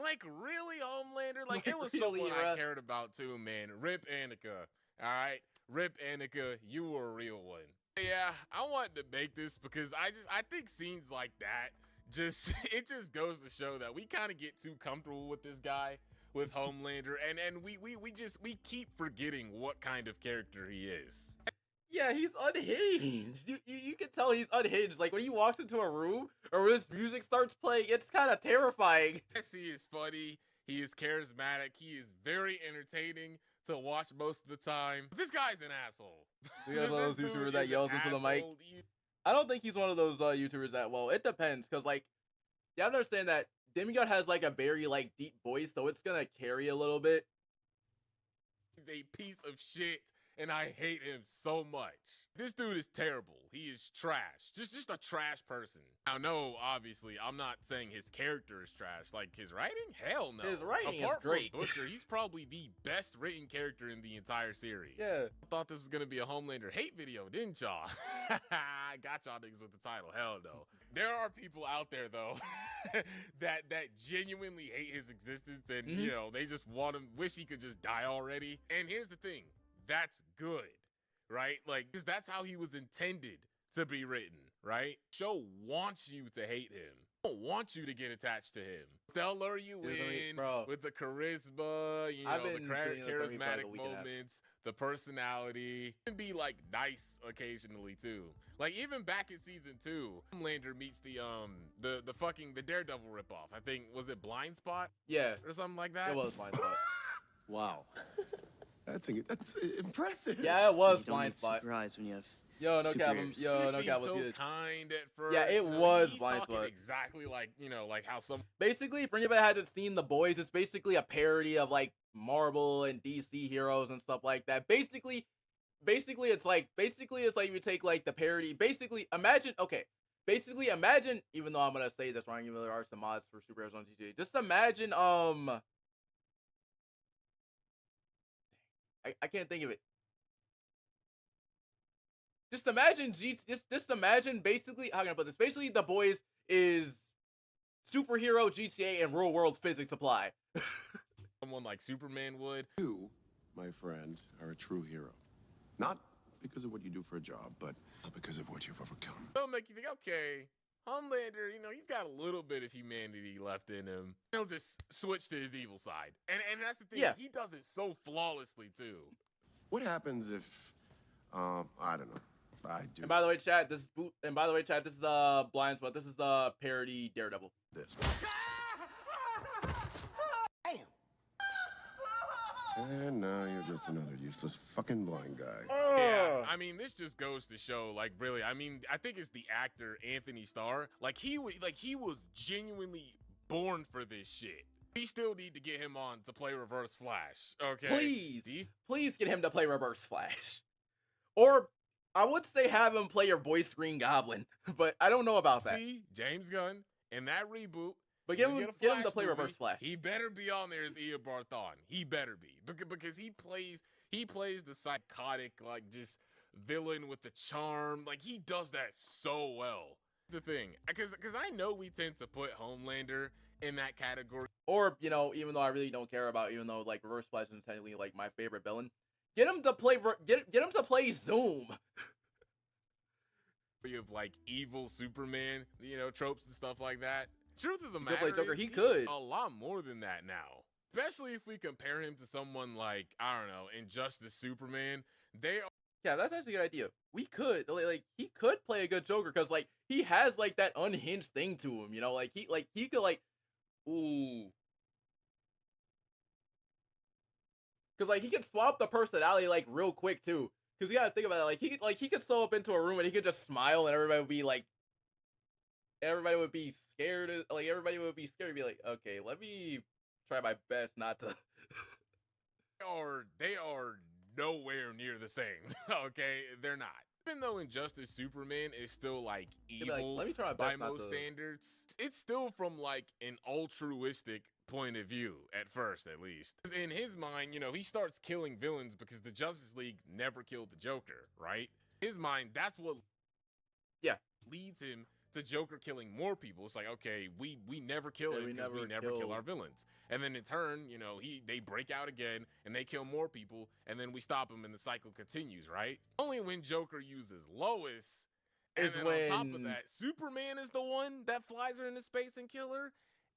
Like, really, Homelander? Like, it was Really, someone I Russ? cared about, too, man. Rip Annika. All right? Rip Annika, you were a real one. Yeah, I wanted to make this because I think scenes like that it just goes to show that we kind of get too comfortable with this guy, with Homelander, and we keep forgetting what kind of character he is. Yeah, he's unhinged. You can tell he's unhinged. Like when he walks into a room or when this music starts playing, it's kind of terrifying. Yes, he is funny. He is charismatic. He is very entertaining to watch most of the time. This guy's an asshole. You guys one of those YouTubers that yells into the mic? I don't think he's one of those YouTubers that, well, it depends. Because, like, you have to understand that Demigod has, like, a very, like, deep voice. So it's going to carry a little bit. He's a piece of shit. And I hate him so much. This dude is terrible. He is trash. Just a trash person. Now, no, obviously, I'm not saying his character is trash. Like, his writing? Hell no. His writing Apart is great. from Butcher, he's probably the best written character in the entire series. Yeah. I thought this was going to be a Homelander hate video, didn't y'all? I got y'all niggas with the title. Hell no. There are people out there, though, that genuinely hate his existence. And, you know, they just want him, wish he could just die already. And here's the thing. That's good, right? Like, because that's how he was intended to be written, right? Show wants you to hate him. Don't want you to get attached to him. They'll lure you in with the charisma, you know, the charismatic moments, the personality. Can be like nice occasionally too. Like even back in season 2, Homelander meets the Daredevil ripoff. I think was it Blind Spot? Yeah, or something like that. It was Blind Spot. Wow. That's impressive. Yeah, it was You don't Blind get Spot. surprised when you have Yo, no cap. superiors. Yo, Just no seemed cap. Was so good. kind at first. Yeah, it you know, was he's Blind talking Spot. exactly like, you know, like how some. Basically, for anybody that hasn't seen The Boys, it's basically a parody of like Marvel and DC heroes and stuff like that. Basically, basically it's like you take like the parody. Basically, imagine even though I'm gonna say this wrong, even though there are some mods for superheroes on GTA. Just imagine I can't think of it. Just imagine basically, how can I put this? Basically, The Boys is superhero GTA and real world physics apply. Someone like Superman would. You, my friend, are a true hero. Not because of what you do for a job, but because of what you've overcome. It'll make you think, okay, Homelander, you know, he's got a little bit of humanity left in him. He'll just switch to his evil side. And that's the thing, Yeah. he does it so flawlessly too. What happens if, I don't know, I do And by the way, chat, this is Blind Spot. This is parody Daredevil. this. Damn. And now you're just another useless fucking blind guy. Yeah, I mean, this just goes to show, like, really, I mean, I think it's the actor Anthony Starr. Like, he was genuinely born for this shit. We still need to get him on to play Reverse Flash, okay? Please get him to play Reverse Flash. Or, I would say have him play your boy Green Goblin, but I don't know about that. See, James Gunn, in that reboot, But get when we him a to Flash play movie, Reverse Flash. He better be on there as Ea Barthon. He better be. Because he plays the psychotic, like, just villain with the charm. Like, he does that so well. The thing, because I know we tend to put Homelander in that category. Or, you know, even though I really don't care about, even though like Reverse Flash is technically like my favorite villain, get him to play Zoom. Of like evil Superman, you know, tropes and stuff like that. Truth of the He matter could play Joker. is, He he's could. a lot more than that now. Especially if we compare him to someone like, I don't know, Injustice Superman. They are. Yeah, that's actually a good idea. We could like he could play a good Joker because like he has like that unhinged thing to him, you know, like he could like ooh. Cause like he could swap the personality like real quick too. Cause you gotta think about it, like he could slow up into a room and he could just smile and everybody would be scared. Like everybody would be scared to be like, okay, let me try my best not to. They are nowhere near the same. Okay, they're not. Even though Injustice Superman is still like evil let me try my by best not most to. standards, it's still from like an altruistic point of view at first, at least. 'Cause in his mind, you know, he starts killing villains because the Justice League never killed the Joker, right? In his mind, that's what leads him to Joker killing more people. It's like, okay, we never kill him because we never kill our villains. And then in turn, you know, they break out again and they kill more people and then we stop him and the cycle continues, right? Only when Joker uses Lois and then on top of that, Superman is the one that flies her into space and kill her,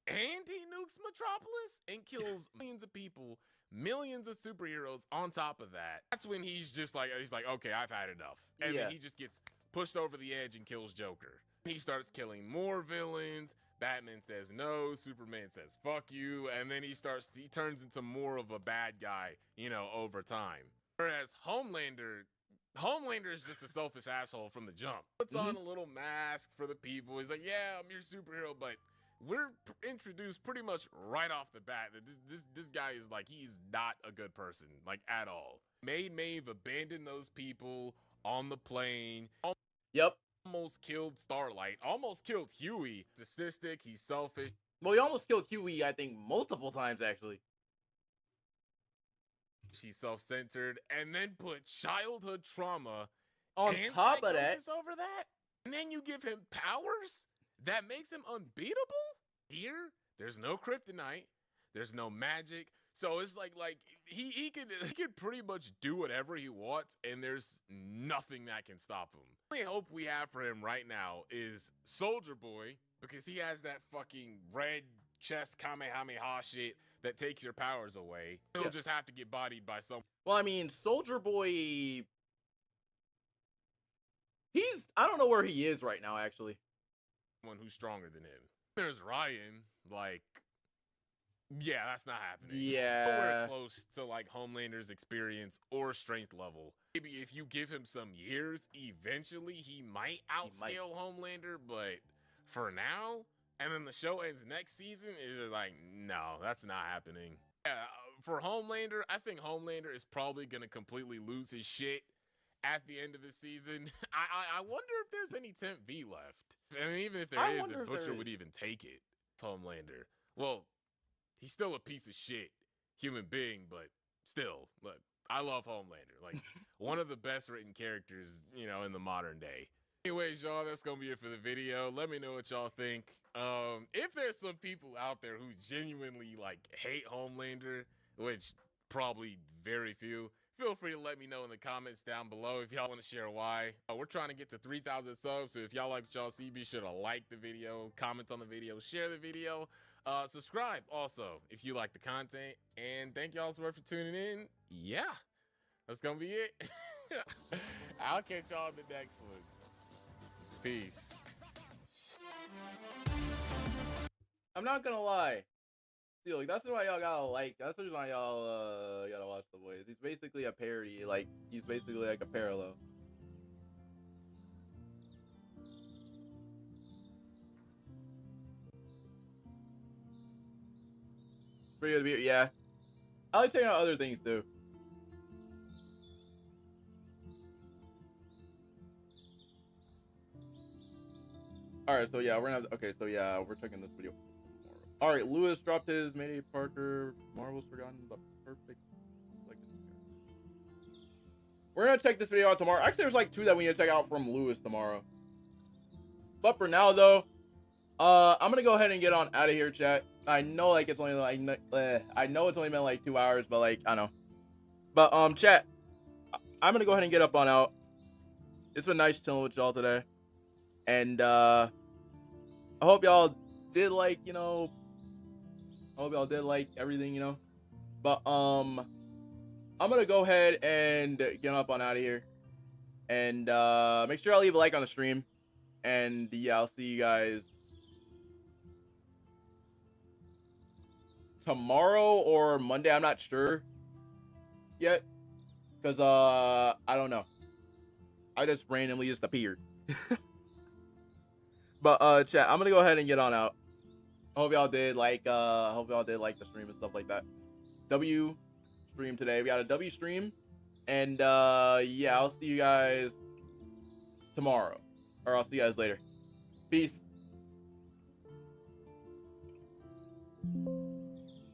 and he nukes Metropolis and kills millions of people, millions of superheroes on top of that. That's when he's like, okay, I've had enough. And then he just gets pushed over the edge and kills Joker. He starts killing more villains. Batman says no. Superman says fuck you. And then he turns into more of a bad guy, you know, over time. Whereas Homelander is just a selfish asshole from the jump. Puts on a little mask for the people. He's like, yeah, I'm your superhero, but we're introduced pretty much right off the bat that this guy is like, he's not a good person, like at all. Maeve abandoned those people on the plane. Yep. Almost killed Starlight. Almost killed Huey. He's sadistic. He's selfish. Well, he almost killed Huey, I think, multiple times actually. She's self-centered, and then put childhood trauma on and top of that over that, and then you give him powers that makes him unbeatable. Here, there's no kryptonite. There's no magic. So it's like he could pretty much do whatever he wants, and there's nothing that can stop him. The only hope we have for him right now is Soldier Boy, because he has that fucking red chest Kamehameha shit that takes your powers away. He'll just have to get bodied by someone. Well, I mean, Soldier Boy, I don't know where he is right now, actually. Someone who's stronger than him. There's Ryan, like, yeah, that's not happening. Yeah. Nowhere close to like Homelander's experience or strength level. Maybe if you give him some years, eventually he might outscale Homelander, but for now, and then the show ends next season, is just like, no, that's not happening. Yeah, for Homelander, I think Homelander is probably gonna completely lose his shit at the end of the season. I wonder if there's any Temp V left. I mean, even if there is, if Butcher would even take it. Homelander. Well, he's still a piece of shit human being, but still, look, I love Homelander. Like, one of the best written characters, you know, in the modern day. Anyways, y'all, that's gonna be it for the video. Let me know what y'all think. If there's some people out there who genuinely like hate Homelander, which probably very few, feel free to let me know in the comments down below if y'all want to share why. We're trying to get to 3,000 subs, so if y'all like what y'all see, be sure to like the video, comment on the video, share the video, subscribe also if you like the content, and thank y'all so much for tuning in. Yeah, that's gonna be it. I'll catch y'all in the next one. Peace. I'm not gonna lie. See, like, that's why y'all gotta like. That's the reason why y'all gotta watch The Boys. He's basically a parody. Like, he's basically like a parallel. Pretty good to be. Yeah, I like checking out other things too. All right, so yeah, we're gonna have, okay, so yeah, we're checking this video tomorrow. All right, Lewis dropped his Mayday Parker Marvel's Forgotten but Perfect. Like, we're gonna check this video out tomorrow. Actually, there's like 2 that we need to check out from Lewis tomorrow. But for now, though, I'm gonna go ahead and get on out of here, chat. I know, like, it's only like I know it's only been like 2 hours, but like I know. But chat, I'm gonna go ahead and get up on out. It's been nice chilling with y'all today. And I hope y'all did like, you know, I hope y'all did like everything, you know. But I'm gonna go ahead and get up on out of here. And make sure y'all leave a like on the stream. And yeah, I'll see you guys tomorrow or Monday. I'm not sure yet. Cause I don't know. I just randomly just appeared. But chat, I'm gonna go ahead and get on out. I hope y'all did like the stream and stuff like that. W stream today. We got a W stream. And yeah, I'll see you guys tomorrow. Or I'll see you guys later. Peace.